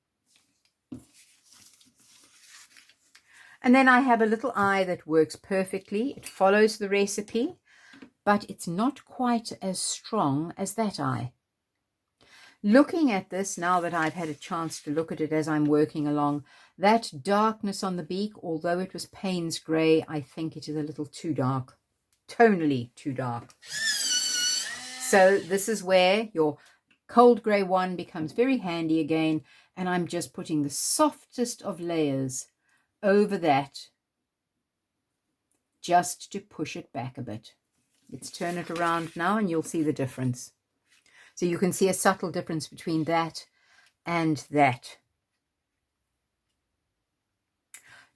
And then I have a little eye that works perfectly. It follows the recipe, but it's not quite as strong as that eye. Looking at this, now that I've had a chance to look at it as I'm working along, that darkness on the beak, although it was Payne's grey, I think it is a little too dark, tonally too dark. So this is where your Cold Grey one becomes very handy again, and I'm just putting the softest of layers over that just to push it back a bit. Let's turn it around now and you'll see the difference. So you can see a subtle difference between that and that.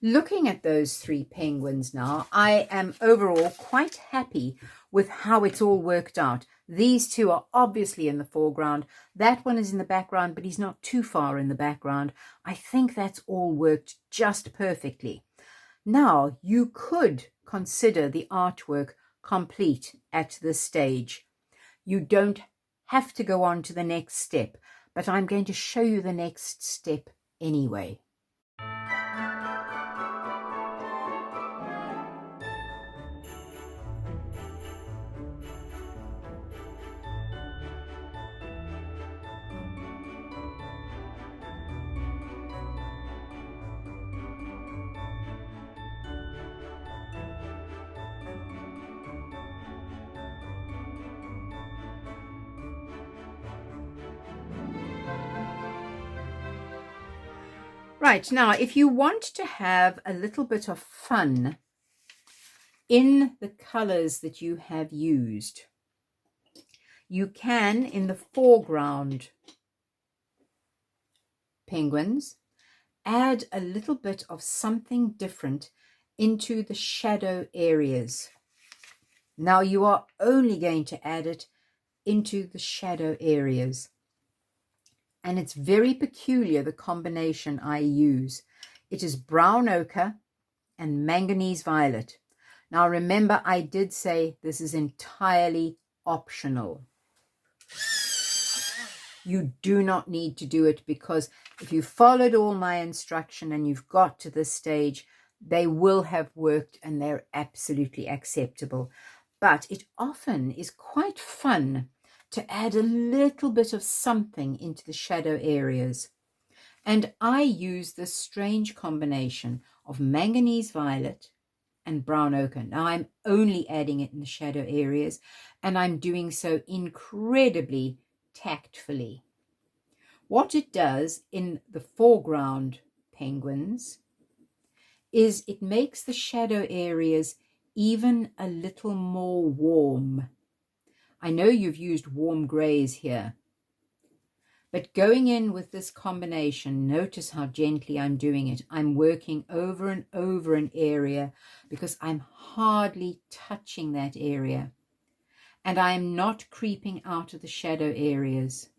Looking at those three penguins now, I am overall quite happy with how it's all worked out. These two are obviously in the foreground. That one is in the background, but he's not too far in the background. I think that's all worked just perfectly. Now, you could consider the artwork complete at this stage. You don't have to go on to the next step, but I'm going to show you the next step anyway. Right, now if you want to have a little bit of fun in the colors that you have used, you can, in the foreground penguins, add a little bit of something different into the shadow areas. Now you are only going to add it into the shadow areas. And it's very peculiar, the combination I use. It is brown ochre and manganese violet. Now remember, I did say this is entirely optional. You do not need to do it, because if you followed all my instruction and you've got to this stage, they will have worked and they're absolutely acceptable. But it often is quite fun to add a little bit of something into the shadow areas. And I use this strange combination of manganese violet and brown ochre. Now I'm only adding it in the shadow areas, and I'm doing so incredibly tactfully. What it does in the foreground penguins is it makes the shadow areas even a little more warm. I know you've used warm grays here, but going in with this combination, notice how gently I'm doing it. I'm working over and over an area because I'm hardly touching that area, and I am not creeping out of the shadow areas.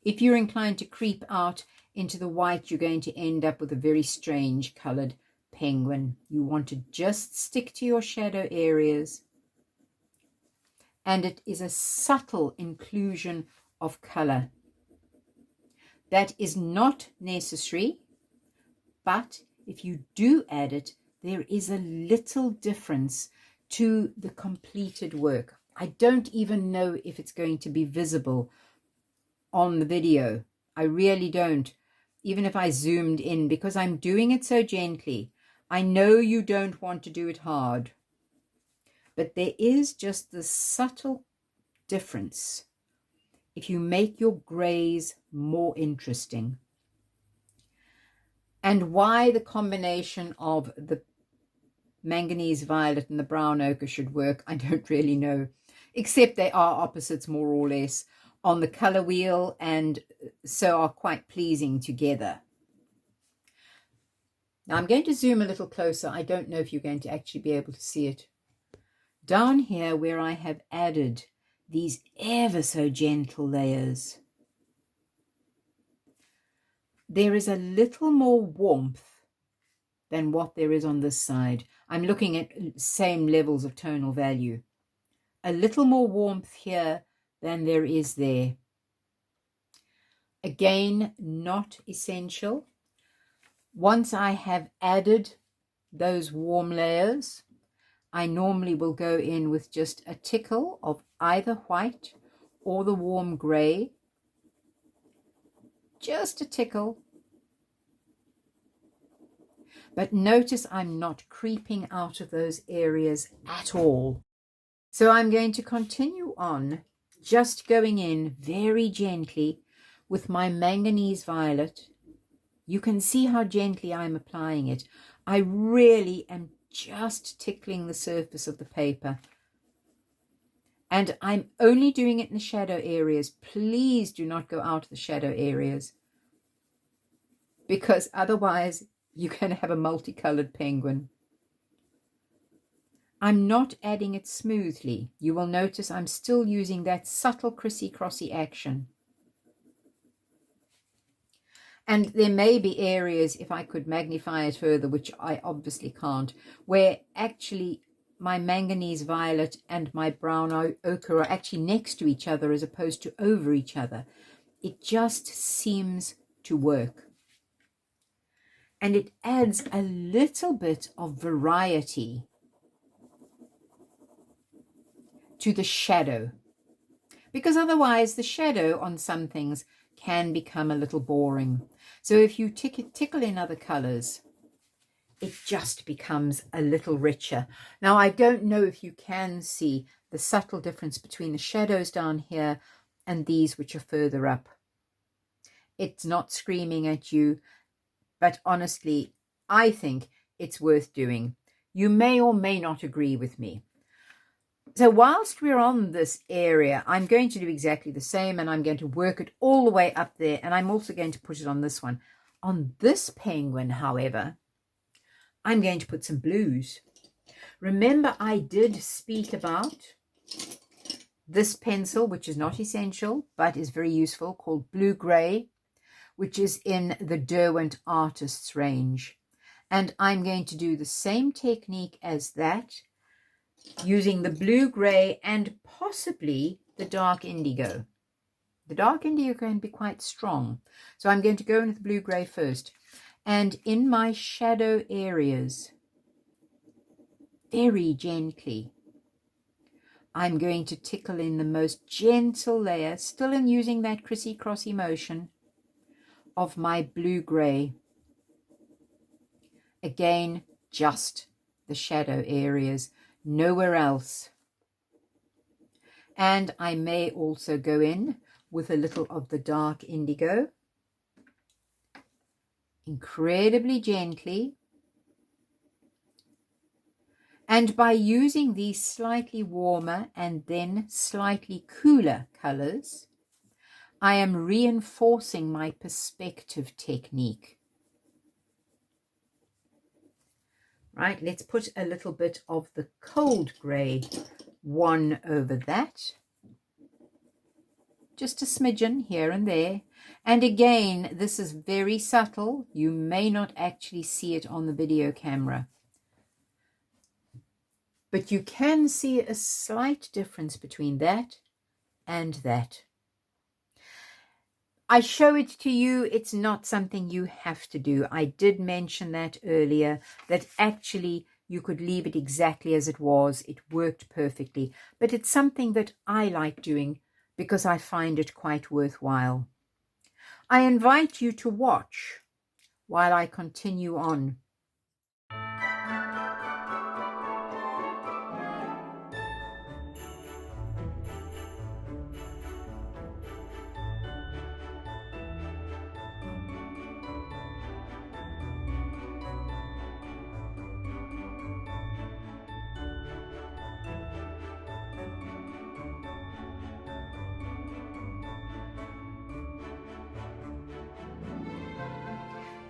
If you're inclined to creep out into the white, you're going to end up with a very strange colored penguin. You want to just stick to your shadow areas. And it is a subtle inclusion of color. That is not necessary, but if you do add it, there is a little difference to the completed work. I don't even know if it's going to be visible on the video. I really don't, even if I zoomed in, because I'm doing it so gently. I know you don't want to do it hard, but there is just this subtle difference if you make your grays more interesting. And why the combination of the manganese violet and the brown ochre should work, I don't really know, except they are opposites more or less on the color wheel, and so are quite pleasing together. Now I'm going to zoom a little closer. I don't know if you're going to actually be able to see it. Down here where I have added these ever so gentle layers, there is a little more warmth than what there is on this side. I'm looking at same levels of tonal value. A little more warmth here than there is there. Again, not essential. Once I have added those warm layers, I normally will go in with just a tickle of either white or the warm gray. Just a tickle. But notice I'm not creeping out of those areas at all. So I'm going to continue on, just going in very gently with my manganese violet. You can see how gently I'm applying it. I really am just tickling the surface of the paper. And I'm only doing it in the shadow areas. Please do not go out of the shadow areas, because otherwise you're going to have a multicolored penguin. I'm not adding it smoothly. You will notice I'm still using that subtle crissy-crossy action. And there may be areas, if I could magnify it further, which I obviously can't, where actually my manganese violet and my brown ochre are actually next to each other as opposed to over each other. It just seems to work. And it adds a little bit of variety to the shadow, because otherwise the shadow on some things can become a little boring. So if you tickle in other colors, it just becomes a little richer. Now, I don't know if you can see the subtle difference between the shadows down here and these which are further up. It's not screaming at you, but honestly, I think it's worth doing. You may or may not agree with me. So whilst we're on this area, I'm going to do exactly the same, and I'm going to work it all the way up there, and I'm also going to put it on this one. On this penguin, however, I'm going to put some blues. Remember, I did speak about this pencil, which is not essential, but is very useful, called Blue Grey, which is in the Derwent Artists range. And I'm going to do the same technique as that, using the Blue Grey and possibly the dark indigo. The dark indigo can be quite strong. So I'm going to go into the Blue Grey first. And in my shadow areas, very gently, I'm going to tickle in the most gentle layer, still in using that crissy-crossy motion, of my Blue Grey. Again, just the shadow areas, nowhere else. And I may also go in with a little of the dark indigo, incredibly gently. And by using these slightly warmer and then slightly cooler colors, I am reinforcing my perspective technique. Right, let's put a little bit of the cold grey one over that. Just a smidgen here and there. And again, this is very subtle. You may not actually see it on the video camera. But you can see a slight difference between that and that. I show it to you. It's not something you have to do. I did mention that earlier, that actually you could leave it exactly as it was. It worked perfectly. But it's something that I like doing because I find it quite worthwhile. I invite you to watch while I continue on.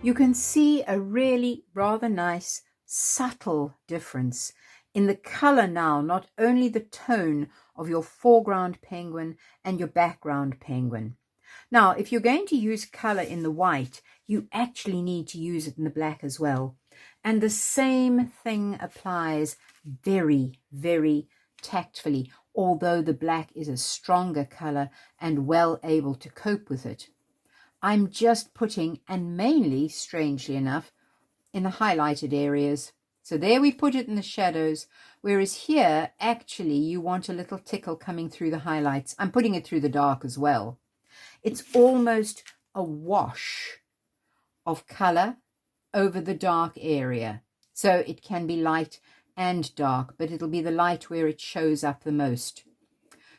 You can see a really rather nice subtle difference in the color now, not only the tone of your foreground penguin and your background penguin. Now, if you're going to use color in the white, you actually need to use it in the black as well. And the same thing applies very, very tactfully, although the black is a stronger color and well able to cope with it. I'm just putting, and mainly, strangely enough, in the highlighted areas. So there we put it in the shadows, whereas here, actually, you want a little tickle coming through the highlights. I'm putting it through the dark as well. It's almost a wash of color over the dark area. So it can be light and dark, but it'll be the light where it shows up the most.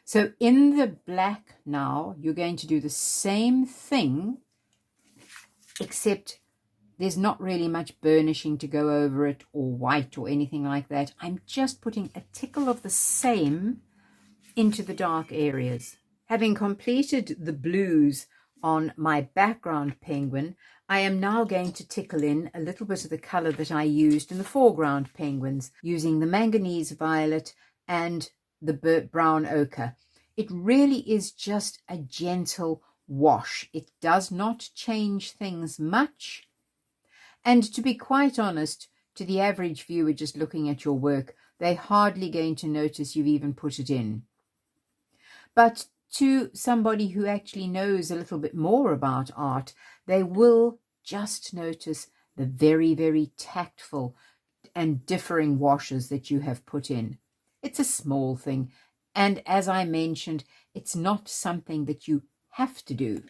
So in the black now, you're going to do the same thing, except there's not really much burnishing to go over it or white or anything like that. I'm just putting a tickle of the same into the dark areas. Having completed the blues on my background penguin, I am now going to tickle in a little bit of the color that I used in the foreground penguins, using the manganese violet and the brown ochre. It really is just a gentle wash. It does not change things much. And to be quite honest, to the average viewer just looking at your work, they're hardly going to notice you've even put it in. But to somebody who actually knows a little bit more about art, they will just notice the very, very tactful and differing washes that you have put in. It's a small thing. And as I mentioned, it's not something that you have to do,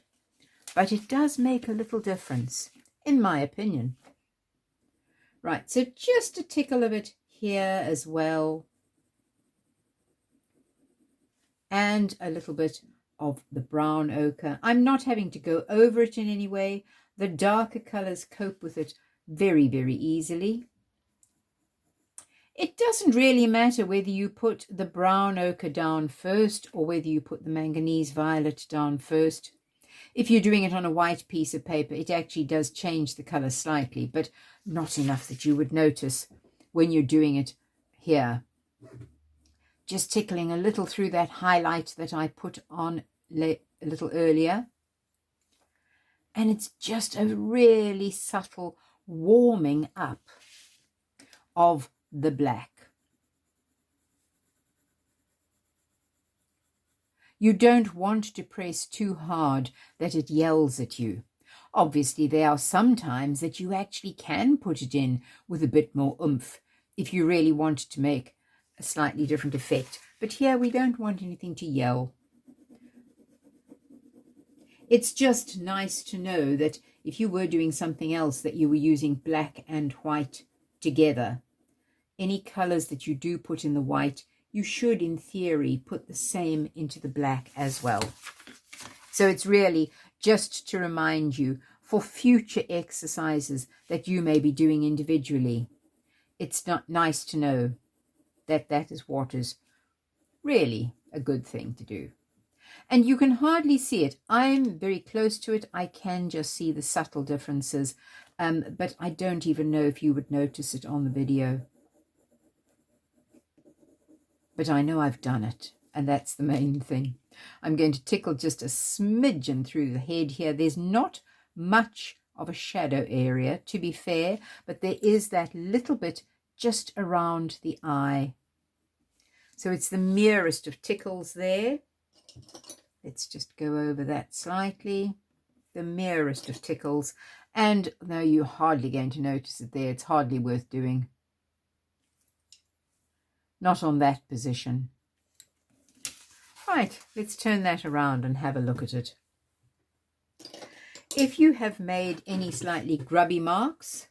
but it does make a little difference, in my opinion. Right, so just a tickle of it here as well. And a little bit of the brown ochre. I'm not having to go over it in any way. The darker colors cope with it very, very easily. It doesn't really matter whether you put the brown ochre down first or whether you put the manganese violet down first. If you're doing it on a white piece of paper, it actually does change the color slightly, but not enough that you would notice when you're doing it here. Just tickling a little through that highlight that I put on a little earlier. And it's just a really subtle warming up of the black. You don't want to press too hard that it yells at you. Obviously, there are some times that you actually can put it in with a bit more oomph if you really want to make a slightly different effect. But here we don't want anything to yell. It's just nice to know that if you were doing something else, that you were using black and white together. Any colors that you do put in the white, you should, in theory, put the same into the black as well. So it's really just to remind you for future exercises that you may be doing individually. It's not nice to know that that is what is really a good thing to do. And you can hardly see it. I'm very close to it. I can just see the subtle differences, but I don't even know if you would notice it on the video. But I know I've done it, and that's the main thing. I'm going to tickle just a smidgen through the head here. There's not much of a shadow area, to be fair, but there is that little bit just around the eye. So it's the merest of tickles there. Let's just go over that slightly. The merest of tickles. And no, you're hardly going to notice it there. It's hardly worth doing. Not on that position. Right, let's turn that around and have a look at it. If you have made any slightly grubby marks,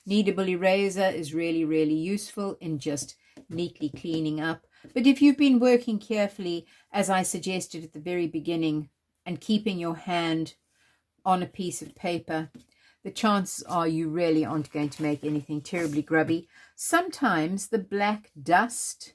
kneadable eraser is really, really useful in just neatly cleaning up. But if you've been working carefully, as I suggested at the very beginning, and keeping your hand on a piece of paper, the chances are you really aren't going to make anything terribly grubby. Sometimes the black dust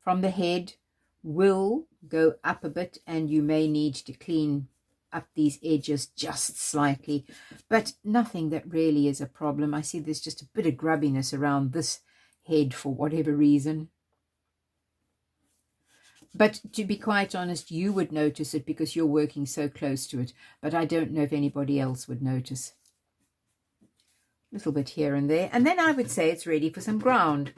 from the head will go up a bit and you may need to clean up these edges just slightly, but nothing that really is a problem. I see there's just a bit of grubbiness around this head for whatever reason. But to be quite honest, you would notice it because you're working so close to it, but I don't know if anybody else would notice. A little bit here and there, and then I would say it's ready for some ground.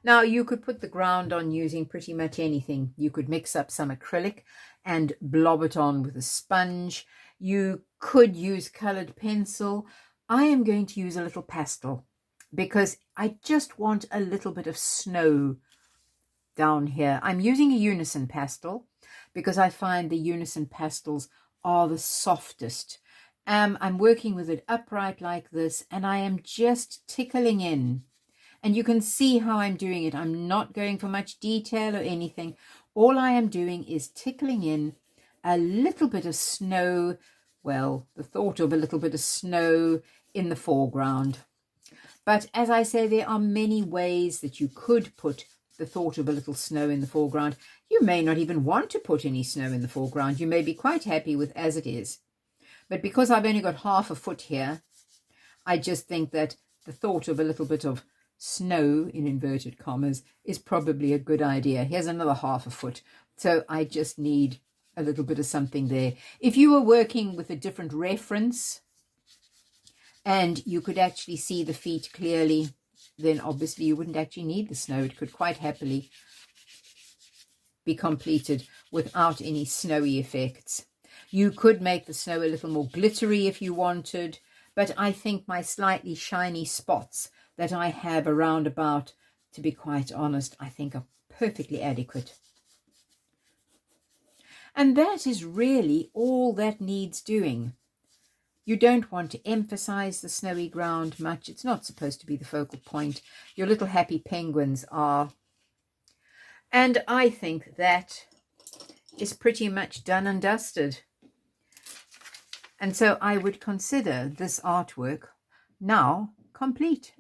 Now, you could put the ground on using pretty much anything. You could mix up some acrylic and blob it on with a sponge. You could use colored pencil. I am going to use a little pastel because I just want a little bit of snow down here. I'm using a unison pastel because I find the unison pastels are the softest. I'm working with it upright like this, and I am just tickling in. And you can see how I'm doing it. I'm not going for much detail or anything. All I am doing is tickling in a little bit of snow, well, the thought of a little bit of snow in the foreground. But as I say, there are many ways that you could put the thought of a little snow in the foreground. You may not even want to put any snow in the foreground. You may be quite happy with as it is. But because I've only got half a foot here, I just think that the thought of a little bit of snow, in inverted commas, is probably a good idea. Here's another half a foot. So I just need a little bit of something there. If you were working with a different reference and you could actually see the feet clearly, then obviously you wouldn't actually need the snow. It could quite happily be completed without any snowy effects. You could make the snow a little more glittery if you wanted, but I think my slightly shiny spots that I have around about, to be quite honest, I think are perfectly adequate. And that is really all that needs doing. You don't want to emphasize the snowy ground much. It's not supposed to be the focal point. Your little happy penguins are. And I think that is pretty much done and dusted. And so I would consider this artwork now complete.